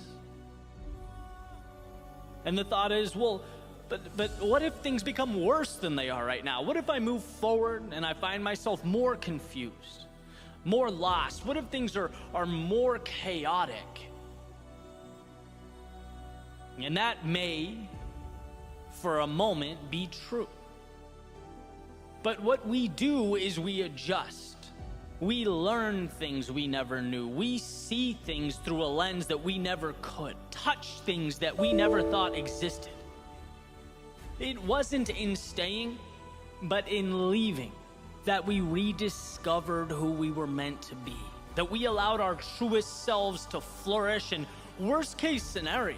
Speaker 11: And the thought is, well, But what if things become worse than they are right now? What if I move forward and I find myself more confused, more lost? What if things are more chaotic? And that may, for a moment, be true. But what we do is we adjust. We learn things we never knew. We see things through a lens that we never could. Touch things that we never thought existed. It wasn't in staying, but in leaving, that we rediscovered who we were meant to be. That we allowed our truest selves to flourish, and worst case scenario,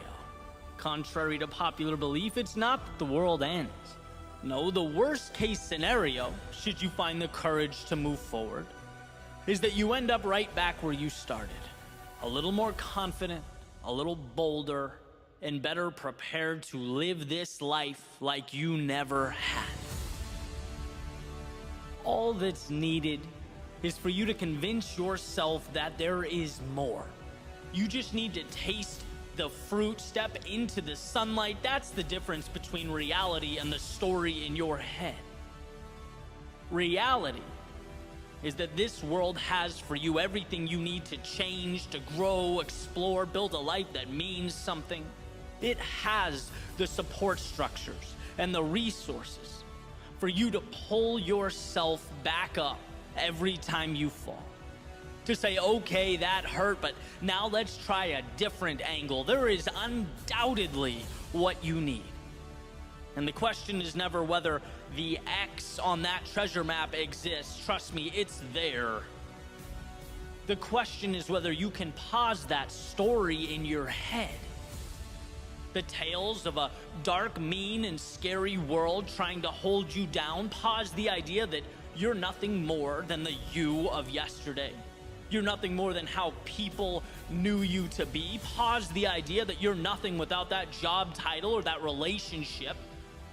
Speaker 11: contrary to popular belief, it's not that the world ends. No, the worst case scenario, should you find the courage to move forward, is that you end up right back where you started. A little more confident, a little bolder, and better prepared to live this life like you never had. All that's needed is for you to convince yourself that there is more. You just need to taste the fruit, step into the sunlight. That's the difference between reality and the story in your head. Reality is that this world has for you everything you need to change, to grow, explore, build a life that means something. It has the support structures and the resources for you to pull yourself back up every time you fall. To say, okay, that hurt, but now let's try a different angle. There is undoubtedly what you need. And the question is never whether the X on that treasure map exists. Trust me, it's there. The question is whether you can pause that story in your head. The tales of a dark, mean, and scary world trying to hold you down. Pause the idea that you're nothing more than the you of yesterday. You're nothing more than how people knew you to be. Pause the idea that you're nothing without that job title or that relationship.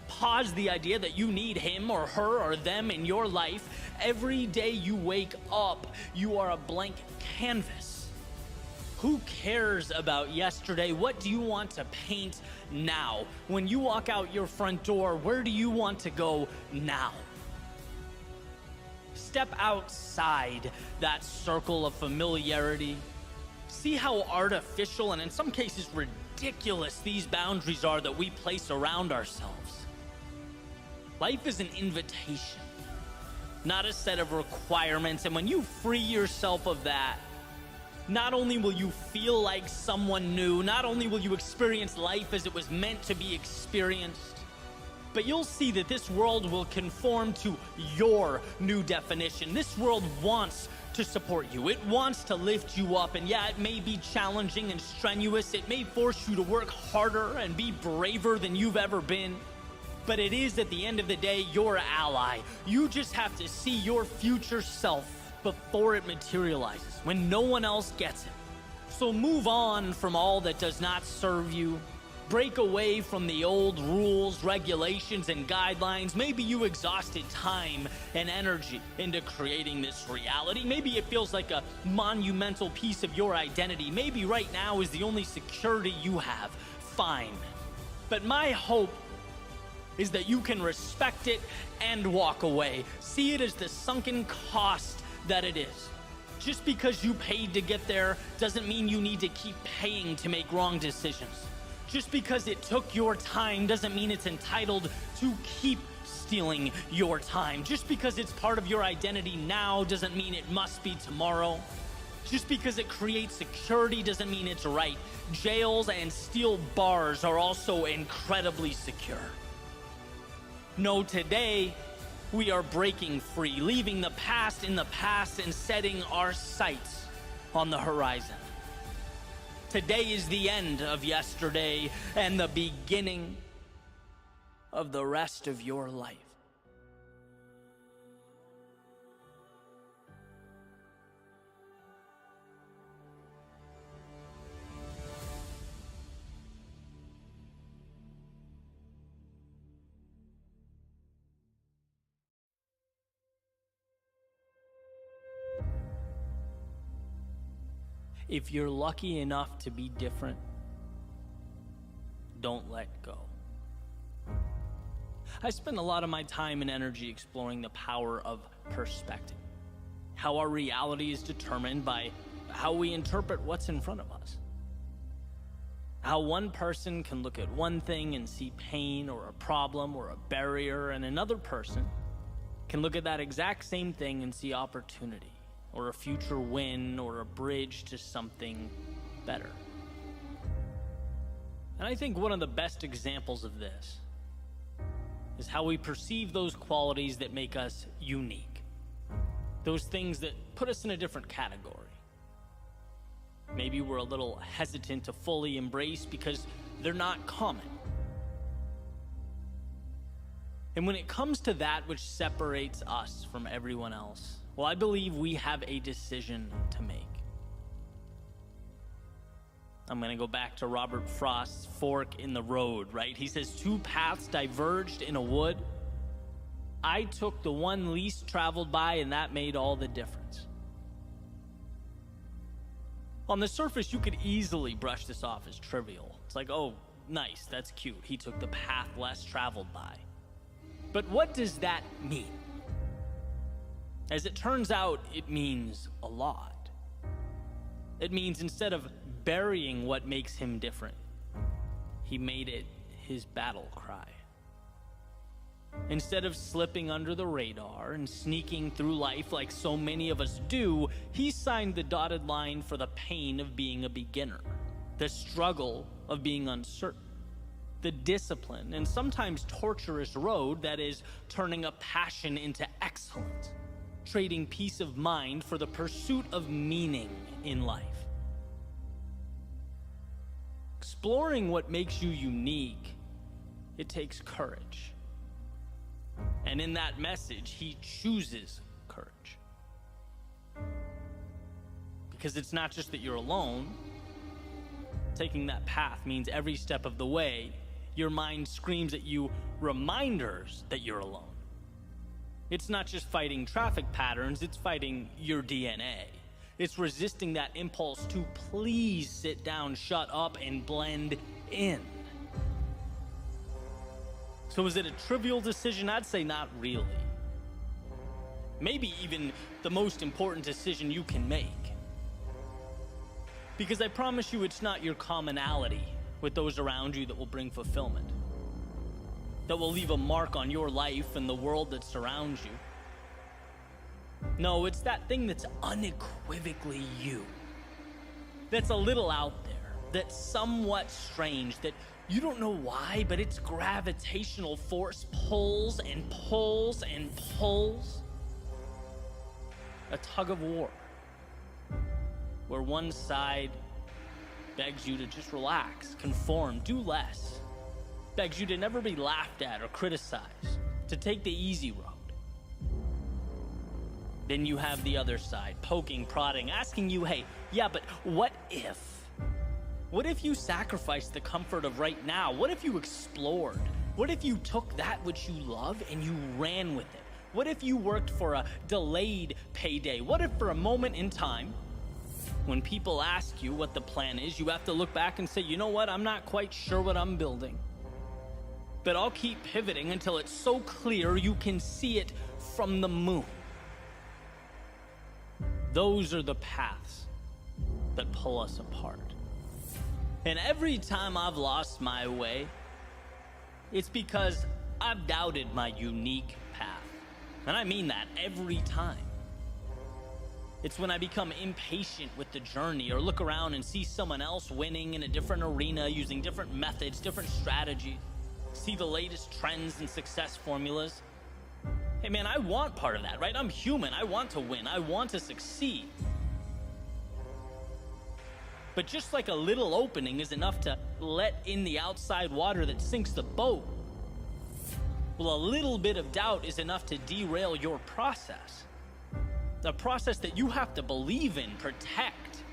Speaker 11: Pause the idea that you need him or her or them in your life. Every day you wake up, you are a blank canvas. Who cares about yesterday? What do you want to paint now? When you walk out your front door, where do you want to go now? Step outside that circle of familiarity. See how artificial and in some cases ridiculous these boundaries are that we place around ourselves. Life is an invitation, not a set of requirements. And when you free yourself of that, not only will you feel like someone new, not only will you experience life as it was meant to be experienced, but you'll see that this world will conform to your new definition. This world wants to support you. It wants to lift you up. And yeah, it may be challenging and strenuous. It may force you to work harder and be braver than you've ever been. But it is, at the end of the day, your ally. You just have to see your future self before it materializes, when no one else gets it. So move on from all that does not serve you. Break away from the old rules, regulations, and guidelines. Maybe you exhausted time and energy into creating this reality. Maybe it feels like a monumental piece of your identity. Maybe right now is the only security you have. Fine. But my hope is that you can respect it and walk away. See it as the sunken cost that it is. Just because you paid to get there doesn't mean you need to keep paying to make wrong decisions. Just because it took your time doesn't mean it's entitled to keep stealing your time. Just because it's part of your identity now doesn't mean it must be tomorrow. Just because it creates security doesn't mean it's right. Jails and steel bars are also incredibly secure. No, today we are breaking free, leaving the past in the past and setting our sights on the horizon. Today is the end of yesterday and the beginning of the rest of your life. If you're lucky enough to be different, don't let go. I spend a lot of my time and energy exploring the power of perspective. How our reality is determined by how we interpret what's in front of us. How one person can look at one thing and see pain or a problem or a barrier, and another person can look at that exact same thing and see opportunity or a future win or a bridge to something better. And I think one of the best examples of this is how we perceive those qualities that make us unique. Those things that put us in a different category. Maybe we're a little hesitant to fully embrace because they're not common. And when it comes to that which separates us from everyone else, well, I believe we have a decision to make. I'm going to go back to Robert Frost's fork in the road, right? He says, 2 paths diverged in a wood. I took the one least traveled by, and that made all the difference. On the surface, you could easily brush this off as trivial. It's like, oh, nice, that's cute. He took the path less traveled by. But what does that mean? As it turns out, it means a lot. It means instead of burying what makes him different, he made it his battle cry. Instead of slipping under the radar and sneaking through life like so many of us do, he signed the dotted line for the pain of being a beginner, the struggle of being uncertain, the discipline and sometimes torturous road that is turning a passion into excellence, trading peace of mind for the pursuit of meaning in life. Exploring what makes you unique, it takes courage. And in that message, he chooses courage. Because it's not just that you're alone. Taking that path means every step of the way, your mind screams at you reminders that you're alone. It's not just fighting traffic patterns, it's fighting your DNA. It's resisting that impulse to please sit down, shut up, and blend in. So is it a trivial decision? I'd say not really. Maybe even the most important decision you can make. Because I promise you it's not your commonality with those around you that will bring fulfillment, that will leave a mark on your life and the world that surrounds you. No, it's that thing that's unequivocally you, that's a little out there, that's somewhat strange, that you don't know why, but its gravitational force pulls and pulls and pulls. A tug of war, where one side begs you to just relax, conform, do less, begs you to never be laughed at or criticized, to take the easy road. Then you have the other side, poking, prodding, asking you, hey, yeah, but what if? What if you sacrificed the comfort of right now? What if you explored? What if you took that which you love and you ran with it? What if you worked for a delayed payday? What if for a moment in time, when people ask you what the plan is, you have to look back and say, you know what, I'm not quite sure what I'm building, but I'll keep pivoting until it's so clear you can see it from the moon. Those are the paths that pull us apart. And every time I've lost my way, it's because I've doubted my unique path. And I mean that every time. It's when I become impatient with the journey or look around and see someone else winning in a different arena using different methods, different strategies, see the latest trends and success formulas. Hey man, I want part of that, right? I'm human. I want to win. I want to succeed. But just like a little opening is enough to let in the outside water that sinks the boat, well, a little bit of doubt is enough to derail your process. A process that you have to believe in, protect,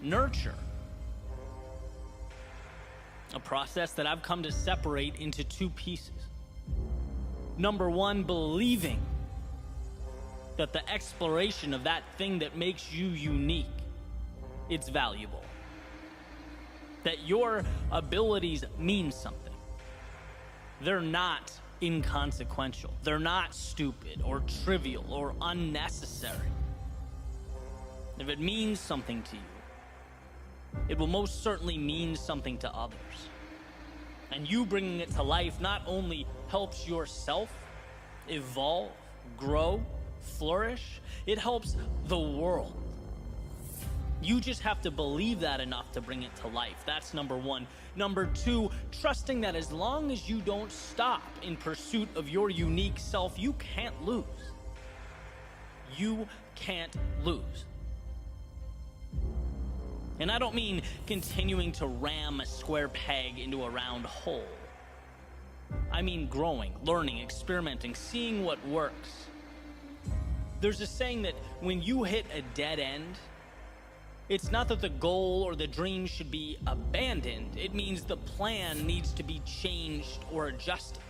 Speaker 11: nurture. A process that I've come to separate into 2 pieces. Number 1, believing that the exploration of that thing that makes you unique, it's valuable. That your abilities mean something. They're not inconsequential. They're not stupid or trivial or unnecessary. If it means something to you, it will most certainly mean something to others. And you bringing it to life not only helps yourself evolve, grow, flourish, it helps the world. You just have to believe that enough to bring it to life. That's number one. Number two, trusting that as long as you don't stop in pursuit of your unique self, you can't lose. You can't lose. And I don't mean continuing to ram a square peg into a round hole. I mean growing, learning, experimenting, seeing what works. There's a saying that when you hit a dead end, it's not that the goal or the dream should be abandoned. It means the plan needs to be changed or adjusted.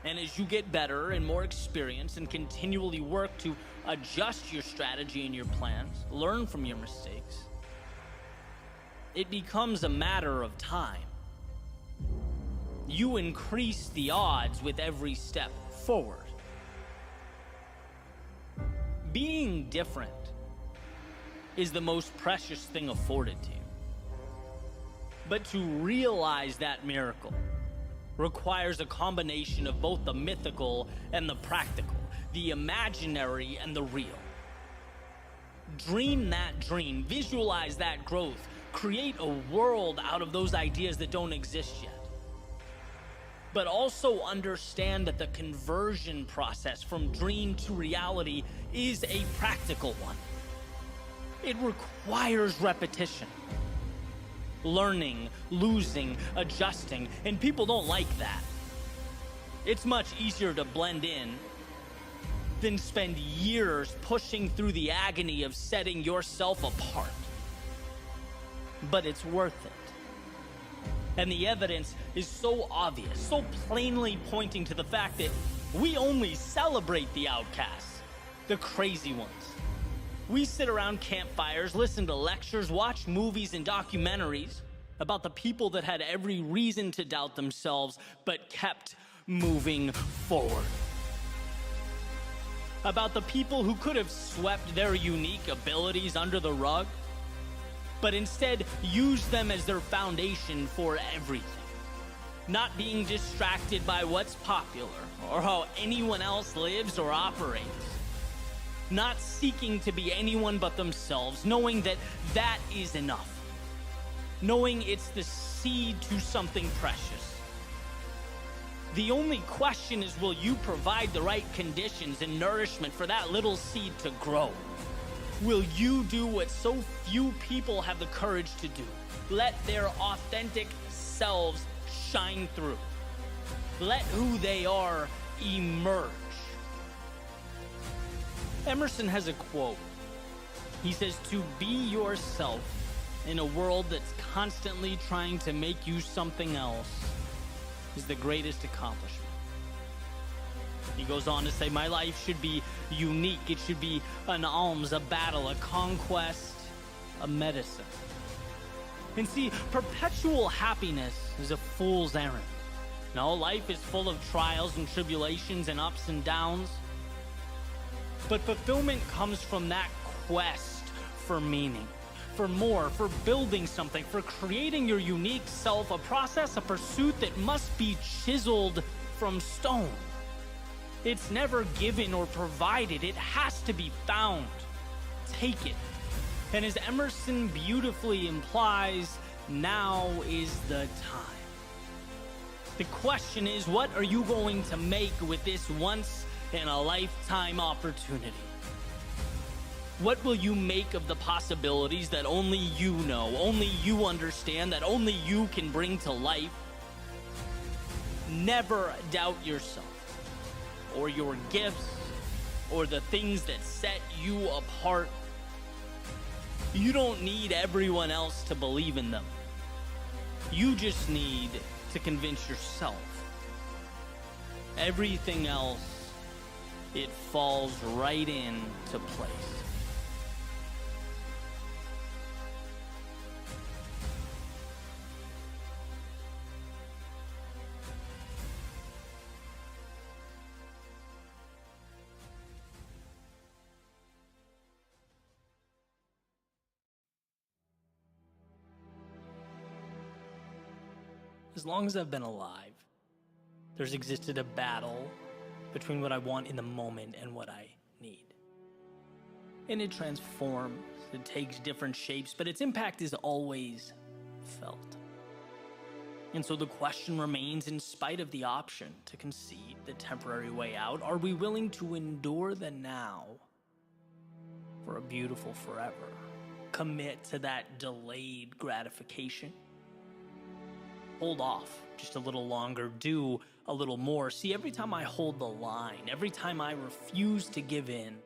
Speaker 11: And as you get better and more experienced and continually work to adjust your strategy and your plans, learn from your mistakes, it becomes a matter of time. You increase the odds with every step forward. Being different is the most precious thing afforded to you. But to realize that miracle requires a combination of both the mythical and the practical, the imaginary and the real. Dream that dream, visualize that growth, create a world out of those ideas that don't exist yet. But also understand that the conversion process from dream to reality is a practical one. It requires repetition. Learning, losing, adjusting, and people don't like that. It's much easier to blend in than spend years pushing through the agony of setting yourself apart. But it's worth it. And the evidence is so obvious, so plainly pointing to the fact that we only celebrate the outcasts, the crazy ones. We sit around campfires, listen to lectures, watch movies and documentaries about the people that had every reason to doubt themselves, but kept moving forward. About the people who could have swept their unique abilities under the rug, but instead used them as their foundation for everything. Not being distracted by what's popular or how anyone else lives or operates. Not seeking to be anyone but themselves, knowing that that is enough. Knowing it's the seed to something precious. The only question is, will you provide the right conditions and nourishment for that little seed to grow? Will you do what so few people have the courage to do? Let their authentic selves shine through. Let who they are emerge. Emerson has a quote. He says, "To be yourself in a world that's constantly trying to make you something else is the greatest accomplishment." He goes on to say, "My life should be unique. It should be an alms, a battle, a conquest, a medicine." And see, perpetual happiness is a fool's errand. No, life is full of trials and tribulations and ups and downs. But fulfillment comes from that quest for meaning, for more, for building something, for creating your unique self, a process, a pursuit that must be chiseled from stone. It's never given or provided. It has to be found. Take it. And as Emerson beautifully implies, now is the time. The question is, what are you going to make with this once-in-a-lifetime opportunity? What will you make of the possibilities that only you know, only you understand, that only you can bring to life? Never doubt yourself, or your gifts, or the things that set you apart. You don't need everyone else to believe in them. You just need to convince yourself. Everything else, it falls right into place. as long as I've been alive, there's existed a battle between what I want in the moment and what I need. And it transforms, it takes different shapes, but its impact is always felt. And so the question remains, in spite of the option to concede the temporary way out, are we willing to endure the now for a beautiful forever? Commit to that delayed gratification? Hold off just a little longer, do a little more. See, every time I hold the line, every time I refuse to give in,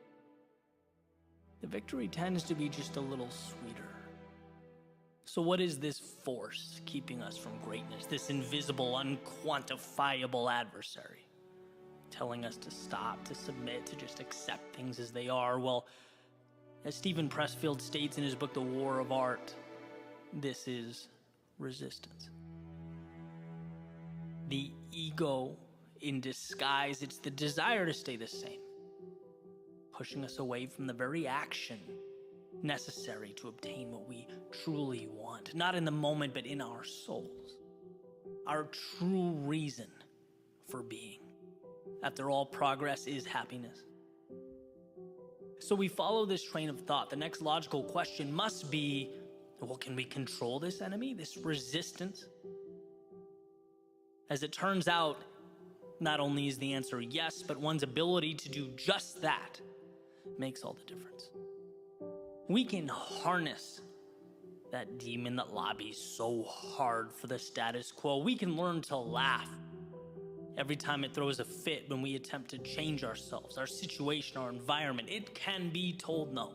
Speaker 11: the victory tends to be just a little sweeter. So what is this force keeping us from greatness? This invisible, unquantifiable adversary telling us to stop, to submit, to just accept things as they are? Well, as Stephen Pressfield states in his book, The War of Art, this is resistance. The ego in disguise, it's the desire to stay the same, pushing us away from the very action necessary to obtain what we truly want, not in the moment, but in our souls, our true reason for being. After all, progress is happiness. So we follow this train of thought. The next logical question must be, well, can we control this enemy, this resistance? As it turns out, not only is the answer yes, but one's ability to do just that makes all the difference. We can harness that demon that lobbies so hard for the status quo. We can learn to laugh every time it throws a fit when we attempt to change ourselves, our situation, our environment. It can be told no.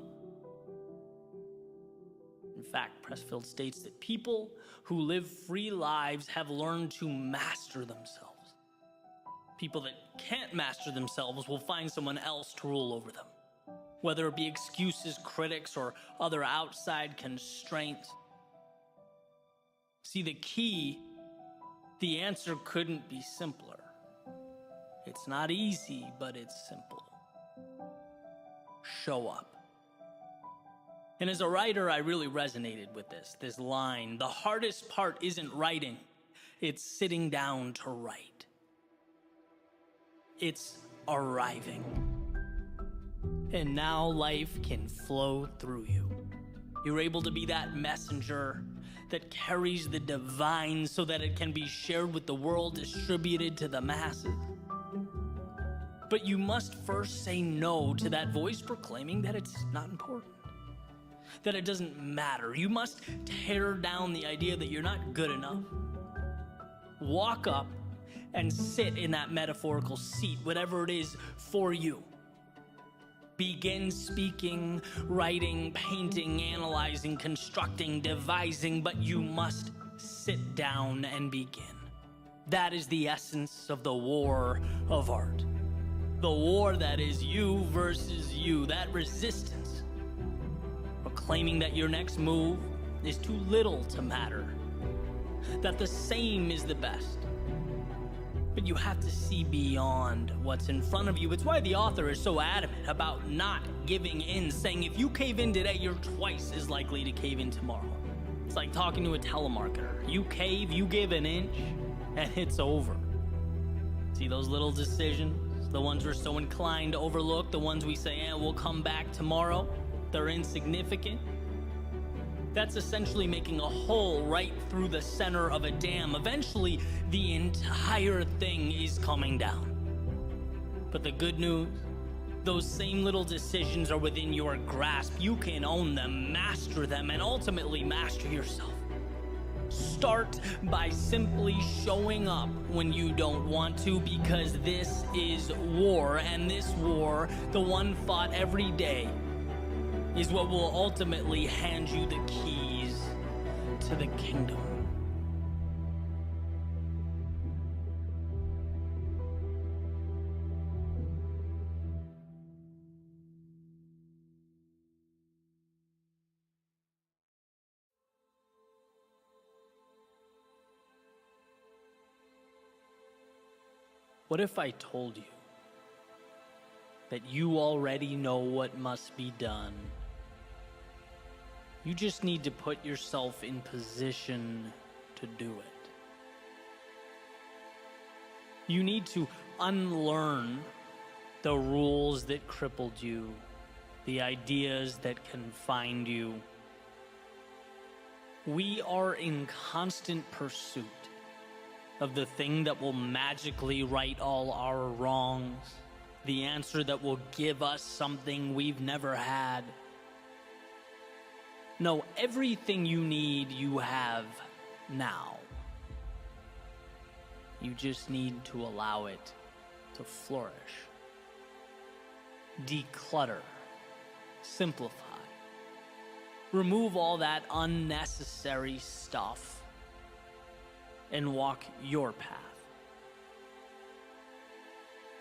Speaker 11: In fact, Pressfield states that people who live free lives have learned to master themselves. People that can't master themselves will find someone else to rule over them, whether it be excuses, critics, or other outside constraints. See, the answer couldn't be simpler. It's not easy, but it's simple. Show up. And as a writer, I really resonated with this line. The hardest part isn't writing, it's sitting down to write. It's arriving. And now life can flow through you. You're able to be that messenger that carries the divine so that it can be shared with the world, distributed to the masses. But you must first say no to that voice proclaiming that it's not important, that it doesn't matter. You must tear down the idea that you're not good enough. Walk up and sit in that metaphorical seat, whatever it is for you. Begin speaking, writing, painting, analyzing, constructing, devising, but you must sit down and begin. That is the essence of the war of art. The war that is you versus you, that resistance. Proclaiming that your next move is too little to matter, that the same is the best. But you have to see beyond what's in front of you. It's why the author is so adamant about not giving in, saying if you cave in today, you're twice as likely to cave in tomorrow. It's like talking to a telemarketer. You cave, you give an inch, and it's over. See those little decisions? The ones we're so inclined to overlook, the ones we say, we'll come back tomorrow. They're insignificant. That's essentially making a hole right through the center of a dam. Eventually, the entire thing is coming down. But the good news, those same little decisions are within your grasp. You can own them, master them, and ultimately master yourself. Start by simply showing up when you don't want to, because this is war, and this war, the one fought every day, is what will ultimately hand you the keys to the kingdom. What if I told you that you already know what must be done? You just need to put yourself in position to do it. You need to unlearn the rules that crippled you, the ideas that confined you. We are in constant pursuit of the thing that will magically right all our wrongs, the answer that will give us something we've never had. No, everything you need, you have now. You just need to allow it to flourish. Declutter. Simplify. Remove all that unnecessary stuff and walk your path.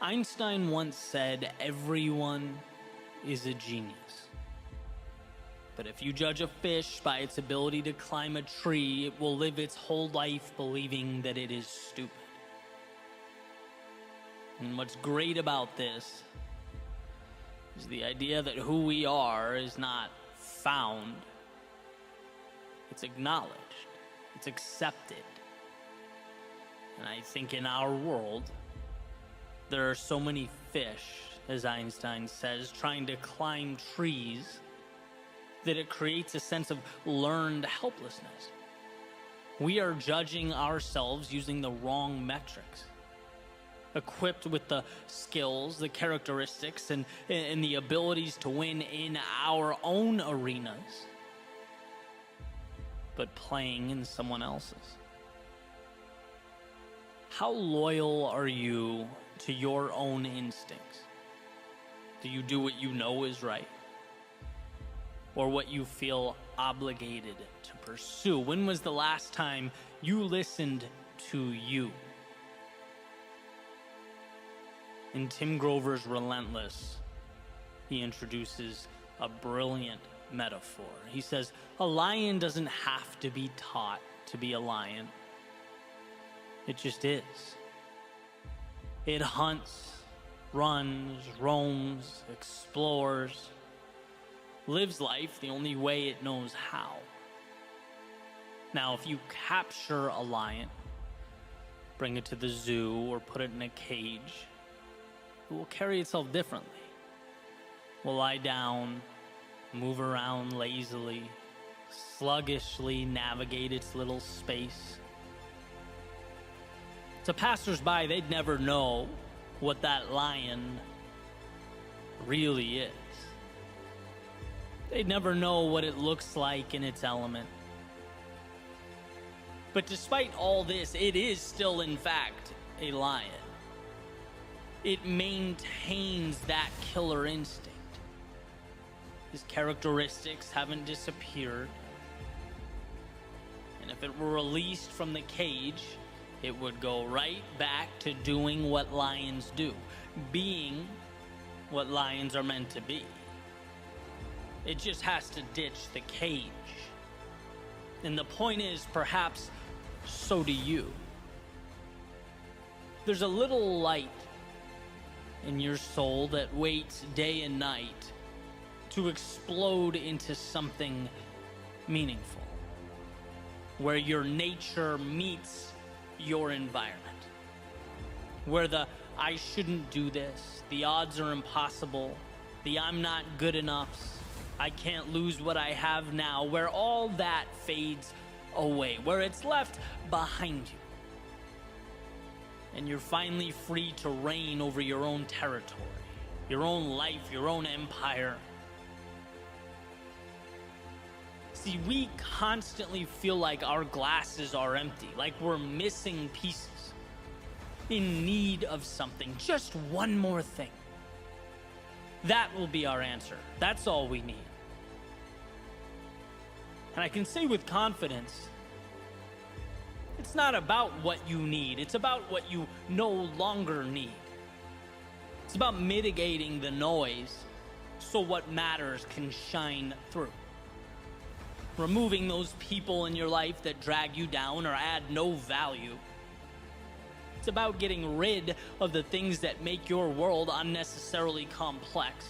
Speaker 11: Einstein once said, everyone is a genius. But if you judge a fish by its ability to climb a tree, it will live its whole life believing that it is stupid. And what's great about this is the idea that who we are is not found. It's acknowledged. It's accepted. And I think in our world, there are so many fish, as Einstein says, trying to climb trees that it creates a sense of learned helplessness. We are judging ourselves using the wrong metrics. Equipped with the skills, the characteristics, and the abilities to win in our own arenas, but playing in someone else's. How loyal are you to your own instincts? Do you do what you know is right? Or what you feel obligated to pursue? When was the last time you listened to you? In Tim Grover's Relentless, he introduces a brilliant metaphor. He says, a lion doesn't have to be taught to be a lion. It just is. It hunts, runs, roams, explores, lives life the only way it knows how. Now, if you capture a lion, bring it to the zoo, or put it in a cage, it will carry itself differently. Will lie down, move around lazily, sluggishly navigate its little space. To passersby, they'd never know what that lion really is. They'd never know what it looks like in its element. But despite all this, it is still, in fact, a lion. It maintains that killer instinct. His characteristics haven't disappeared. And if it were released from the cage, it would go right back to doing what lions do, being what lions are meant to be. It just has to ditch the cage. And the point is, perhaps, so do you. There's a little light in your soul that waits day and night to explode into something meaningful, where your nature meets your environment, where the I shouldn't do this, the odds are impossible, the I'm not good enough, I can't lose what I have now, where all that fades away, where it's left behind you. And you're finally free to reign over your own territory, your own life, your own empire. See, we constantly feel like our glasses are empty, like we're missing pieces, in need of something, just one more thing. That will be our answer. That's all we need. And I can say with confidence, it's not about what you need. It's about what you no longer need. It's about mitigating the noise so what matters can shine through. Removing those people in your life that drag you down or add no value. It's about getting rid of the things that make your world unnecessarily complex.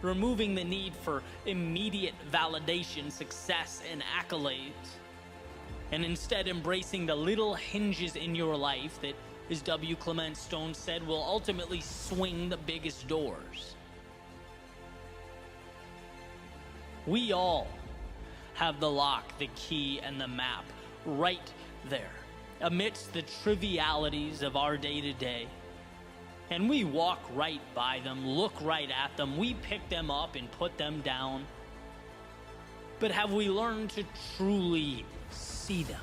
Speaker 11: Removing the need for immediate validation, success, and accolades. And instead embracing the little hinges in your life that as W. Clement Stone said, will ultimately swing the biggest doors. We all have the lock, the key, and the map right there, amidst the trivialities of our day-to-day. And we walk right by them, look right at them, we pick them up and put them down. But have we learned to truly see them?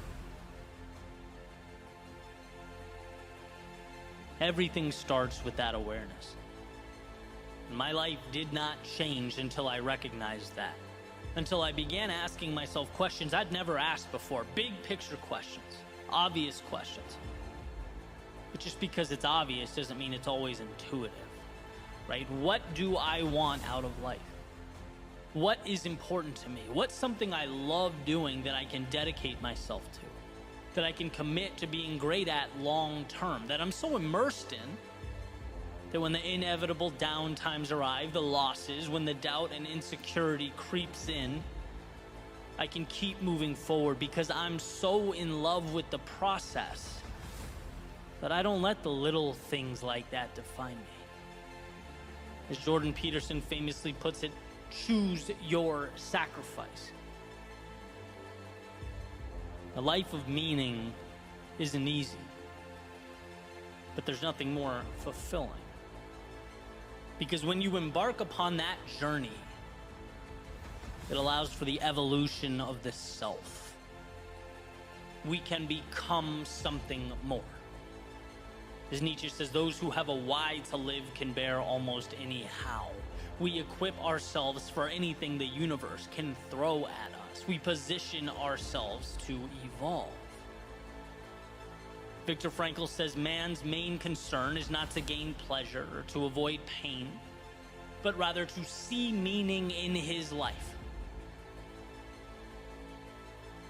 Speaker 11: Everything starts with that awareness. My life did not change until I recognized that. Until I began asking myself questions I'd never asked before. Big picture questions. Obvious questions. But just because it's obvious doesn't mean it's always intuitive. Right? What do I want out of life? What is important to me? What's something I love doing that I can dedicate myself to? That I can commit to being great at long term? That I'm so immersed in that when the inevitable down times arrive, the losses, when the doubt and insecurity creeps in, I can keep moving forward because I'm so in love with the process that I don't let the little things like that define me. As Jordan Peterson famously puts it, choose your sacrifice. A life of meaning isn't easy, but there's nothing more fulfilling. Because when you embark upon that journey, it allows for the evolution of the self. We can become something more. As Nietzsche says, those who have a why to live can bear almost any how. We equip ourselves for anything the universe can throw at us. We position ourselves to evolve. Viktor Frankl says man's main concern is not to gain pleasure or to avoid pain, but rather to see meaning in his life.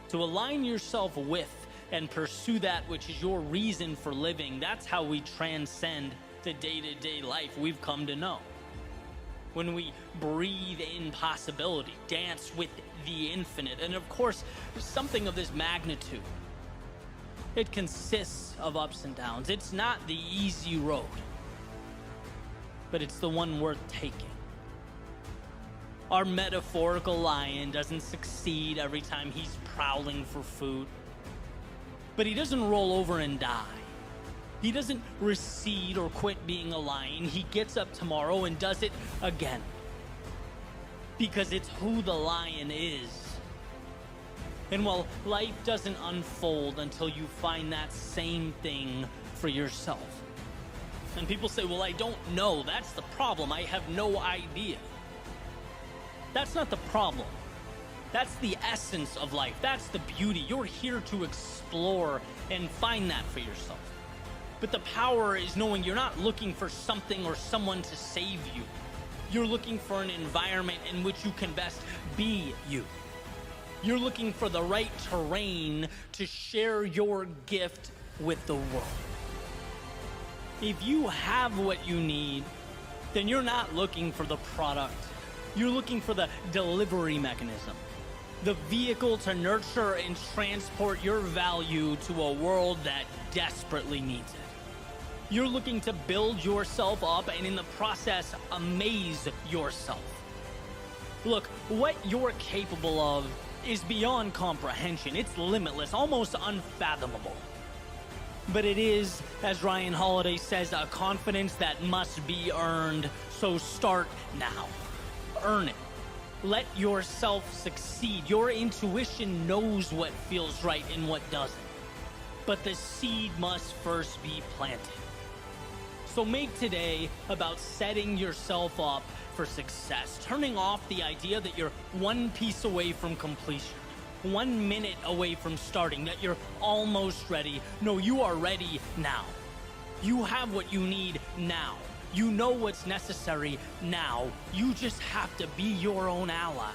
Speaker 11: To align yourself with and pursue that which is your reason for living, that's how we transcend the day-to-day life we've come to know. When we breathe in possibility, dance with the infinite, and of course, something of this magnitude. It consists of ups and downs. It's not the easy road, but it's the one worth taking. Our metaphorical lion doesn't succeed every time he's prowling for food, but he doesn't roll over and die. He doesn't recede or quit being a lion. He gets up tomorrow and does it again. Because it's who the lion is. And while life doesn't unfold until you find that same thing for yourself. And people say, well, I don't know. That's the problem. I have no idea. That's not the problem. That's the essence of life. That's the beauty. You're here to explore and find that for yourself. But the power is knowing you're not looking for something or someone to save you. You're looking for an environment in which you can best be you. You're looking for the right terrain to share your gift with the world. If you have what you need, then you're not looking for the product. You're looking for the delivery mechanism, the vehicle to nurture and transport your value to a world that desperately needs it. You're looking to build yourself up and in the process, amaze yourself. Look, what you're capable of is beyond comprehension. It's limitless, almost unfathomable. But it is, as Ryan Holiday says, a confidence that must be earned. So start now. Earn it. Let yourself succeed. Your intuition knows what feels right and what doesn't. But the seed must first be planted. So make today about setting yourself up for success, turning off the idea that you're one piece away from completion, 1 minute away from starting, that you're almost ready. No, you are ready now. You have what you need now. You know what's necessary now. You just have to be your own ally.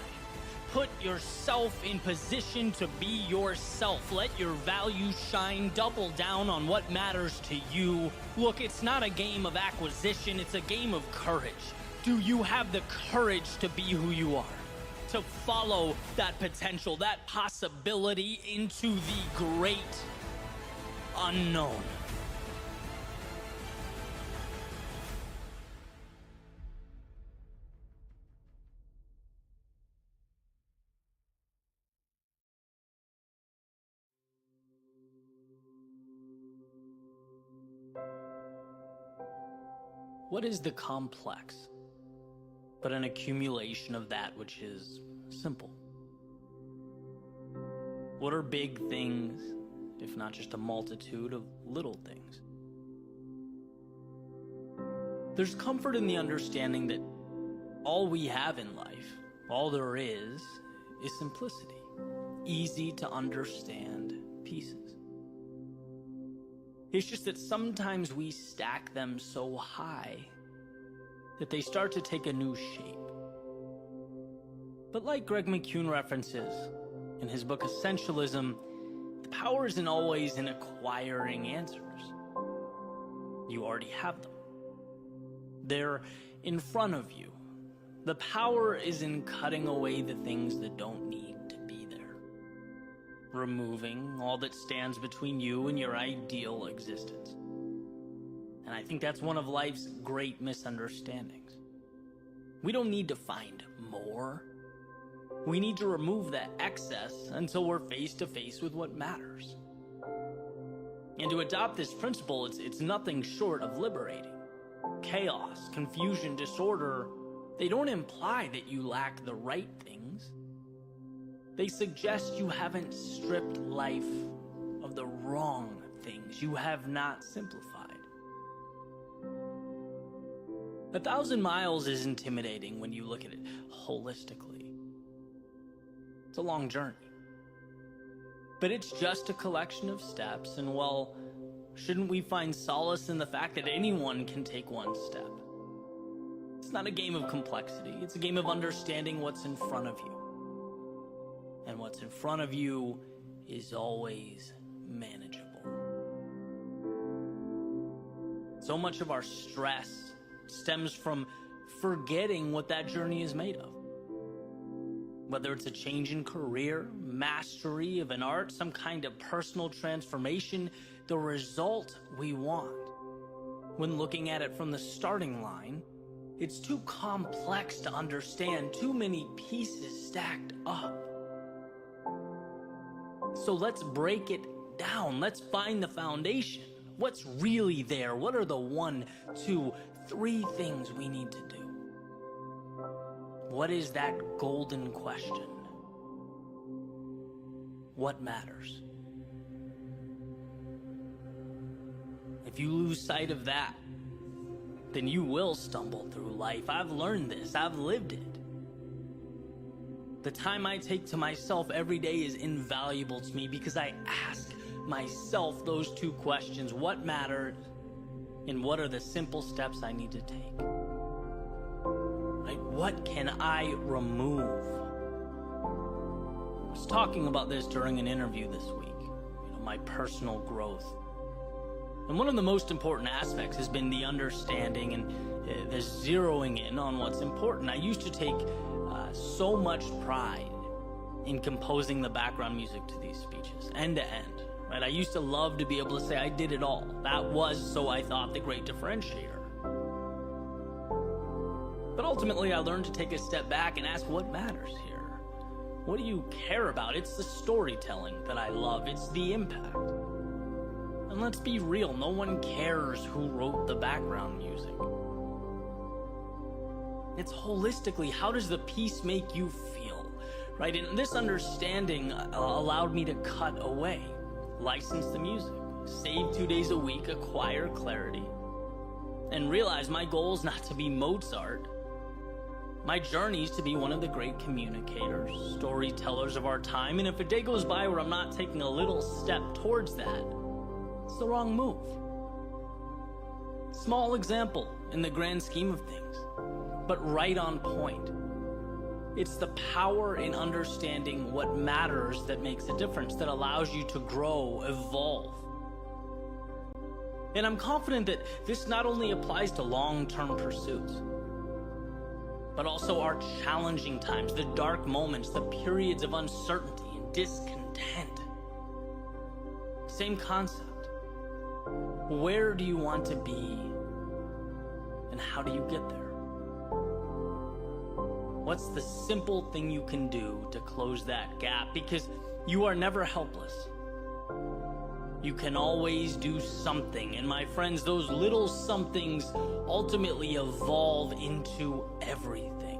Speaker 11: Put yourself in position to be yourself. Let your value shine. Double down on what matters to you. Look, it's not a game of acquisition. It's a game of courage. Do you have the courage to be who you are? To follow that potential, that possibility into the great unknown. What is the complex but an accumulation of that which is simple? What are big things, if not just a multitude of little things? There's comfort in the understanding that all we have in life, all there is simplicity, easy to understand pieces. It's just that sometimes we stack them so high that they start to take a new shape. But like Greg McKeown references in his book Essentialism, the power isn't always in acquiring answers. You already have them. They're in front of you. The power is in cutting away the things that don't need to be there. Removing all that stands between you and your ideal existence. And I think that's one of life's great misunderstandings. We don't need to find more. We need to remove that excess until we're face to face with what matters. And to adopt this principle, it's nothing short of liberating. Chaos, confusion, disorder, they don't imply that you lack the right things. They suggest you haven't stripped life of the wrong things. You have not simplified. 1,000 miles is intimidating when you look at it holistically. It's a long journey. But it's just a collection of steps, and well, shouldn't we find solace in the fact that anyone can take one step? It's not a game of complexity, it's a game of understanding what's in front of you. And what's in front of you is always manageable. So much of our stress stems from forgetting what that journey is made of. Whether it's a change in career, mastery of an art, some kind of personal transformation, the result we want, when looking at it from the starting line, it's too complex to understand, too many pieces stacked up. So let's break it down. Let's find the foundation. What's really there? What are the 1, 2, 3 things we need to do? What is that golden question? What matters? If you lose sight of that, then you will stumble through life. I've learned this. I've lived it. The time I take to myself every day is invaluable to me because I ask myself those 2 questions. What matters? And what are the simple steps I need to take? Right? What can I remove? I was talking about this during an interview this week. My personal growth. And one of the most important aspects has been the understanding and the zeroing in on what's important. I used to take so much pride in composing the background music to these speeches, end to end. Right? I used to love to be able to say I did it all. That was, so I thought, the great differentiator. But ultimately, I learned to take a step back and ask what matters here. What do you care about? It's the storytelling that I love. It's the impact. And let's be real, no one cares who wrote the background music. It's holistically, how does the piece make you feel? Right? And this understanding allowed me to cut away. License the music, save 2 days a week, acquire clarity, and realize my goal is not to be Mozart. My journey is to be one of the great communicators, storytellers of our time, and if a day goes by where I'm not taking a little step towards that, it's the wrong move. Small example in the grand scheme of things, but right on point. It's the power in understanding what matters that makes a difference, that allows you to grow, evolve. And I'm confident that this not only applies to long-term pursuits, but also our challenging times, the dark moments, the periods of uncertainty and discontent. Same concept. Where do you want to be, and how do you get there? What's the simple thing you can do to close that gap? Because you are never helpless. You can always do something, and my friends, those little somethings ultimately evolve into everything.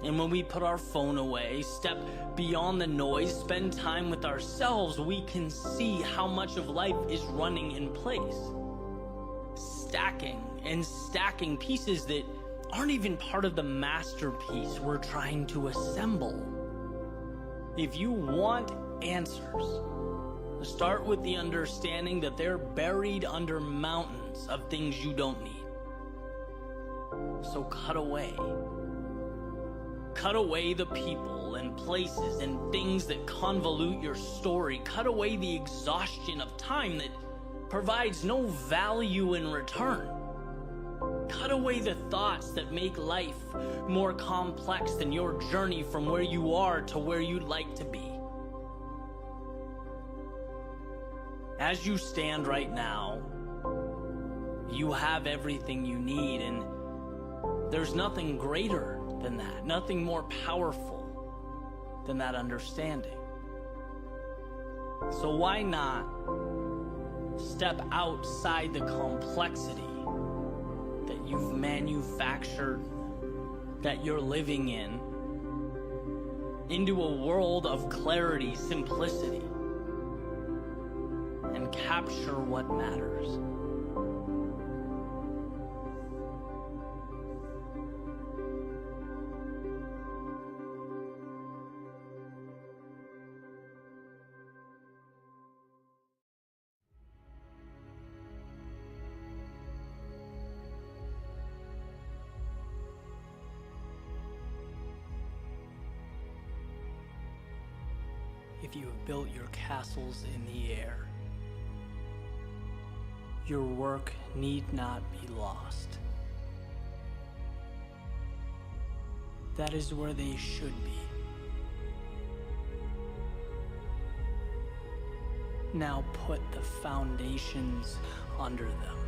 Speaker 11: And when we put our phone away, step beyond the noise, spend time with ourselves, we can see how much of life is running in place. Stacking and stacking pieces that aren't even part of the masterpiece we're trying to assemble. If you want answers, start with the understanding that they're buried under mountains of things you don't need. So cut away. Cut away the people and places and things that convolute your story. Cut away the exhaustion of time that provides no value in return. Cut away the thoughts that make life more complex than your journey from where you are to where you'd like to be. As you stand right now, you have everything you need, and there's nothing greater than that, nothing more powerful than that understanding. So why not step outside the complexity that you've manufactured, that you're living in, into a world of clarity, simplicity, and capture what matters. If you have built your castles in the air, your work need not be lost. That is where they should be. Now put the foundations under them.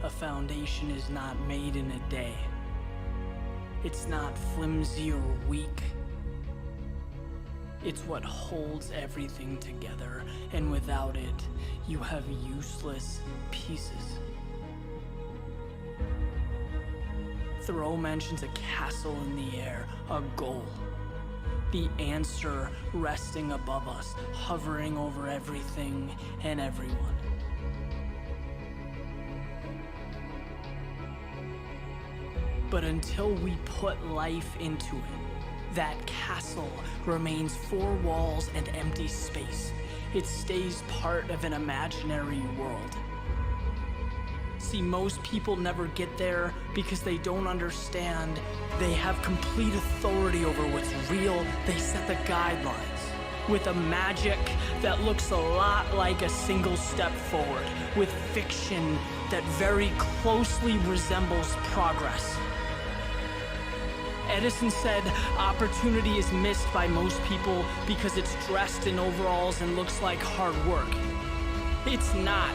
Speaker 11: A foundation is not made in a day. It's not flimsy or weak. It's what holds everything together, and without it, you have useless pieces. Thoreau mentions a castle in the air, a goal. The answer resting above us, hovering over everything and everyone. But until we put life into it, that castle remains four walls and empty space. It stays part of an imaginary world. See, most people never get there because they don't understand they have complete authority over what's real. They set the guidelines with a magic that looks a lot like a single step forward, with fiction that very closely resembles progress. Edison said opportunity is missed by most people because it's dressed in overalls and looks like hard work. It's not.